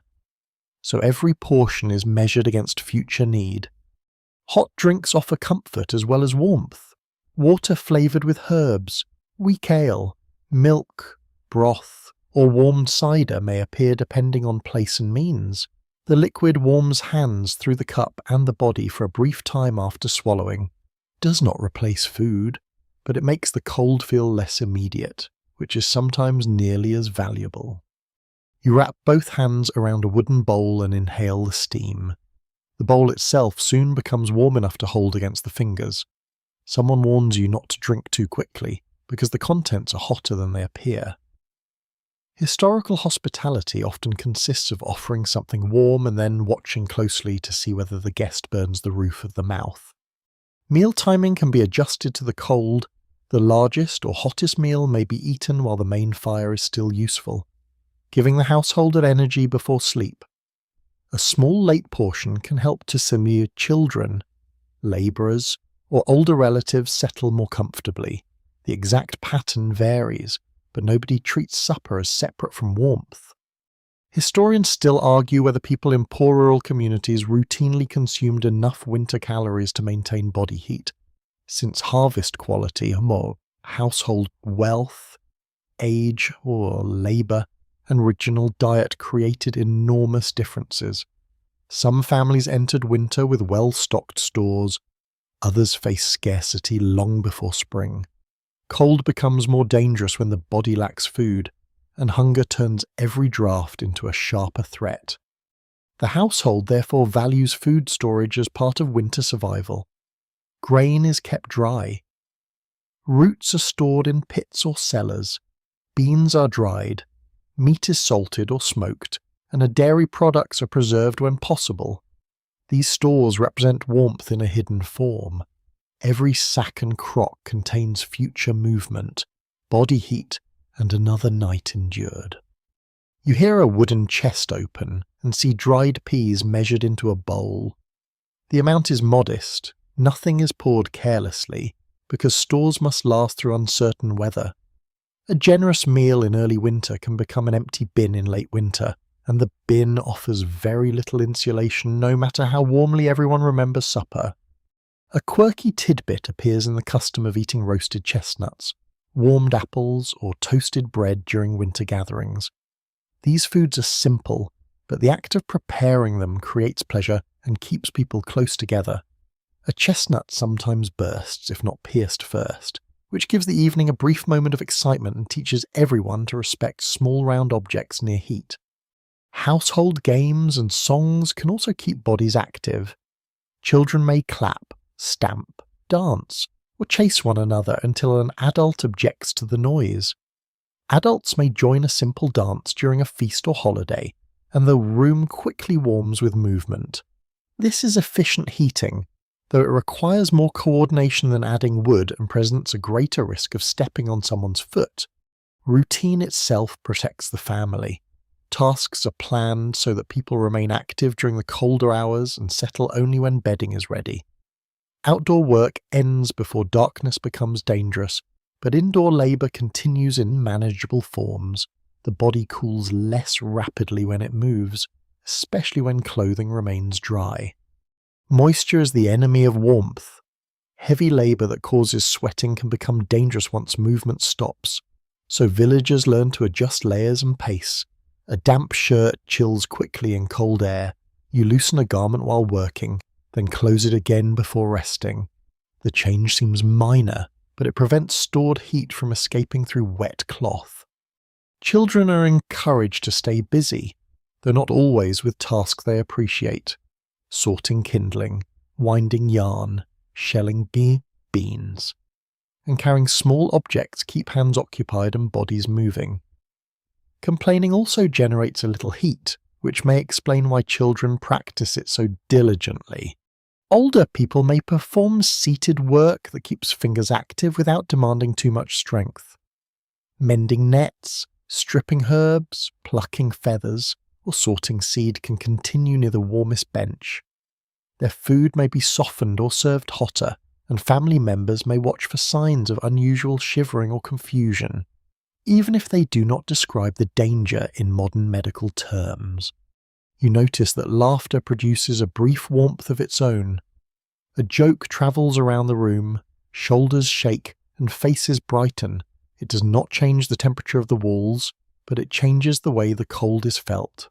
so every portion is measured against future need. Hot drinks offer comfort as well as warmth. Water flavoured with herbs, weak ale, milk, broth, or warmed cider may appear depending on place and means. The liquid warms hands through the cup and the body for a brief time after swallowing. Does not replace food, but it makes the cold feel less immediate, which is sometimes nearly as valuable. You wrap both hands around a wooden bowl and inhale the steam. The bowl itself soon becomes warm enough to hold against the fingers. Someone warns you not to drink too quickly, because the contents are hotter than they appear. Historical hospitality often consists of offering something warm and then watching closely to see whether the guest burns the roof of the mouth. Meal timing can be adjusted to the cold. The largest or hottest meal may be eaten while the main fire is still useful, giving the householder energy before sleep. A small late portion can help to see children, labourers, or older relatives settle more comfortably. The exact pattern varies, but nobody treats supper as separate from warmth. Historians still argue whether people in poor rural communities routinely consumed enough winter calories to maintain body heat, since harvest quality, household wealth, age or labour, and regional diet created enormous differences. Some families entered winter with well-stocked stores, others faced scarcity long before spring. Cold becomes more dangerous when the body lacks food, and hunger turns every draft into a sharper threat. The household therefore values food storage as part of winter survival. Grain is kept dry. Roots are stored in pits or cellars. Beans are dried. Meat is salted or smoked, and dairy products are preserved when possible. These stores represent warmth in a hidden form. Every sack and crock contains future movement, body heat, and another night endured. You hear a wooden chest open and see dried peas measured into a bowl. The amount is modest, nothing is poured carelessly, because stores must last through uncertain weather. A generous meal in early winter can become an empty bin in late winter, and the bin offers very little insulation no matter how warmly everyone remembers supper. A quirky tidbit appears in the custom of eating roasted chestnuts, warmed apples, or toasted bread during winter gatherings. These foods are simple, but the act of preparing them creates pleasure and keeps people close together. A chestnut sometimes bursts, if not pierced first, which gives the evening a brief moment of excitement and teaches everyone to respect small round objects near heat. Household games and songs can also keep bodies active. Children may clap, stamp, dance, or chase one another until an adult objects to the noise. Adults may join a simple dance during a feast or holiday, and the room quickly warms with movement. This is efficient heating, though it requires more coordination than adding wood and presents a greater risk of stepping on someone's foot. Routine itself protects the family. Tasks are planned so that people remain active during the colder hours and settle only when bedding is ready. Outdoor work ends before darkness becomes dangerous, but indoor labour continues in manageable forms. The body cools less rapidly when it moves, especially when clothing remains dry. Moisture is the enemy of warmth. Heavy labour that causes sweating can become dangerous once movement stops, so villagers learn to adjust layers and pace. A damp shirt chills quickly in cold air. You loosen a garment while working, then close it again before resting. The change seems minor, but it prevents stored heat from escaping through wet cloth. Children are encouraged to stay busy, though not always with tasks they appreciate. Sorting kindling, winding yarn, shelling beans, and carrying small objects keep hands occupied and bodies moving. Complaining also generates a little heat, which may explain why children practice it so diligently. Older people may perform seated work that keeps fingers active without demanding too much strength. Mending nets, stripping herbs, plucking feathers, or sorting seed can continue near the warmest bench. Their food may be softened or served hotter, and family members may watch for signs of unusual shivering or confusion, even if they do not describe the danger in modern medical terms. You notice that laughter produces a brief warmth of its own. A joke travels around the room, shoulders shake, and faces brighten. It does not change the temperature of the walls, but it changes the way the cold is felt.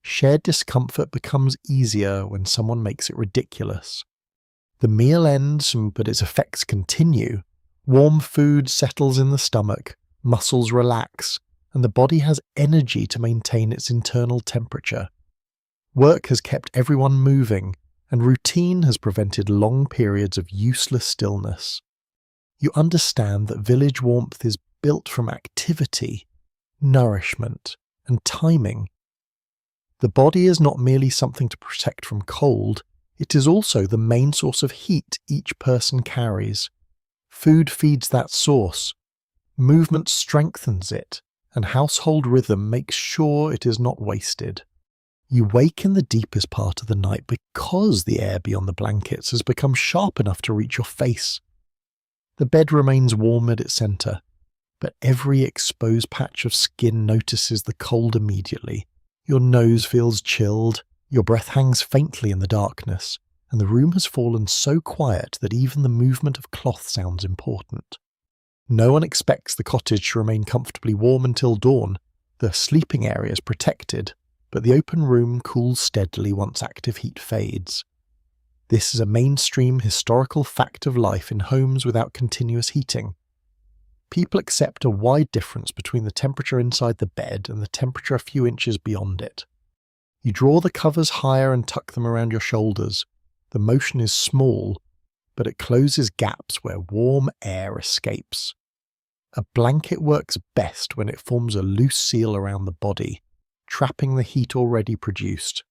Shared discomfort becomes easier when someone makes it ridiculous. The meal ends, but its effects continue. Warm food settles in the stomach, muscles relax, and the body has energy to maintain its internal temperature. Work has kept everyone moving, and routine has prevented long periods of useless stillness. You understand that village warmth is built from activity, nourishment, and timing. The body is not merely something to protect from cold, it is also the main source of heat each person carries. Food feeds that source. Movement strengthens it, and household rhythm makes sure it is not wasted. You wake in the deepest part of the night because the air beyond the blankets has become sharp enough to reach your face. The bed remains warm at its centre, but every exposed patch of skin notices the cold immediately. Your nose feels chilled, your breath hangs faintly in the darkness, and the room has fallen so quiet that even the movement of cloth sounds important. No one expects the cottage to remain comfortably warm until dawn. The sleeping area is protected, but the open room cools steadily once active heat fades. This is a mainstream historical fact of life in homes without continuous heating. People accept a wide difference between the temperature inside the bed and the temperature a few inches beyond it. You draw the covers higher and tuck them around your shoulders. The motion is small, but it closes gaps where warm air escapes. A blanket works best when it forms a loose seal around the body, trapping the heat already produced.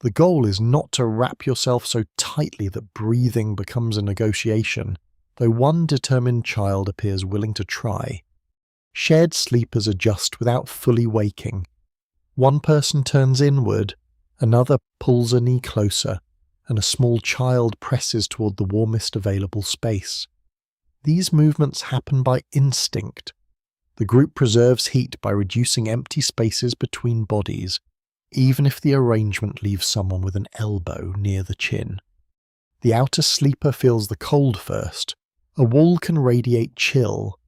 The goal is not to wrap yourself so tightly that breathing becomes a negotiation, though one determined child appears willing to try. Shared sleepers adjust without fully waking. One person turns inward, another pulls a knee closer, and a small child presses toward the warmest available space. These movements happen by instinct. The group preserves heat by reducing empty spaces between bodies, even if the arrangement leaves someone with an elbow near the chin. The outer sleeper feels the cold first. A wall can radiate chill,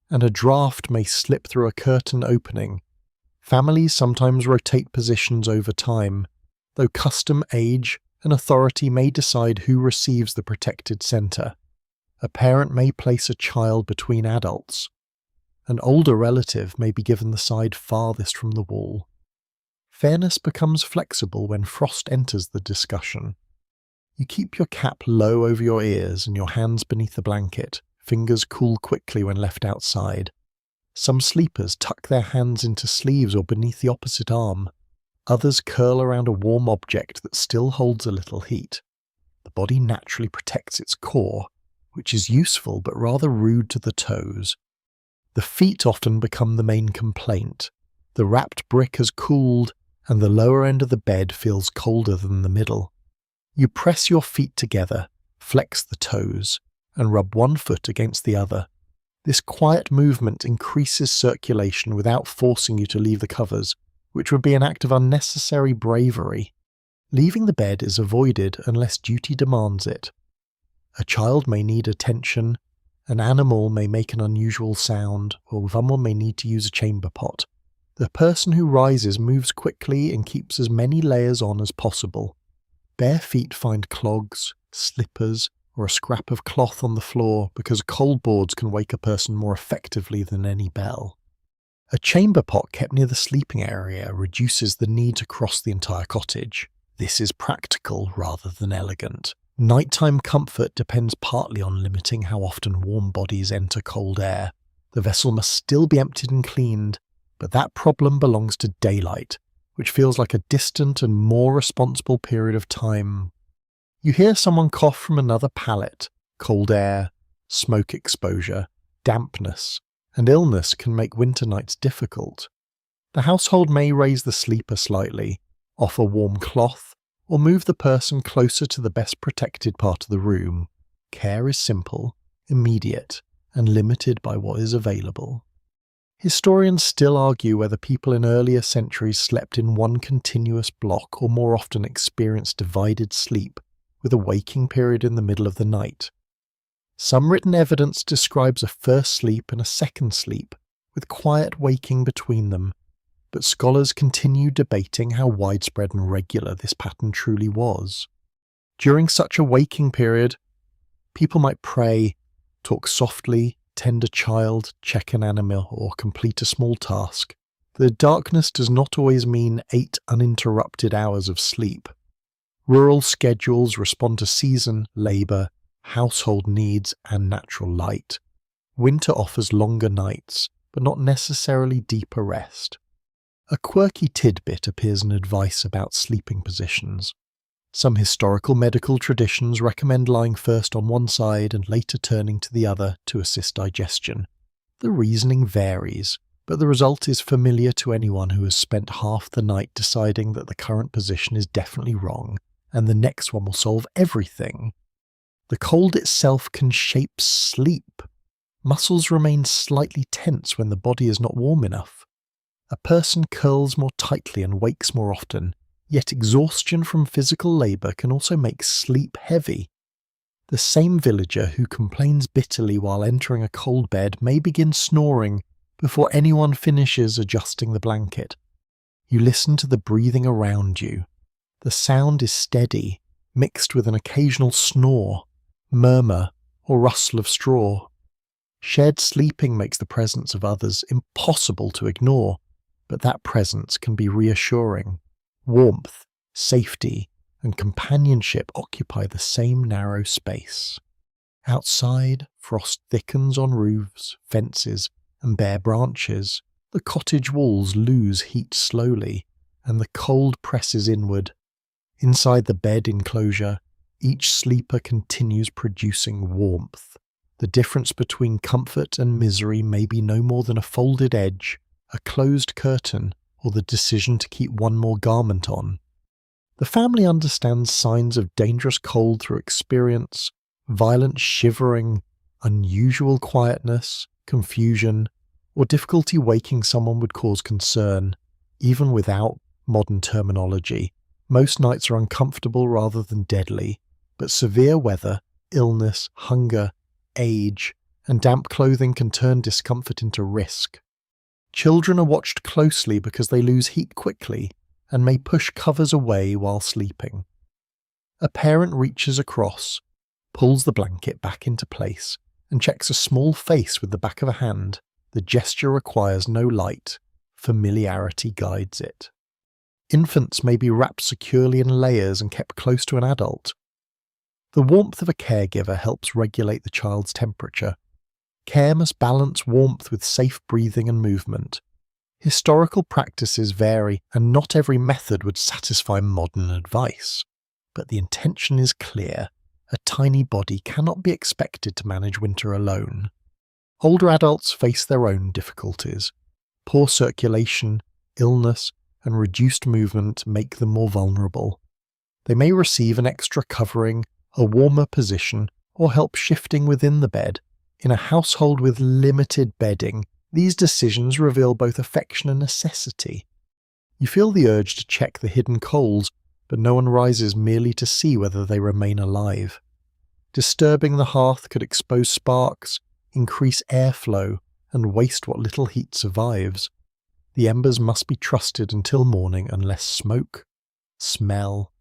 and a draft may slip through a curtain opening. Families sometimes rotate positions over time, though custom, age, and authority may decide who receives the protected center. A parent may place a child between adults. An older relative may be given the side farthest from the wall. Fairness becomes flexible when frost enters the discussion. You keep your cap low over your ears and your hands beneath the blanket. Fingers cool quickly when left outside. Some sleepers tuck their hands into sleeves or beneath the opposite arm. Others curl around a warm object that still holds a little heat. The body naturally protects its core, which is useful but rather rude to the toes. The feet often become the main complaint. The wrapped brick has cooled, and the lower end of the bed feels colder than the middle. You press your feet together, flex the toes, and rub one foot against the other. This quiet movement increases circulation without forcing you to leave the covers, which would be an act of unnecessary bravery. Leaving the bed is avoided unless duty demands it. A child may need attention, an animal may make an unusual sound, or someone may need to use a chamber pot. The person who rises moves quickly and keeps as many layers on as possible. Bare feet find clogs, slippers, or a scrap of cloth on the floor because cold boards can wake a person more effectively than any bell. A chamber pot kept near the sleeping area reduces the need to cross the entire cottage. This is practical rather than elegant. Nighttime comfort depends partly on limiting how often warm bodies enter cold air. The vessel must still be emptied and cleaned, but that problem belongs to daylight, which feels like a distant and more responsible period of time. You hear someone cough from another pallet. Cold air, smoke exposure, dampness, and illness can make winter nights difficult. The household may raise the sleeper slightly, offer warm cloth, or move the person closer to the best protected part of the room. Care is simple, immediate, and limited by what is available. Historians still argue whether people in earlier centuries slept in one continuous block or more often experienced divided sleep, with a waking period in the middle of the night. Some written evidence describes a first sleep and a second sleep, with quiet waking between them, but scholars continue debating how widespread and regular this pattern truly was. During such a waking period, people might pray, talk softly, tend a child, check an animal, or complete a small task. The darkness does not always mean 8 uninterrupted hours of sleep. Rural schedules respond to season, labour, household needs, and natural light. Winter offers longer nights, but not necessarily deeper rest. A quirky tidbit appears in advice about sleeping positions. Some historical medical traditions recommend lying first on one side and later turning to the other to assist digestion. The reasoning varies, but the result is familiar to anyone who has spent half the night deciding that the current position is definitely wrong, and the next one will solve everything. The cold itself can shape sleep. Muscles remain slightly tense when the body is not warm enough. A person curls more tightly and wakes more often, yet exhaustion from physical labour can also make sleep heavy. The same villager who complains bitterly while entering a cold bed may begin snoring before anyone finishes adjusting the blanket. You listen to the breathing around you. The sound is steady, mixed with an occasional snore, murmur, or rustle of straw. Shared sleeping makes the presence of others impossible to ignore, but that presence can be reassuring. Warmth, safety, and companionship occupy the same narrow space. Outside, frost thickens on roofs, fences, and bare branches. The cottage walls lose heat slowly, and the cold presses inward. Inside the bed enclosure, each sleeper continues producing warmth. The difference between comfort and misery may be no more than a folded edge, a closed curtain, or the decision to keep one more garment on. The family understands signs of dangerous cold through experience, violent shivering, unusual quietness, confusion, or difficulty waking someone would cause concern, even without modern terminology. Most nights are uncomfortable rather than deadly, but severe weather, illness, hunger, age, and damp clothing can turn discomfort into risk. Children are watched closely because they lose heat quickly and may push covers away while sleeping. A parent reaches across, pulls the blanket back into place, and checks a small face with the back of a hand. The gesture requires no light. Familiarity guides it. Infants may be wrapped securely in layers and kept close to an adult. The warmth of a caregiver helps regulate the child's temperature. Care must balance warmth with safe breathing and movement. Historical practices vary, and not every method would satisfy modern advice. But the intention is clear. A tiny body cannot be expected to manage winter alone. Older adults face their own difficulties. Poor circulation, illness, and reduced movement make them more vulnerable. They may receive an extra covering, a warmer position, or help shifting within the bed. In a household with limited bedding, these decisions reveal both affection and necessity. You feel the urge to check the hidden coals, but no one rises merely to see whether they remain alive. Disturbing the hearth could expose sparks, increase airflow, and waste what little heat survives. The embers must be trusted until morning unless smoke, smell,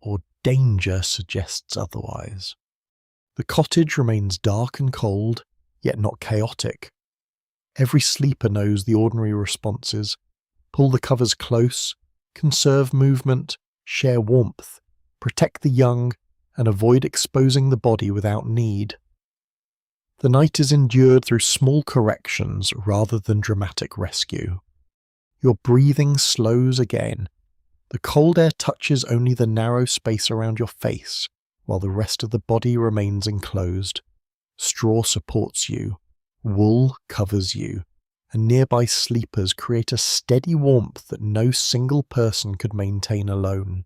or danger suggests otherwise. The cottage remains dark and cold, yet not chaotic. Every sleeper knows the ordinary responses. Pull the covers close, conserve movement, share warmth, protect the young, and avoid exposing the body without need. The night is endured through small corrections rather than dramatic rescue. Your breathing slows again. The cold air touches only the narrow space around your face, while the rest of the body remains enclosed. Straw supports you, wool covers you, and nearby sleepers create a steady warmth that no single person could maintain alone.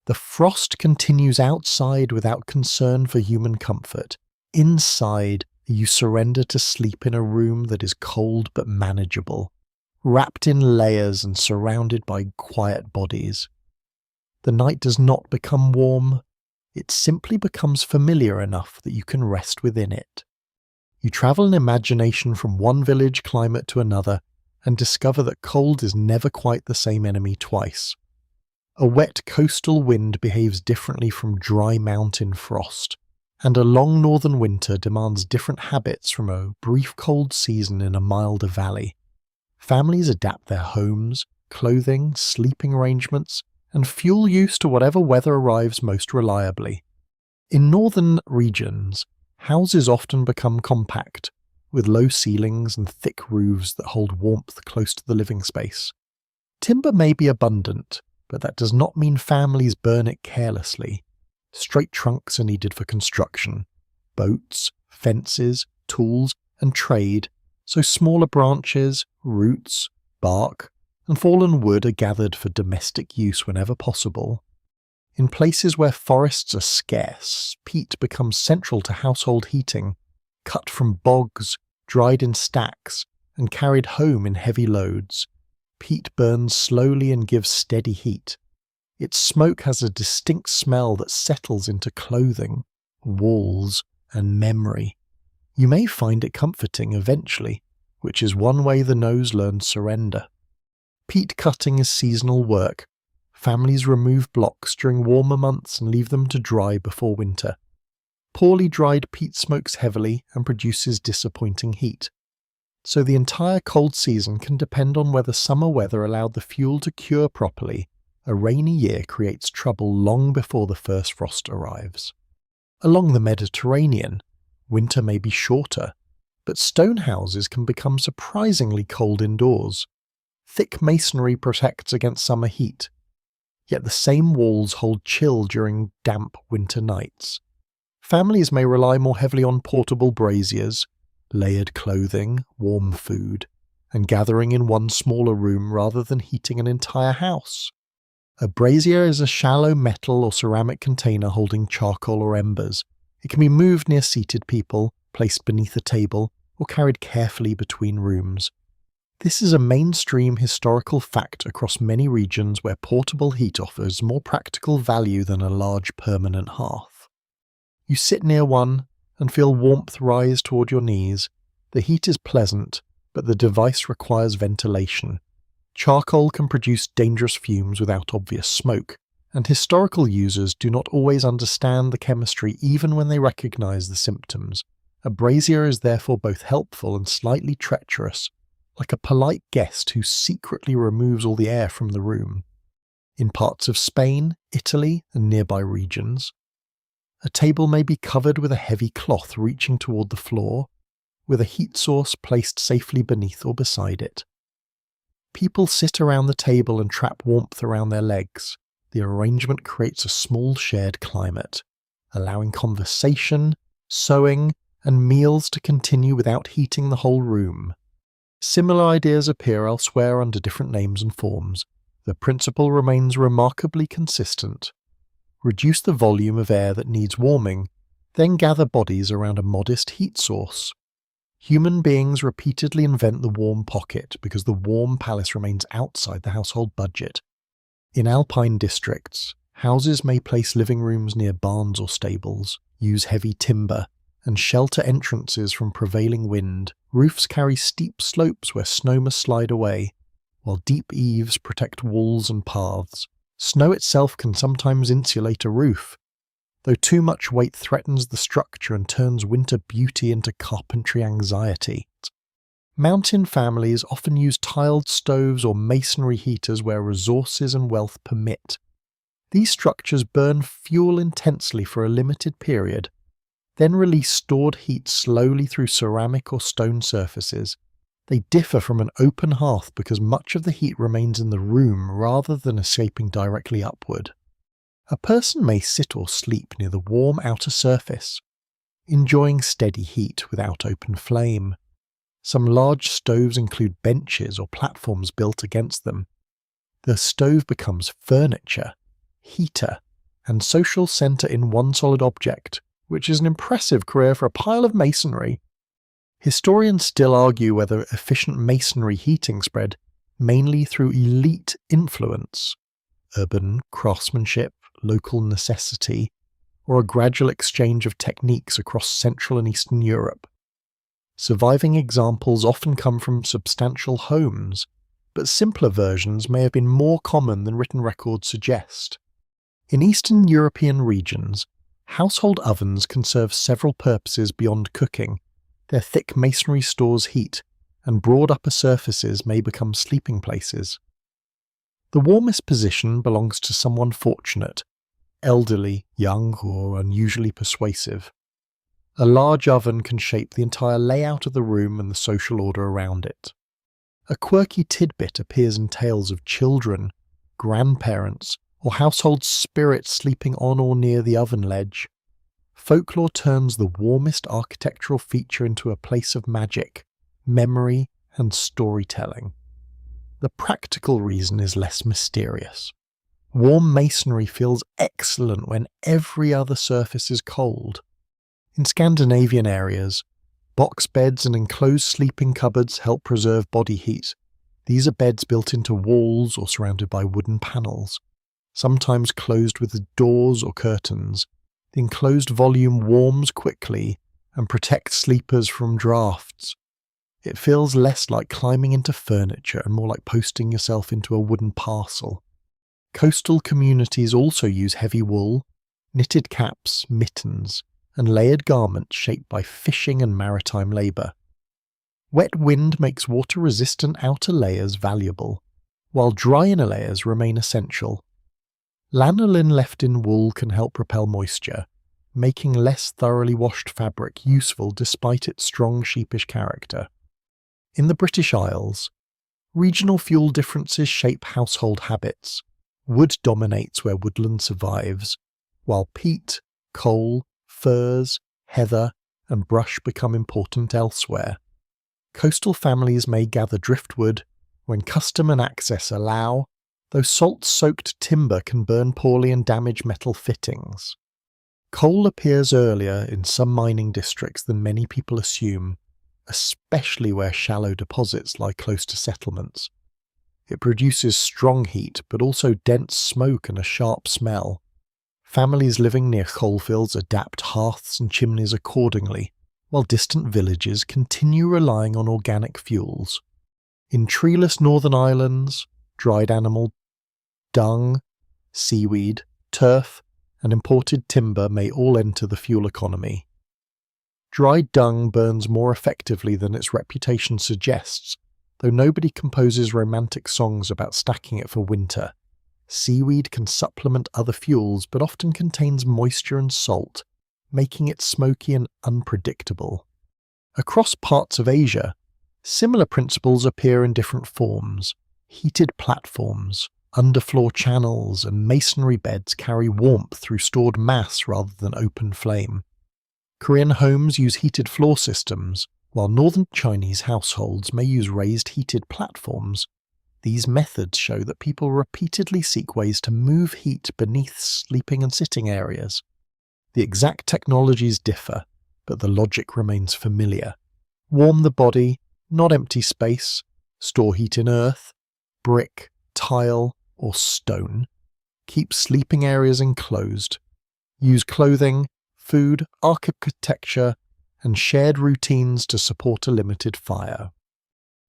The frost continues outside without concern for human comfort. Inside, you surrender to sleep in a room that is cold but manageable, wrapped in layers and surrounded by quiet bodies. The night does not become warm, it simply becomes familiar enough that you can rest within it. You travel in imagination from one village climate to another and discover that cold is never quite the same enemy twice. A wet coastal wind behaves differently from dry mountain frost, and a long northern winter demands different habits from a brief cold season in a milder valley. Families adapt their homes, clothing, sleeping arrangements, and fuel use to whatever weather arrives most reliably. In northern regions, houses often become compact, with low ceilings and thick roofs that hold warmth close to the living space. Timber may be abundant, but that does not mean families burn it carelessly. Straight trunks are needed for construction, boats, fences, tools, and trade, so smaller branches, roots, bark, and fallen wood are gathered for domestic use whenever possible. In places where forests are scarce, peat becomes central to household heating, cut from bogs, dried in stacks, and carried home in heavy loads. Peat burns slowly and gives steady heat. Its smoke has a distinct smell that settles into clothing, walls, and memory. You may find it comforting eventually, which is one way the nose learns surrender. Peat cutting is seasonal work. Families remove blocks during warmer months and leave them to dry before winter. Poorly dried peat smokes heavily and produces disappointing heat. So the entire cold season can depend on whether summer weather allowed the fuel to cure properly. A rainy year creates trouble long before the first frost arrives. Along the Mediterranean, winter may be shorter, but stone houses can become surprisingly cold indoors. Thick masonry protects against summer heat, yet the same walls hold chill during damp winter nights. Families may rely more heavily on portable braziers, layered clothing, warm food, and gathering in one smaller room rather than heating an entire house. A brazier is a shallow metal or ceramic container holding charcoal or embers. It can be moved near seated people, placed beneath a table, or carried carefully between rooms. This is a mainstream historical fact across many regions where portable heat offers more practical value than a large permanent hearth. You sit near one and feel warmth rise toward your knees. The heat is pleasant, but the device requires ventilation. Charcoal can produce dangerous fumes without obvious smoke, and historical users do not always understand the chemistry even when they recognize the symptoms. A brazier is therefore both helpful and slightly treacherous, like a polite guest who secretly removes all the air from the room. In parts of Spain, Italy, and nearby regions, a table may be covered with a heavy cloth reaching toward the floor, with a heat source placed safely beneath or beside it. People sit around the table and trap warmth around their legs. The arrangement creates a small shared climate, allowing conversation, sewing, and meals to continue without heating the whole room. Similar ideas appear elsewhere under different names and forms. The principle remains remarkably consistent. Reduce the volume of air that needs warming, then gather bodies around a modest heat source. Human beings repeatedly invent the warm pocket because the warm palace remains outside the household budget. In alpine districts, houses may place living rooms near barns or stables, use heavy timber, and shelter entrances from prevailing wind. Roofs carry steep slopes where snow must slide away, while deep eaves protect walls and paths. Snow itself can sometimes insulate a roof, though too much weight threatens the structure and turns winter beauty into carpentry anxiety. Mountain families often use tiled stoves or masonry heaters where resources and wealth permit. These structures burn fuel intensely for a limited period, then release stored heat slowly through ceramic or stone surfaces. They differ from an open hearth because much of the heat remains in the room rather than escaping directly upward. A person may sit or sleep near the warm outer surface, enjoying steady heat without open flame. Some large stoves include benches or platforms built against them. The stove becomes furniture, heater, and social centre in one solid object, which is an impressive career for a pile of masonry. Historians still argue whether efficient masonry heating spread mainly through elite influence, urban craftsmanship, local necessity, or a gradual exchange of techniques across Central and Eastern Europe. Surviving examples often come from substantial homes, but simpler versions may have been more common than written records suggest. In Eastern European regions, household ovens can serve several purposes beyond cooking. Their thick masonry stores heat, and broad upper surfaces may become sleeping places. The warmest position belongs to someone fortunate, elderly, young, or unusually persuasive. A large oven can shape the entire layout of the room and the social order around it. A quirky tidbit appears in tales of children, grandparents, or household spirits sleeping on or near the oven ledge. Folklore turns the warmest architectural feature into a place of magic, memory, and storytelling. The practical reason is less mysterious. Warm masonry feels excellent when every other surface is cold. In Scandinavian areas, box beds and enclosed sleeping cupboards help preserve body heat. These are beds built into walls or surrounded by wooden panels, sometimes closed with doors or curtains. The enclosed volume warms quickly and protects sleepers from drafts. It feels less like climbing into furniture and more like posting yourself into a wooden parcel. Coastal communities also use heavy wool, knitted caps, mittens, and layered garments shaped by fishing and maritime labour. Wet wind makes water-resistant outer layers valuable, while dry inner layers remain essential. Lanolin left in wool can help repel moisture, making less thoroughly washed fabric useful despite its strong sheepish character. In the British Isles, regional fuel differences shape household habits. Wood dominates where woodland survives, while peat, coal, furze, heather, and brush become important elsewhere. Coastal families may gather driftwood when custom and access allow, though salt-soaked timber can burn poorly and damage metal fittings. Coal appears earlier in some mining districts than many people assume, especially where shallow deposits lie close to settlements. It produces strong heat, but also dense smoke and a sharp smell. Families living near coalfields adapt hearths and chimneys accordingly, while distant villages continue relying on organic fuels. In treeless northern islands, dried animal dung, seaweed, turf, and imported timber may all enter the fuel economy. Dried dung burns more effectively than its reputation suggests, though nobody composes romantic songs about stacking it for winter. Seaweed can supplement other fuels but often contains moisture and salt, making it smoky and unpredictable. Across parts of Asia, similar principles appear in different forms. Heated platforms, underfloor channels, and masonry beds carry warmth through stored mass rather than open flame. Korean homes use heated floor systems, while northern Chinese households may use raised heated platforms. These methods show that people repeatedly seek ways to move heat beneath sleeping and sitting areas. The exact technologies differ, but the logic remains familiar. Warm the body, not empty space. Store heat in earth, brick, tile, or stone. Keep sleeping areas enclosed. Use clothing, food, architecture, and shared routines to support a limited fire.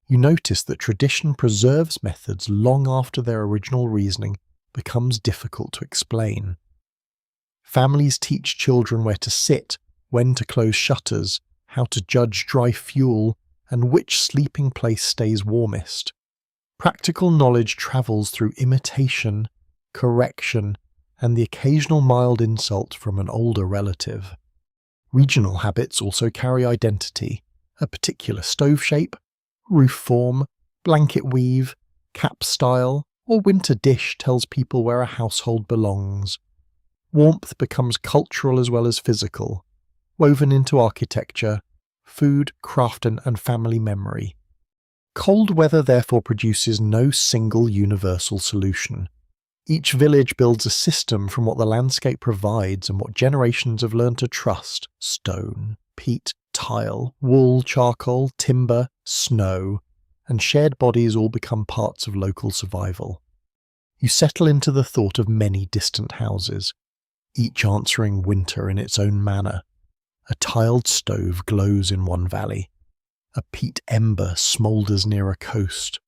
You notice that tradition preserves methods long after their original reasoning becomes difficult to explain. Families teach children where to sit, when to close shutters, how to judge dry fuel, and which sleeping place stays warmest. Practical knowledge travels through imitation, correction, and the occasional mild insult from an older relative. Regional habits also carry identity. A particular stove shape, roof form, blanket weave, cap style, or winter dish tells people where a household belongs. Warmth becomes cultural as well as physical, woven into architecture, food, craft, and family memory. Cold weather therefore produces no single universal solution. Each village builds a system from what the landscape provides and what generations have learned to trust: stone, peat, tile, wool, charcoal, timber, snow, and shared bodies all become parts of local survival. You settle into the thought of many distant houses, each answering winter in its own manner. A tiled stove glows in one valley. A peat ember smoulders near a coast.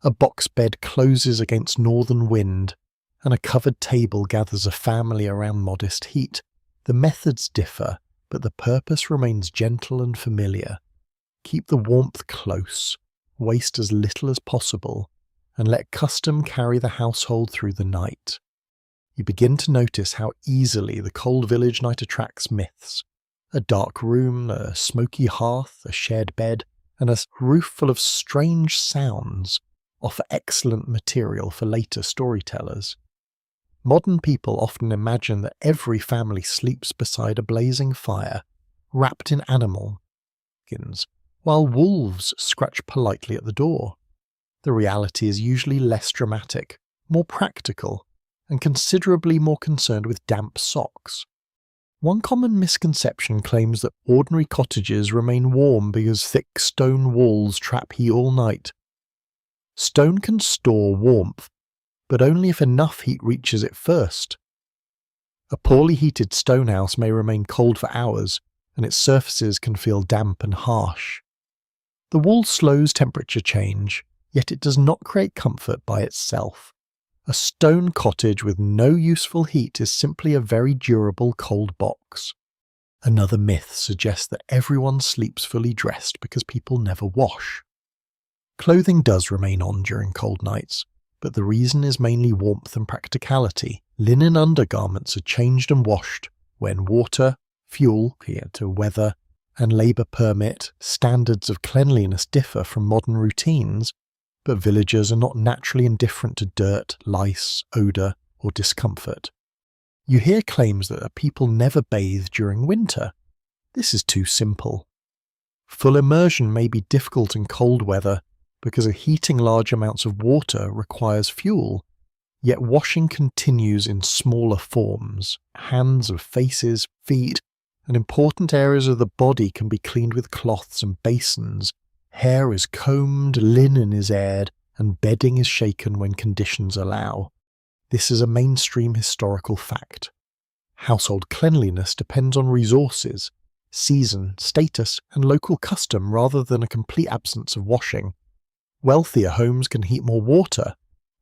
A box bed closes against northern wind, and a covered table gathers a family around modest heat. The methods differ, but the purpose remains gentle and familiar. Keep the warmth close, waste as little as possible, and let custom carry the household through the night. You begin to notice how easily the cold village night attracts myths. A dark room, a smoky hearth, a shared bed, and a roof full of strange sounds offer excellent material for later storytellers. Modern people often imagine that every family sleeps beside a blazing fire, wrapped in animal skins, while wolves scratch politely at the door. The reality is usually less dramatic, more practical, and considerably more concerned with damp socks. One common misconception claims that ordinary cottages remain warm because thick stone walls trap heat all night. Stone can store warmth, but only if enough heat reaches it first. A poorly heated stone house may remain cold for hours, and its surfaces can feel damp and harsh. The wall slows temperature change, yet it does not create comfort by itself. A stone cottage with no useful heat is simply a very durable cold box. Another myth suggests that everyone sleeps fully dressed because people never wash. Clothing does remain on during cold nights, but the reason is mainly warmth and practicality. Linen undergarments are changed and washed when water, fuel, to weather, and labour permit. Standards of cleanliness differ from modern routines, but villagers are not naturally indifferent to dirt, lice, odour, or discomfort. You hear claims that people never bathe during winter. This is too simple. Full immersion may be difficult in cold weather because heating large amounts of water requires fuel, yet washing continues in smaller forms. Hands of faces, feet, and important areas of the body can be cleaned with cloths and basins. Hair is combed, linen is aired, and bedding is shaken when conditions allow. This is a mainstream historical fact. Household cleanliness depends on resources, season, status, and local custom rather than a complete absence of washing. Wealthier homes can heat more water,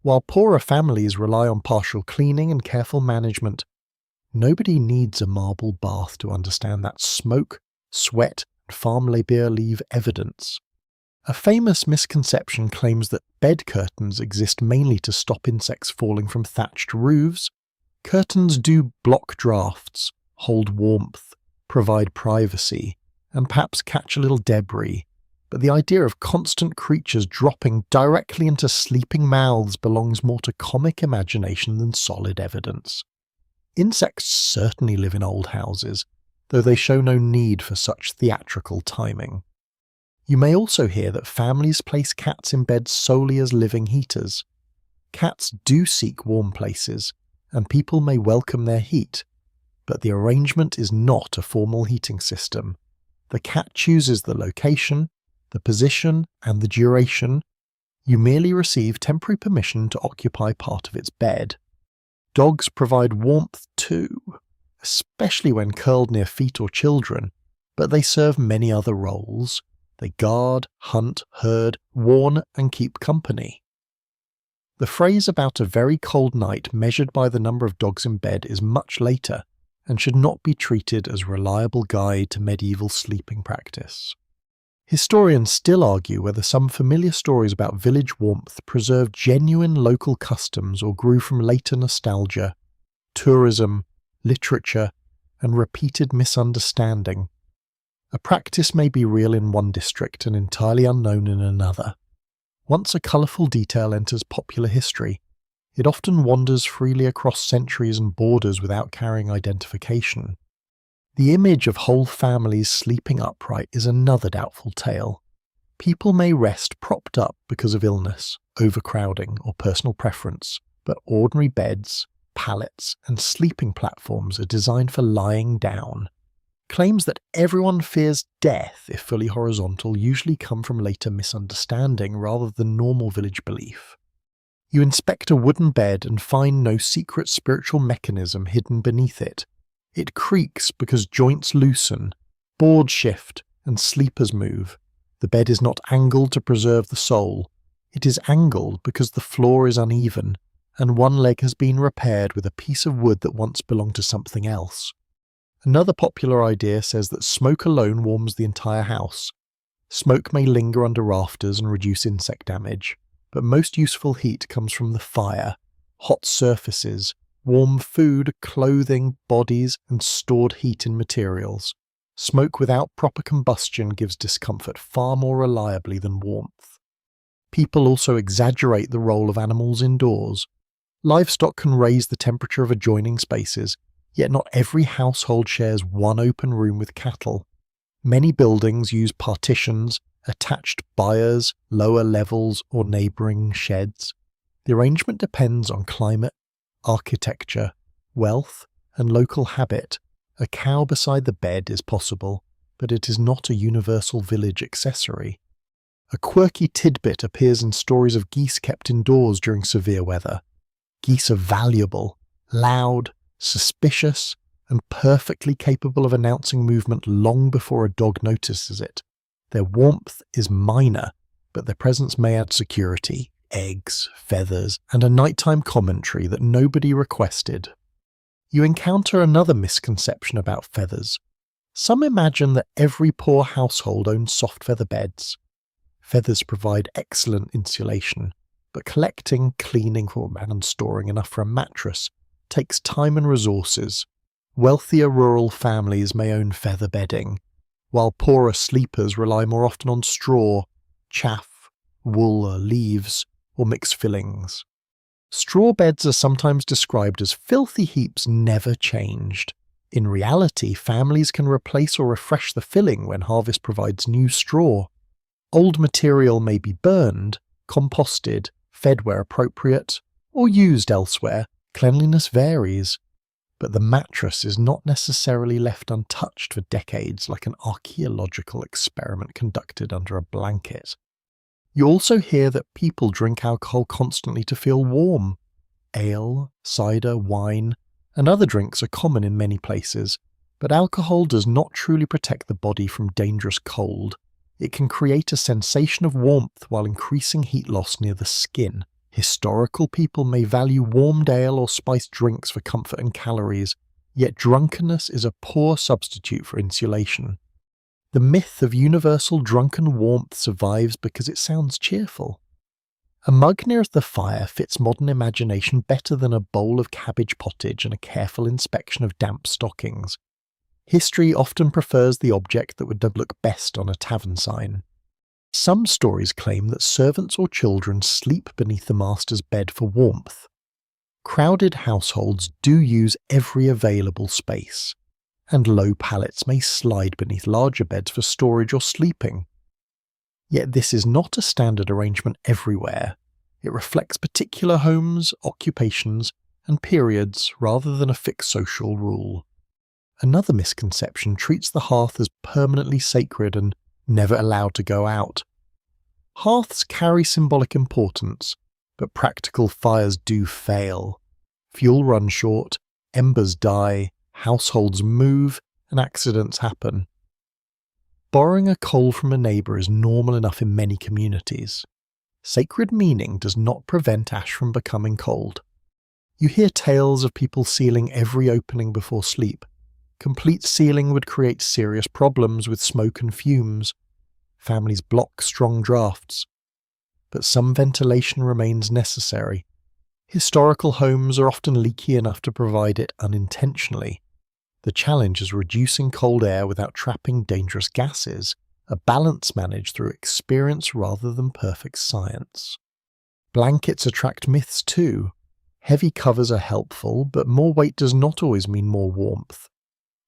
while poorer families rely on partial cleaning and careful management. Nobody needs a marble bath to understand that smoke, sweat, and farm labour leave evidence. A famous misconception claims that bed curtains exist mainly to stop insects falling from thatched roofs. Curtains do block drafts, hold warmth, provide privacy, and perhaps catch a little debris, but the idea of constant creatures dropping directly into sleeping mouths belongs more to comic imagination than solid evidence. Insects certainly live in old houses, though they show no need for such theatrical timing. You may also hear that families place cats in beds solely as living heaters. Cats do seek warm places, and people may welcome their heat, but the arrangement is not a formal heating system. The cat chooses the location, the position, and the duration. You merely receive temporary permission to occupy part of its bed. Dogs provide warmth too, especially when curled near feet or children, but they serve many other roles. They guard, hunt, herd, warn, and keep company. The phrase about a very cold night measured by the number of dogs in bed is much later, and should not be treated as a reliable guide to medieval sleeping practice. Historians still argue whether some familiar stories about village warmth preserve genuine local customs or grew from later nostalgia, tourism, literature, and repeated misunderstanding. A practice may be real in one district and entirely unknown in another. Once a colourful detail enters popular history, it often wanders freely across centuries and borders without carrying identification. The image of whole families sleeping upright is another doubtful tale. People may rest propped up because of illness, overcrowding, or personal preference, but ordinary beds, pallets, and sleeping platforms are designed for lying down. Claims that everyone fears death if fully horizontal usually come from later misunderstanding rather than normal village belief. You inspect a wooden bed and find no secret spiritual mechanism hidden beneath it. It creaks because joints loosen, boards shift, and sleepers move. The bed is not angled to preserve the soul. It is angled because the floor is uneven, and one leg has been repaired with a piece of wood that once belonged to something else. Another popular idea says that smoke alone warms the entire house. Smoke may linger under rafters and reduce insect damage, but most useful heat comes from the fire, hot surfaces, warm food, clothing, bodies, and stored heat in materials. Smoke without proper combustion gives discomfort far more reliably than warmth. People also exaggerate the role of animals indoors. Livestock can raise the temperature of adjoining spaces, yet not every household shares one open room with cattle. Many buildings use partitions, attached byres, lower levels, or neighbouring sheds. The arrangement depends on climate, architecture, wealth, and local habit. A cow beside the bed is possible, but it is not a universal village accessory. A quirky tidbit appears in stories of geese kept indoors during severe weather. Geese are valuable, loud, suspicious, and perfectly capable of announcing movement long before a dog notices it. Their warmth is minor, but their presence may add security, eggs, feathers, and a nighttime commentary that nobody requested. You encounter another misconception about feathers. Some imagine that every poor household owns soft feather beds. Feathers provide excellent insulation, but collecting, cleaning, and storing enough for a mattress takes time and resources. Wealthier rural families may own feather bedding, while poorer sleepers rely more often on straw, chaff, wool or leaves, or mixed fillings. Straw beds are sometimes described as filthy heaps never changed. In reality, families can replace or refresh the filling when harvest provides new straw. Old material may be burned, composted, fed where appropriate, or used elsewhere. Cleanliness varies, but the mattress is not necessarily left untouched for decades like an archaeological experiment conducted under a blanket. You also hear that people drink alcohol constantly to feel warm. Ale, cider, wine, and other drinks are common in many places, but alcohol does not truly protect the body from dangerous cold. It can create a sensation of warmth while increasing heat loss near the skin. Historical people may value warmed ale or spiced drinks for comfort and calories, yet drunkenness is a poor substitute for insulation. The myth of universal drunken warmth survives because it sounds cheerful. A mug near the fire fits modern imagination better than a bowl of cabbage pottage and a careful inspection of damp stockings. History often prefers the object that would look best on a tavern sign. Some stories claim that servants or children sleep beneath the master's bed for warmth. Crowded households do use every available space, and low pallets may slide beneath larger beds for storage or sleeping. Yet this is not a standard arrangement everywhere. It reflects particular homes, occupations, and periods rather than a fixed social rule. Another misconception treats the hearth as permanently sacred and never allowed to go out. Hearths carry symbolic importance, but practical fires do fail. Fuel runs short, embers die, households move, and accidents happen. Borrowing a coal from a neighbour is normal enough in many communities. Sacred meaning does not prevent ash from becoming cold. You hear tales of people sealing every opening before sleep. Complete sealing would create serious problems with smoke and fumes. Families block strong drafts. But some ventilation remains necessary. Historical homes are often leaky enough to provide it unintentionally. The challenge is reducing cold air without trapping dangerous gases, a balance managed through experience rather than perfect science. Blankets attract myths too. Heavy covers are helpful, but more weight does not always mean more warmth.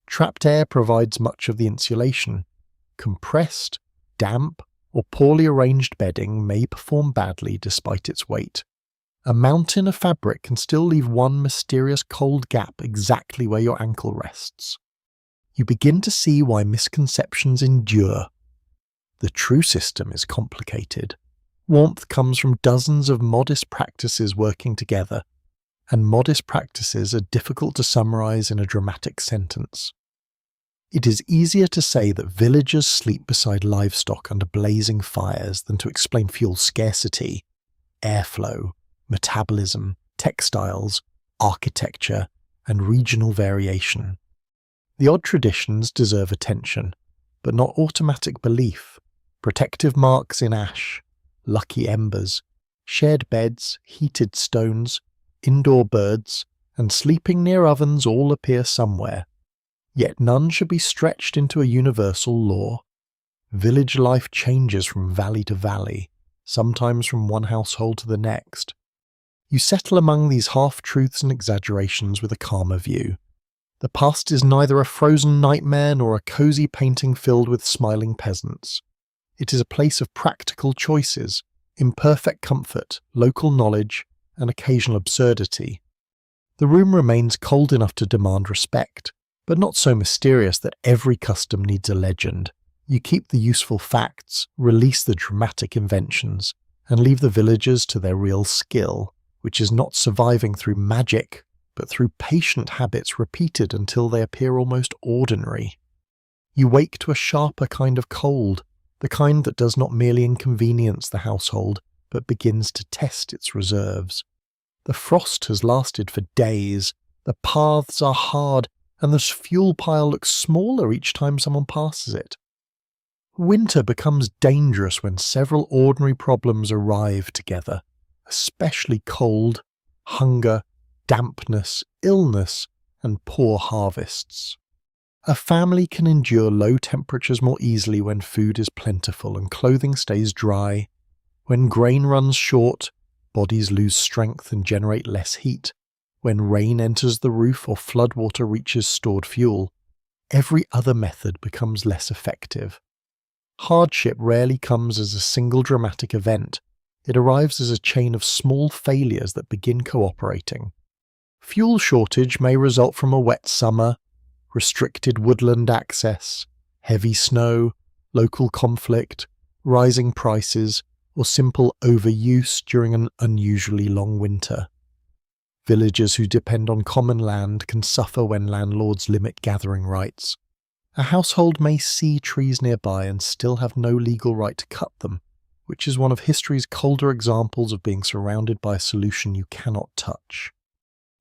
Trapped air provides much of the insulation. Compressed, damp, or poorly arranged bedding may perform badly despite its weight. A mountain of fabric can still leave one mysterious cold gap exactly where your ankle rests. You begin to see why misconceptions endure. The true system is complicated. Warmth comes from dozens of modest practices working together, and modest practices are difficult to summarize in a dramatic sentence. It is easier to say that villagers sleep beside livestock under blazing fires than to explain fuel scarcity, airflow, metabolism, textiles, architecture, and regional variation. The odd traditions deserve attention, but not automatic belief. Protective marks in ash, lucky embers, shared beds, heated stones, indoor birds, and sleeping near ovens all appear somewhere. Yet none should be stretched into a universal law. Village life changes from valley to valley, sometimes from one household to the next. You settle among these half-truths and exaggerations with a calmer view. The past is neither a frozen nightmare nor a cosy painting filled with smiling peasants. It is a place of practical choices, imperfect comfort, local knowledge, and occasional absurdity. The room remains cold enough to demand respect, but not so mysterious that every custom needs a legend. You keep the useful facts, release the dramatic inventions, and leave the villagers to their real skill, which is not surviving through magic, but through patient habits repeated until they appear almost ordinary. You wake to a sharper kind of cold, the kind that does not merely inconvenience the household, but begins to test its reserves. The frost has lasted for days, the paths are hard, and the fuel pile looks smaller each time someone passes it. Winter becomes dangerous when several ordinary problems arrive together, especially cold, hunger, dampness, illness, and poor harvests. A family can endure low temperatures more easily when food is plentiful and clothing stays dry. When grain runs short, bodies lose strength and generate less heat. When rain enters the roof or floodwater reaches stored fuel, every other method becomes less effective. Hardship rarely comes as a single dramatic event. It arrives as a chain of small failures that begin cooperating. Fuel shortage may result from a wet summer, restricted woodland access, heavy snow, local conflict, rising prices, or simple overuse during an unusually long winter. Villagers who depend on common land can suffer when landlords limit gathering rights. A household may see trees nearby and still have no legal right to cut them, which is one of history's colder examples of being surrounded by a solution you cannot touch.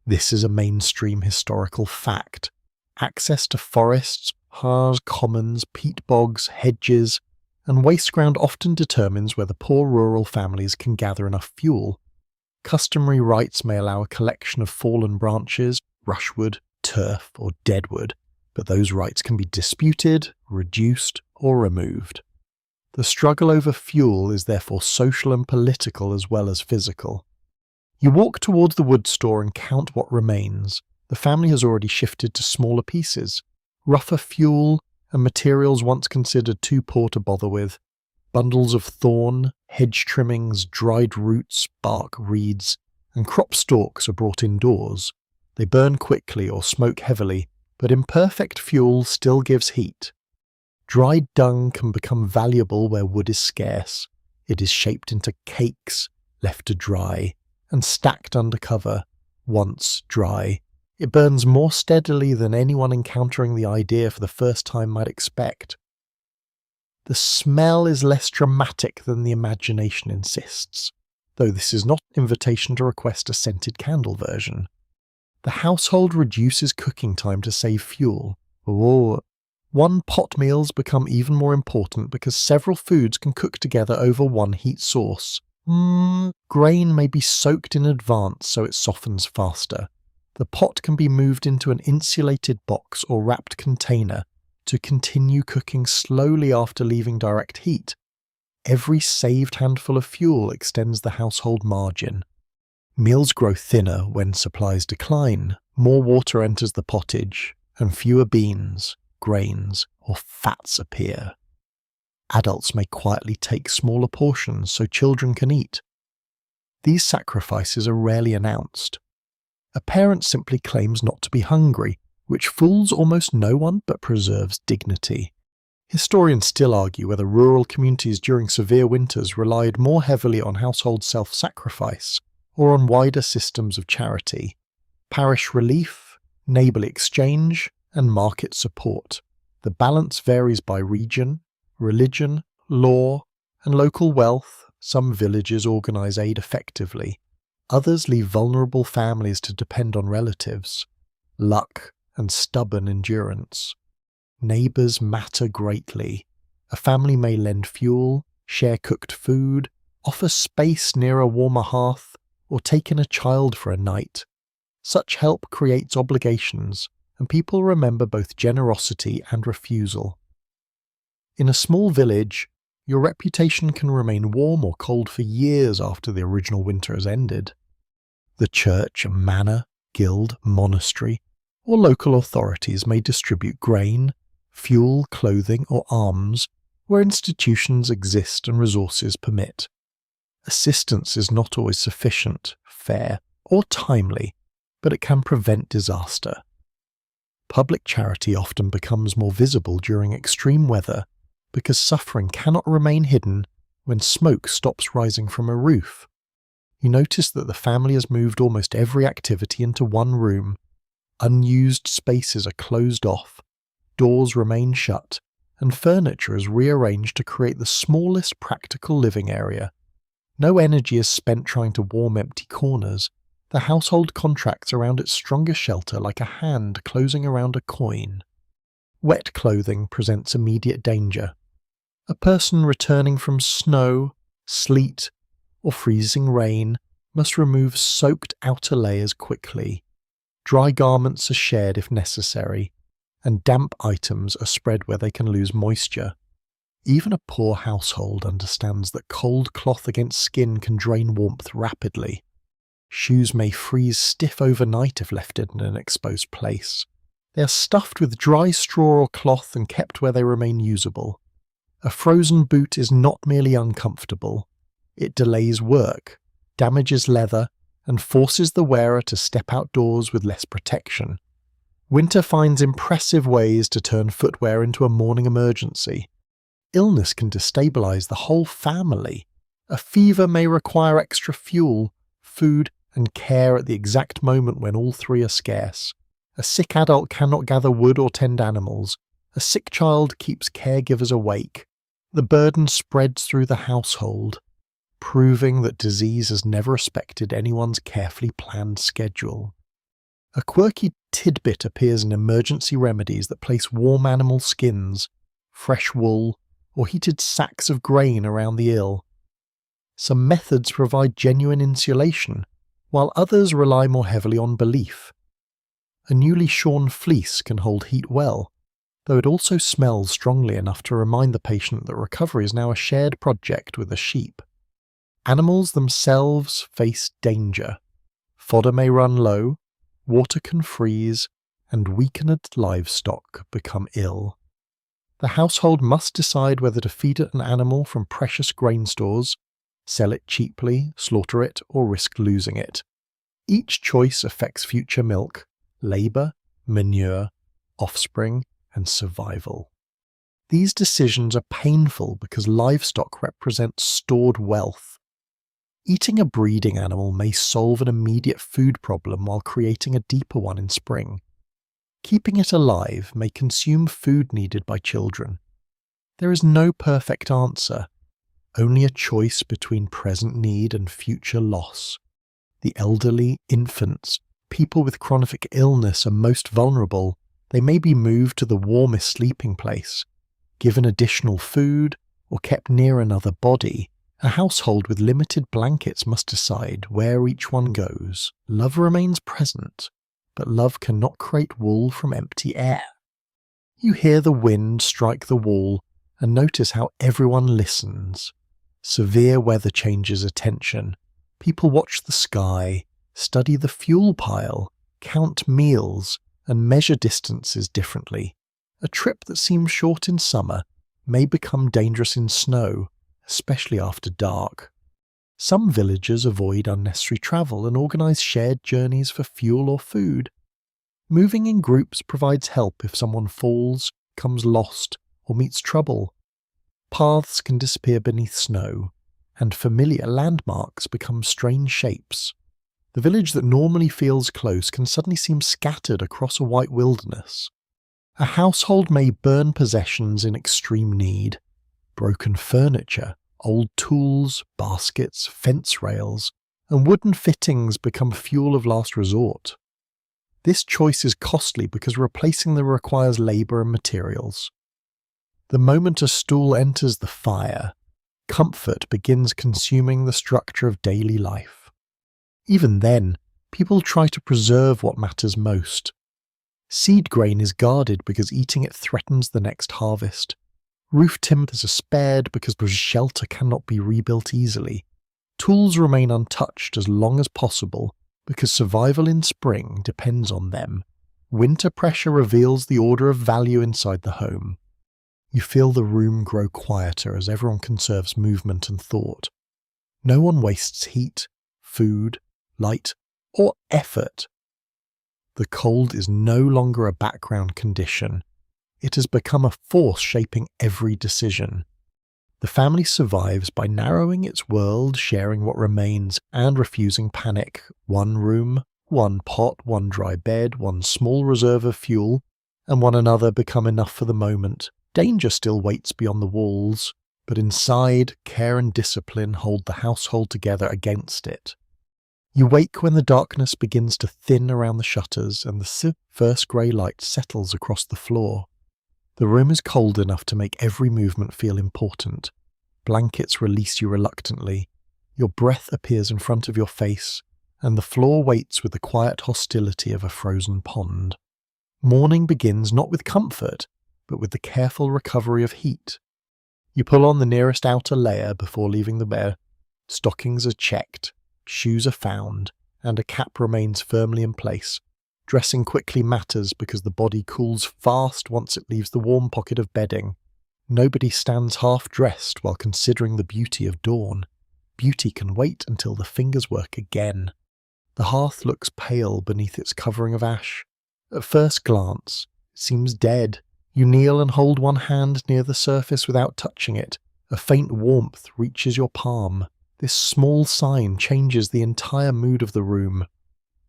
This is a mainstream historical fact. Access to forests, Haars, commons, peat bogs, hedges, and waste ground often determines whether poor rural families can gather enough fuel. Customary rites may allow a collection of fallen branches, brushwood, turf, or deadwood, but those rights can be disputed, reduced, or removed. The struggle over fuel is therefore social and political as well as physical. You walk towards the wood store and count what remains. The family has already shifted to smaller pieces, rougher fuel and materials once considered too poor to bother with. Bundles of thorn, hedge trimmings, dried roots, bark, reeds, and crop stalks are brought indoors. They burn quickly or smoke heavily, but imperfect fuel still gives heat. Dried dung can become valuable where wood is scarce. It is shaped into cakes, left to dry, and stacked under cover, once dry. It burns more steadily than anyone encountering the idea for the first time might expect. The smell is less dramatic than the imagination insists, though this is not an invitation to request a scented candle version. The household reduces cooking time to save fuel. One-pot meals become even more important because several foods can cook together over one heat source. Grain may be soaked in advance so it softens faster. The pot can be moved into an insulated box or wrapped container to continue cooking slowly after leaving direct heat. Every saved handful of fuel extends the household margin. Meals grow thinner when supplies decline, more water enters the pottage, and fewer beans, grains, or fats appear. Adults may quietly take smaller portions so children can eat. These sacrifices are rarely announced. A parent simply claims not to be hungry, which fools almost no one but preserves dignity. Historians still argue whether rural communities during severe winters relied more heavily on household self-sacrifice or on wider systems of charity, parish relief, neighbourly exchange, and market support. The balance varies by region, religion, law, and local wealth. Some villages organise aid effectively. Others leave vulnerable families to depend on relatives, luck, and stubborn endurance. Neighbours matter greatly. A family may lend fuel, share cooked food, offer space near a warmer hearth, or take in a child for a night. Such help creates obligations, and people remember both generosity and refusal. In a small village, your reputation can remain warm or cold for years after the original winter has ended. The church, manor, guild, monastery, or local authorities may distribute grain, fuel, clothing, or alms where institutions exist and resources permit. Assistance is not always sufficient, fair, or timely, but it can prevent disaster. Public charity often becomes more visible during extreme weather because suffering cannot remain hidden when smoke stops rising from a roof. You notice that the family has moved almost every activity into one room. Unused spaces are closed off, doors remain shut, and furniture is rearranged to create the smallest practical living area. No energy is spent trying to warm empty corners. The household contracts around its strongest shelter like a hand closing around a coin. Wet clothing presents immediate danger. A person returning from snow, sleet, or freezing rain must remove soaked outer layers quickly. Dry garments are shared if necessary, and damp items are spread where they can lose moisture. Even a poor household understands that cold cloth against skin can drain warmth rapidly. Shoes may freeze stiff overnight if left in an exposed place. They are stuffed with dry straw or cloth and kept where they remain usable. A frozen boot is not merely uncomfortable. It delays work, damages leather, and forces the wearer to step outdoors with less protection. Winter finds impressive ways to turn footwear into a morning emergency. Illness can destabilize the whole family. A fever may require extra fuel, food, and care at the exact moment when all three are scarce. A sick adult cannot gather wood or tend animals. A sick child keeps caregivers awake. The burden spreads through the household, proving that disease has never respected anyone's carefully planned schedule. A quirky tidbit appears in emergency remedies that place warm animal skins, fresh wool, or heated sacks of grain around the ill. Some methods provide genuine insulation, while others rely more heavily on belief. A newly shorn fleece can hold heat well, though it also smells strongly enough to remind the patient that recovery is now a shared project with the sheep. Animals themselves face danger. Fodder may run low, water can freeze, and weakened livestock become ill. The household must decide whether to feed an animal from precious grain stores, sell it cheaply, slaughter it, or risk losing it. Each choice affects future milk, labour, manure, offspring, and survival. These decisions are painful because livestock represents stored wealth. Eating a breeding animal may solve an immediate food problem while creating a deeper one in spring. Keeping it alive may consume food needed by children. There is no perfect answer, only a choice between present need and future loss. The elderly, infants, people with chronic illness are most vulnerable. They may be moved to the warmest sleeping place, given additional food, or kept near another body. A household with limited blankets must decide where each one goes. Love remains present, but love cannot create wool from empty air. You hear the wind strike the wall and notice how everyone listens. Severe weather changes attention. People watch the sky, study the fuel pile, count meals, and measure distances differently. A trip that seems short in summer may become dangerous in snow, especially after dark. Some villagers avoid unnecessary travel and organize shared journeys for fuel or food. Moving in groups provides help if someone falls, comes lost, or meets trouble. Paths can disappear beneath snow, and familiar landmarks become strange shapes. The village that normally feels close can suddenly seem scattered across a white wilderness. A household may burn possessions in extreme need. Broken furniture, old tools, baskets, fence rails, and wooden fittings become fuel of last resort. This choice is costly because replacing them requires labour and materials. The moment a stool enters the fire, comfort begins consuming the structure of daily life. Even then, people try to preserve what matters most. Seed grain is guarded because eating it threatens the next harvest. Roof timbers are spared because shelter cannot be rebuilt easily. Tools remain untouched as long as possible because survival in spring depends on them. Winter pressure reveals the order of value inside the home. You feel the room grow quieter as everyone conserves movement and thought. No one wastes heat, food, light, or effort. The cold is no longer a background condition. It has become a force shaping every decision. The family survives by narrowing its world, sharing what remains, and refusing panic. One room, one pot, one dry bed, one small reserve of fuel, and one another become enough for the moment. Danger still waits beyond the walls, but inside, care and discipline hold the household together against it. You wake when the darkness begins to thin around the shutters and the first grey light settles across the floor. The room is cold enough to make every movement feel important. Blankets release you reluctantly. Your breath appears in front of your face, and the floor waits with the quiet hostility of a frozen pond. Morning begins not with comfort, but with the careful recovery of heat. You pull on the nearest outer layer before leaving the bed. Stockings are checked, shoes are found, and a cap remains firmly in place. Dressing quickly matters because the body cools fast once it leaves the warm pocket of bedding. Nobody stands half-dressed while considering the beauty of dawn. Beauty can wait until the fingers work again. The hearth looks pale beneath its covering of ash. At first glance, it seems dead. You kneel and hold one hand near the surface without touching it. A faint warmth reaches your palm. This small sign changes the entire mood of the room.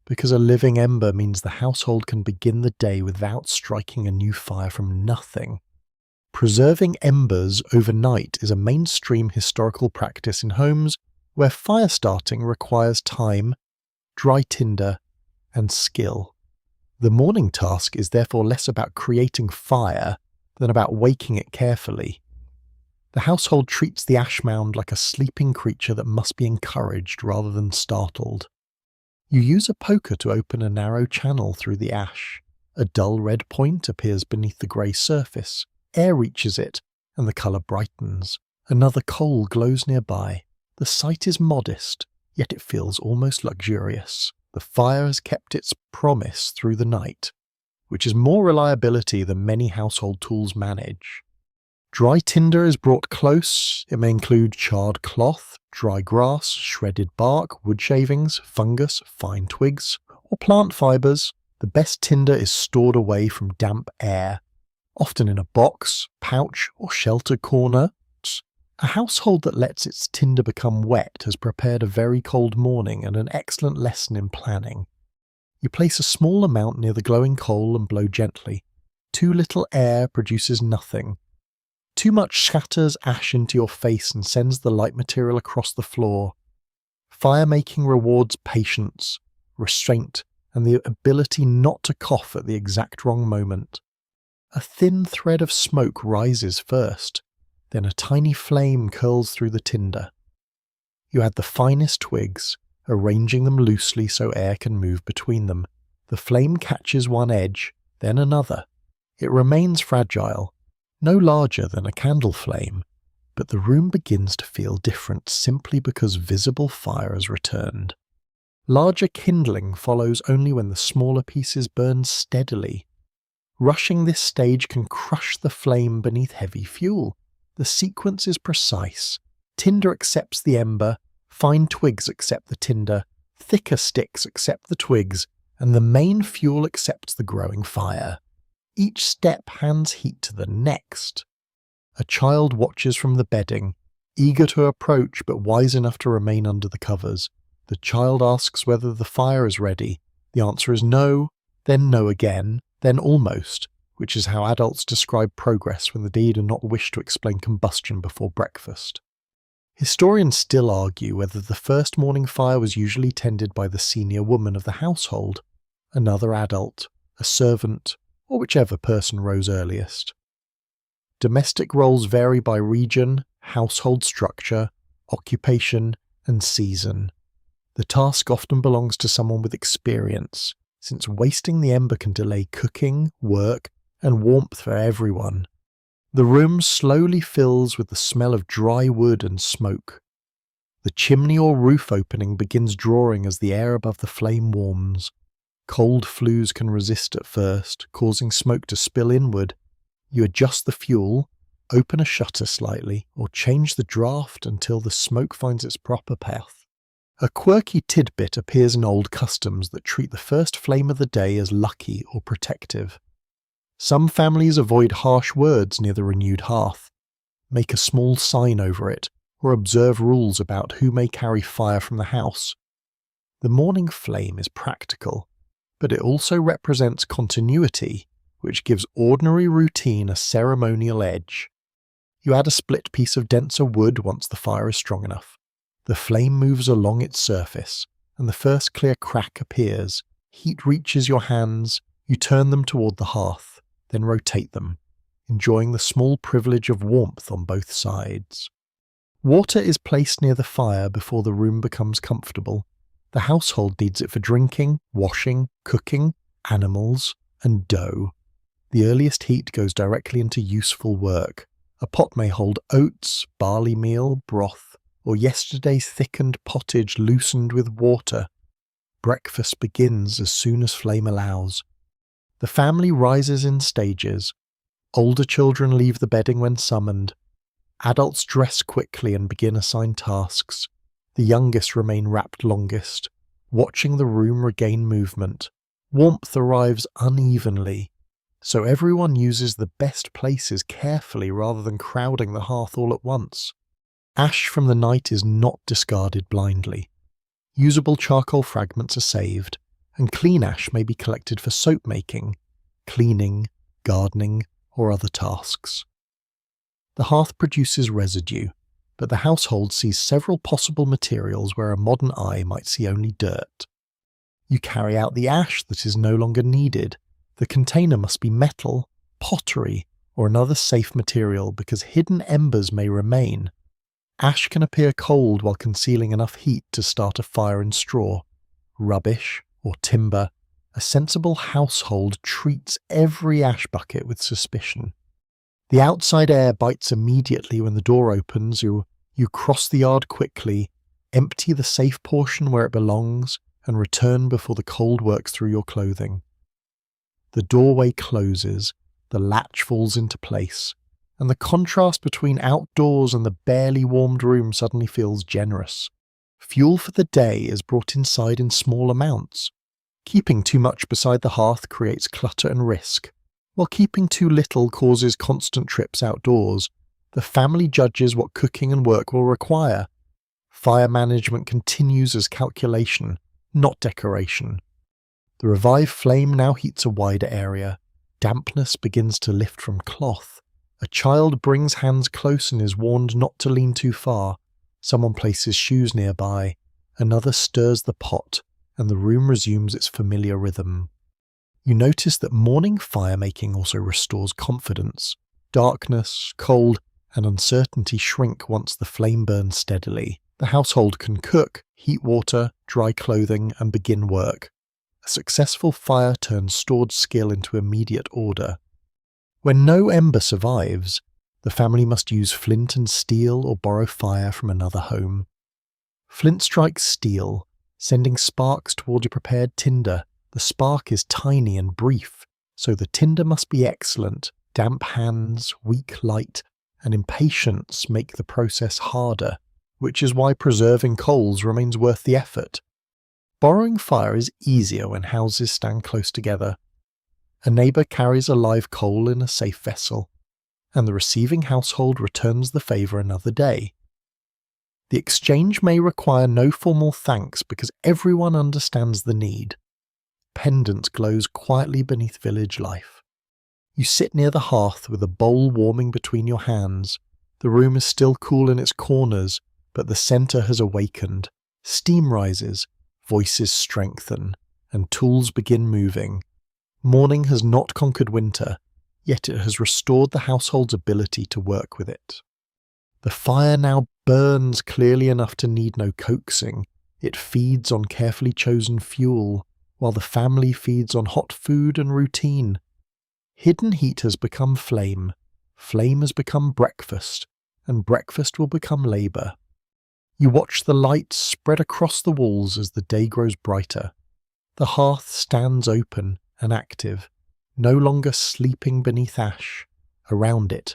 Because a living ember means the household can begin the day without striking a new fire from nothing. Preserving embers overnight is a mainstream historical practice in homes where fire starting requires time, dry tinder, and skill. The morning task is therefore less about creating fire than about waking it carefully. The household treats the ash mound like a sleeping creature that must be encouraged rather than startled. You use a poker to open a narrow channel through the ash. A dull red point appears beneath the grey surface. Air reaches it, and the colour brightens. Another coal glows nearby. The sight is modest, yet it feels almost luxurious. The fire has kept its promise through the night, which is more reliability than many household tools manage. Dry tinder is brought close. It may include charred cloth, dry grass, shredded bark, wood shavings, fungus, fine twigs, or plant fibres. The best tinder is stored away from damp air, often in a box, pouch, or sheltered corner. A household that lets its tinder become wet has prepared a very cold morning and an excellent lesson in planning. You place a small amount near the glowing coal and blow gently. Too little air produces nothing. Too much scatters ash into your face and sends the light material across the floor. Fire-making rewards patience, restraint, and the ability not to cough at the exact wrong moment. A thin thread of smoke rises first, then a tiny flame curls through the tinder. You add the finest twigs, arranging them loosely so air can move between them. The flame catches one edge, then another. It remains fragile, no larger than a candle flame, but the room begins to feel different simply because visible fire has returned. Larger kindling follows only when the smaller pieces burn steadily. Rushing this stage can crush the flame beneath heavy fuel. The sequence is precise. Tinder accepts the ember, fine twigs accept the tinder, thicker sticks accept the twigs, and the main fuel accepts the growing fire. Each step hands heat to the next. A child watches from the bedding, eager to approach but wise enough to remain under the covers. The child asks whether the fire is ready. The answer is no, then no again, then almost, which is how adults describe progress when they do not wish to explain combustion before breakfast. Historians still argue whether the first morning fire was usually tended by the senior woman of the household, another adult, a servant, or whichever person rose earliest. Domestic roles vary by region, household structure, occupation, and season. The task often belongs to someone with experience, since wasting the ember can delay cooking, work, and warmth for everyone. The room slowly fills with the smell of dry wood and smoke. The chimney or roof opening begins drawing as the air above the flame warms. Cold flues can resist at first, causing smoke to spill inward. You adjust the fuel, open a shutter slightly, or change the draft until the smoke finds its proper path. A quirky tidbit appears in old customs that treat the first flame of the day as lucky or protective. Some families avoid harsh words near the renewed hearth, make a small sign over it, or observe rules about who may carry fire from the house. The morning flame is practical, but it also represents continuity, which gives ordinary routine a ceremonial edge. You add a split piece of denser wood once the fire is strong enough. The flame moves along its surface, and the first clear crack appears. Heat reaches your hands, you turn them toward the hearth, then rotate them, enjoying the small privilege of warmth on both sides. Water is placed near the fire before the room becomes comfortable. The household needs it for drinking, washing, cooking, animals, and dough. The earliest heat goes directly into useful work. A pot may hold oats, barley meal, broth, or yesterday's thickened pottage loosened with water. Breakfast begins as soon as flame allows. The family rises in stages. Older children leave the bedding when summoned. Adults dress quickly and begin assigned tasks. The youngest remain wrapped longest, watching the room regain movement. Warmth arrives unevenly, so everyone uses the best places carefully rather than crowding the hearth all at once. Ash from the night is not discarded blindly. Usable charcoal fragments are saved, and clean ash may be collected for soap making, cleaning, gardening, or other tasks. The hearth produces residue, but the household sees several possible materials where a modern eye might see only dirt. You carry out the ash that is no longer needed. The container must be metal, pottery, or another safe material because hidden embers may remain. Ash can appear cold while concealing enough heat to start a fire in straw. Rubbish, or timber, a sensible household treats every ash bucket with suspicion. The outside air bites immediately when the door opens. You cross the yard quickly, empty the safe portion where it belongs, and return before the cold works through your clothing. The doorway closes, the latch falls into place, and the contrast between outdoors and the barely warmed room suddenly feels generous. Fuel for the day is brought inside in small amounts. Keeping too much beside the hearth creates clutter and risk, while keeping too little causes constant trips outdoors. The family judges what cooking and work will require. Fire management continues as calculation, not decoration. The revived flame now heats a wider area. Dampness begins to lift from cloth. A child brings hands close and is warned not to lean too far. Someone places shoes nearby. Another stirs the pot, and the room resumes its familiar rhythm. You notice that morning fire-making also restores confidence. Darkness, cold, and uncertainty shrink once the flame burns steadily. The household can cook, heat water, dry clothing, and begin work. A successful fire turns stored skill into immediate order. When no ember survives, the family must use flint and steel or borrow fire from another home. Flint strikes steel, sending sparks toward a prepared tinder. The spark is tiny and brief, so the tinder must be excellent. Damp hands, weak light, and impatience make the process harder, which is why preserving coals remains worth the effort. Borrowing fire is easier when houses stand close together. A neighbour carries a live coal in a safe vessel, and the receiving household returns the favour another day. The exchange may require no formal thanks because everyone understands the need. Pendant glows quietly beneath village life. You sit near the hearth with a bowl warming between your hands. The room is still cool in its corners, but the centre has awakened. Steam rises, voices strengthen, and tools begin moving. Morning has not conquered winter, yet it has restored the household's ability to work with it. The fire now burns clearly enough to need no coaxing. It feeds on carefully chosen fuel, while the family feeds on hot food and routine. Hidden heat has become flame, flame has become breakfast, and breakfast will become labour. You watch the light spread across the walls as the day grows brighter. The hearth stands open and active, no longer sleeping beneath ash. Around it,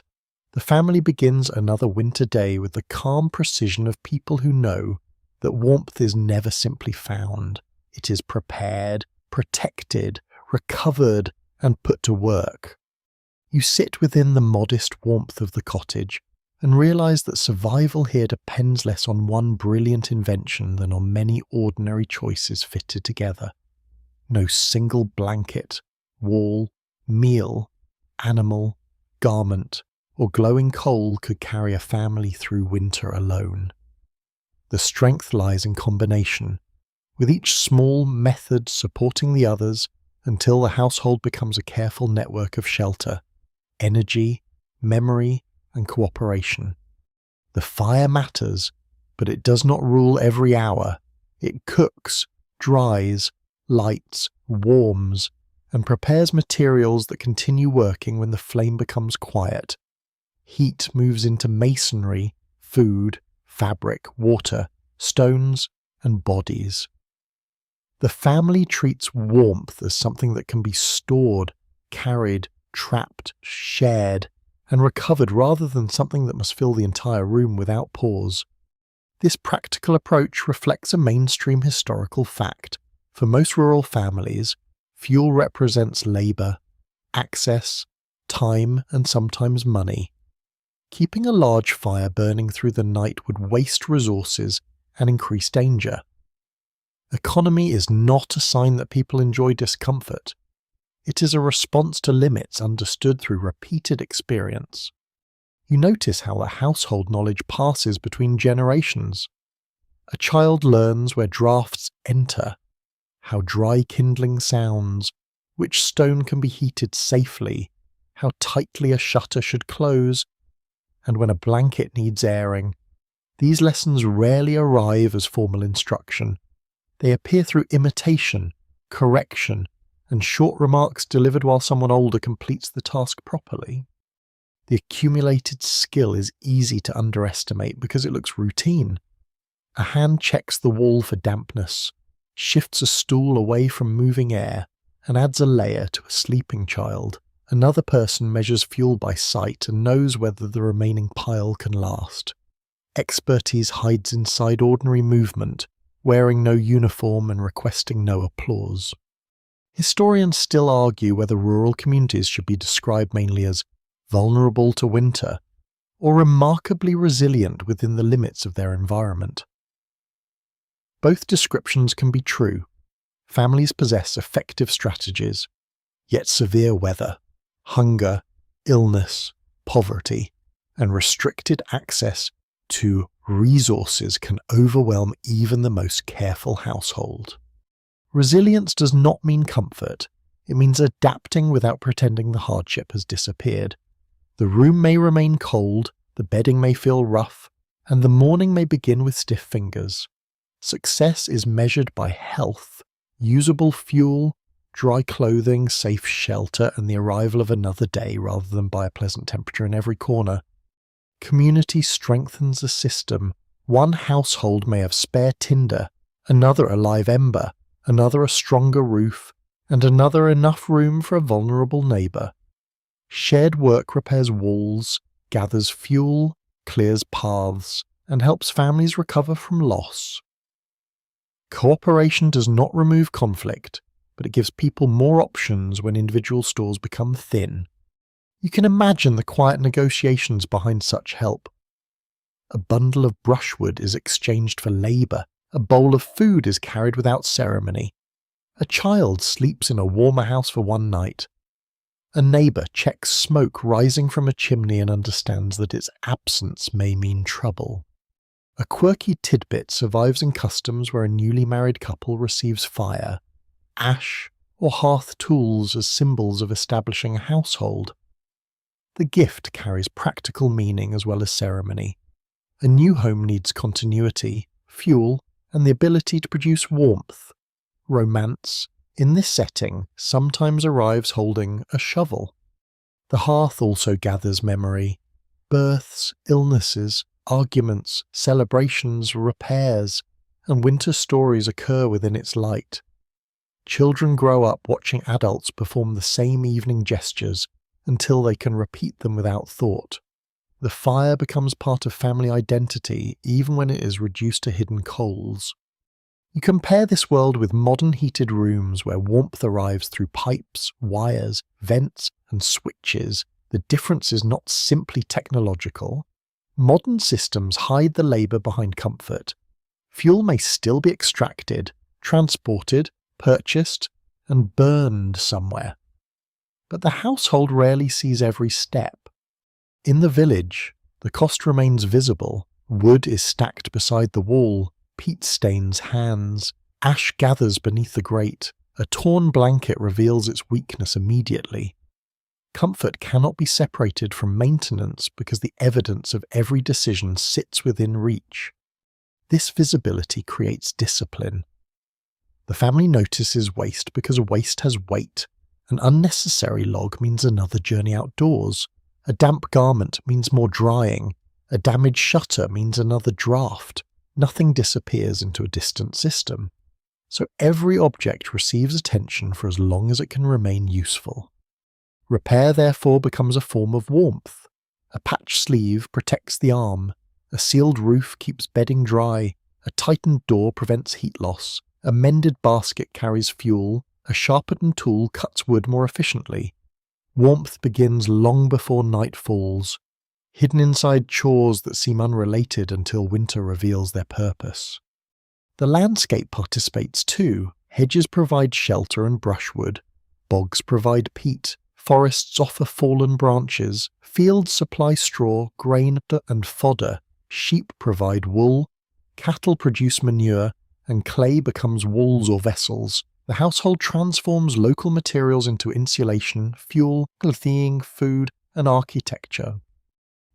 the family begins another winter day with the calm precision of people who know that warmth is never simply found. It is prepared, protected, recovered, and put to work. You sit within the modest warmth of the cottage and realise that survival here depends less on one brilliant invention than on many ordinary choices fitted together. No single blanket, wall, meal, animal, garment, or glowing coal could carry a family through winter alone. The strength lies in combination, with each small method supporting the others until the household becomes a careful network of shelter, energy, memory, and cooperation. The fire matters, but it does not rule every hour. It cooks, dries, lights, warms, and prepares materials that continue working when the flame becomes quiet. Heat moves into masonry, food, fabric, water, stones, and bodies. The family treats warmth as something that can be stored, carried, trapped, shared, and recovered rather than something that must fill the entire room without pause. This practical approach reflects a mainstream historical fact. For most rural families, fuel represents labour, access, time, and sometimes money. Keeping a large fire burning through the night would waste resources and increase danger. Economy is not a sign that people enjoy discomfort. It is a response to limits understood through repeated experience. You notice how the household knowledge passes between generations. A child learns where drafts enter, how dry kindling sounds, which stone can be heated safely, how tightly a shutter should close, and when a blanket needs airing. These lessons rarely arrive as formal instruction. They appear through imitation, correction, and short remarks delivered while someone older completes the task properly. The accumulated skill is easy to underestimate because it looks routine. A hand checks the wall for dampness, shifts a stool away from moving air, and adds a layer to a sleeping child. Another person measures fuel by sight and knows whether the remaining pile can last. Expertise hides inside ordinary movement, wearing no uniform and requesting no applause. Historians still argue whether rural communities should be described mainly as vulnerable to winter or remarkably resilient within the limits of their environment. Both descriptions can be true. Families possess effective strategies, yet severe weather, hunger, illness, poverty, and restricted access to resources can overwhelm even the most careful household. Resilience does not mean comfort. It means adapting without pretending the hardship has disappeared. The room may remain cold, the bedding may feel rough, and the morning may begin with stiff fingers. Success is measured by health, usable fuel, dry clothing, safe shelter, and the arrival of another day rather than by a pleasant temperature in every corner. Community strengthens the system. One household may have spare tinder, another a live ember, another a stronger roof, and another enough room for a vulnerable neighbour. Shared work repairs walls, gathers fuel, clears paths, and helps families recover from loss. Cooperation does not remove conflict, but it gives people more options when individual stores become thin. You can imagine the quiet negotiations behind such help. A bundle of brushwood is exchanged for labour. A bowl of food is carried without ceremony. A child sleeps in a warmer house for one night. A neighbour checks smoke rising from a chimney and understands that its absence may mean trouble. A quirky tidbit survives in customs where a newly married couple receives fire, ash, or hearth tools as symbols of establishing a household. The gift carries practical meaning as well as ceremony. A new home needs continuity, fuel, and the ability to produce warmth. Romance, in this setting, sometimes arrives holding a shovel. The hearth also gathers memory. Births, illnesses, arguments, celebrations, repairs, and winter stories occur within its light. Children grow up watching adults perform the same evening gestures until they can repeat them without thought. The fire becomes part of family identity even when it is reduced to hidden coals. You compare this world with modern heated rooms where warmth arrives through pipes, wires, vents, and switches. The difference is not simply technological. Modern systems hide the labour behind comfort. Fuel may still be extracted, transported, purchased, and burned somewhere. But the household rarely sees every step. In the village, the cost remains visible. Wood is stacked beside the wall, peat stains hands, ash gathers beneath the grate. A torn blanket reveals its weakness immediately. Comfort cannot be separated from maintenance because the evidence of every decision sits within reach. This visibility creates discipline. The family notices waste because waste has weight. An unnecessary log means another journey outdoors. A damp garment means more drying. A damaged shutter means another draft. Nothing disappears into a distant system. So every object receives attention for as long as it can remain useful. Repair therefore becomes a form of warmth. A patched sleeve protects the arm. A sealed roof keeps bedding dry. A tightened door prevents heat loss. A mended basket carries fuel. A sharpened tool cuts wood more efficiently. Warmth begins long before night falls, hidden inside chores that seem unrelated until winter reveals their purpose. The landscape participates too. Hedges provide shelter and brushwood. Bogs provide peat. Forests offer fallen branches. Fields supply straw, grain, and fodder. Sheep provide wool. Cattle produce manure, and clay becomes walls or vessels. The household transforms local materials into insulation, fuel, clothing, food, and architecture.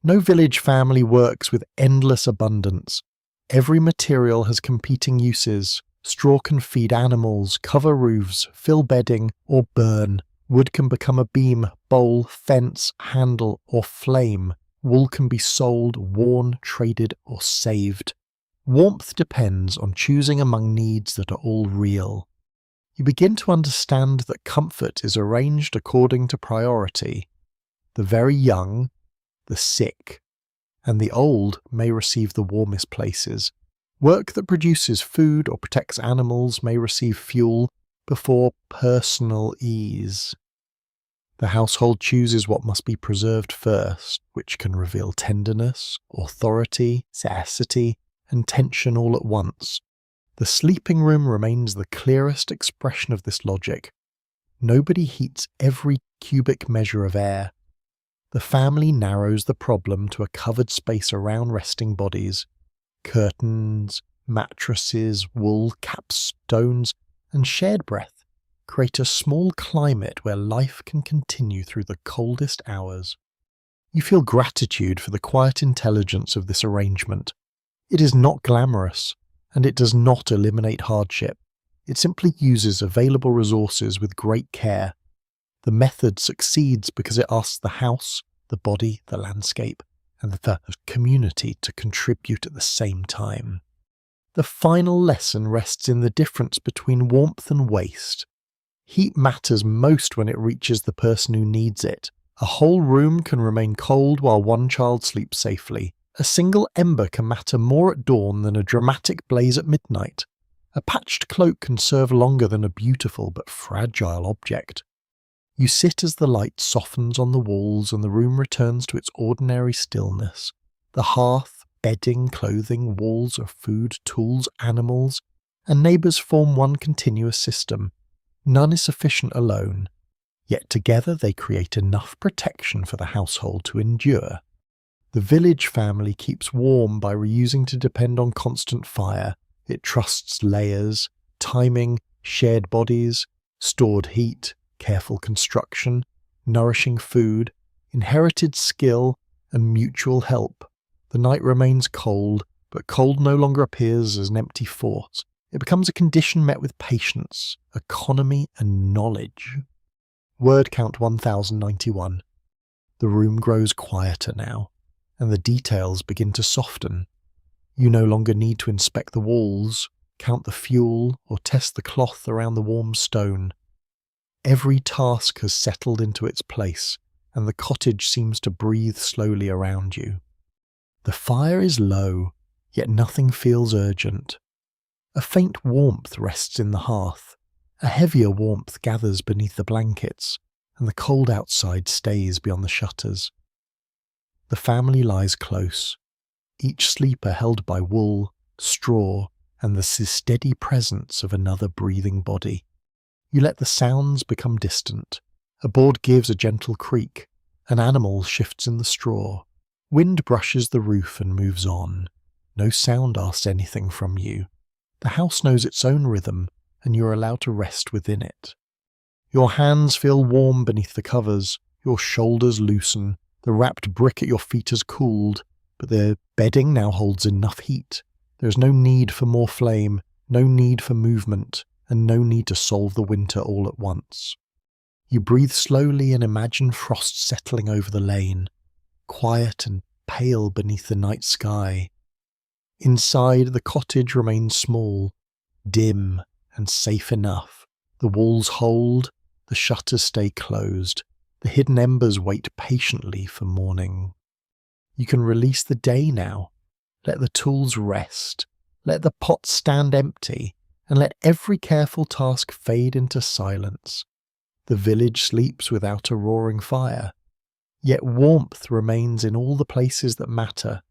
No village family works with endless abundance. Every material has competing uses. Straw can feed animals, cover roofs, fill bedding, or burn. Wood can become a beam, bowl, fence, handle, or flame. Wool can be sold, worn, traded, or saved. Warmth depends on choosing among needs that are all real. You begin to understand that comfort is arranged according to priority. The very young, the sick, and the old may receive the warmest places. Work that produces food or protects animals may receive fuel before personal ease. The household chooses what must be preserved first, which can reveal tenderness, authority, sagacity, and tension all at once. The sleeping room remains the clearest expression of this logic. Nobody heats every cubic measure of air. The family narrows the problem to a covered space around resting bodies. Curtains, mattresses, wool, caps, stones, and shared breath create a small climate where life can continue through the coldest hours. You feel gratitude for the quiet intelligence of this arrangement. It is not glamorous, and it does not eliminate hardship. It simply uses available resources with great care. The method succeeds because it asks the house, the body, the landscape, and the community to contribute at the same time. The final lesson rests in the difference between warmth and waste. Heat matters most when it reaches the person who needs it. A whole room can remain cold while one child sleeps safely. A single ember can matter more at dawn than a dramatic blaze at midnight. A patched cloak can serve longer than a beautiful but fragile object. You sit as the light softens on the walls and the room returns to its ordinary stillness. The hearth, bedding, clothing, walls of food, tools, animals, and neighbours form one continuous system. None is sufficient alone, yet together they create enough protection for the household to endure. The village family keeps warm by reusing to depend on constant fire. It trusts layers, timing, shared bodies, stored heat, careful construction, nourishing food, inherited skill, and mutual help. The night remains cold, but cold no longer appears as an empty thought. It becomes a condition met with patience, economy, and knowledge. Word count 1091. The room grows quieter now, and the details begin to soften. You no longer need to inspect the walls, count the fuel, or test the cloth around the warm stone. Every task has settled into its place, and the cottage seems to breathe slowly around you. The fire is low, yet nothing feels urgent. A faint warmth rests in the hearth. A heavier warmth gathers beneath the blankets, and the cold outside stays beyond the shutters. The family lies close, each sleeper held by wool, straw, and the steady presence of another breathing body. You let the sounds become distant. A board gives a gentle creak. An animal shifts in the straw. Wind brushes the roof and moves on. No sound asks anything from you. The house knows its own rhythm, and you are allowed to rest within it. Your hands feel warm beneath the covers. Your shoulders loosen. The wrapped brick at your feet has cooled, but the bedding now holds enough heat. There is no need for more flame, no need for movement, and no need to solve the winter all at once. You breathe slowly and imagine frost settling over the lane, quiet and pale beneath the night sky. Inside, the cottage remains small, dim, and safe enough. The walls hold, the shutters stay closed, the hidden embers wait patiently for morning. You can release the day now. Let the tools rest. Let the pots stand empty, and let every careful task fade into silence. The village sleeps without a roaring fire, yet warmth remains in all the places that matter.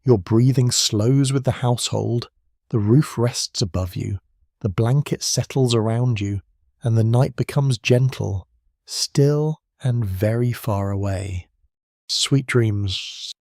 Your breathing slows with the household, the roof rests above you, the blanket settles around you, and the night becomes gentle, still, and very far away. Sweet dreams.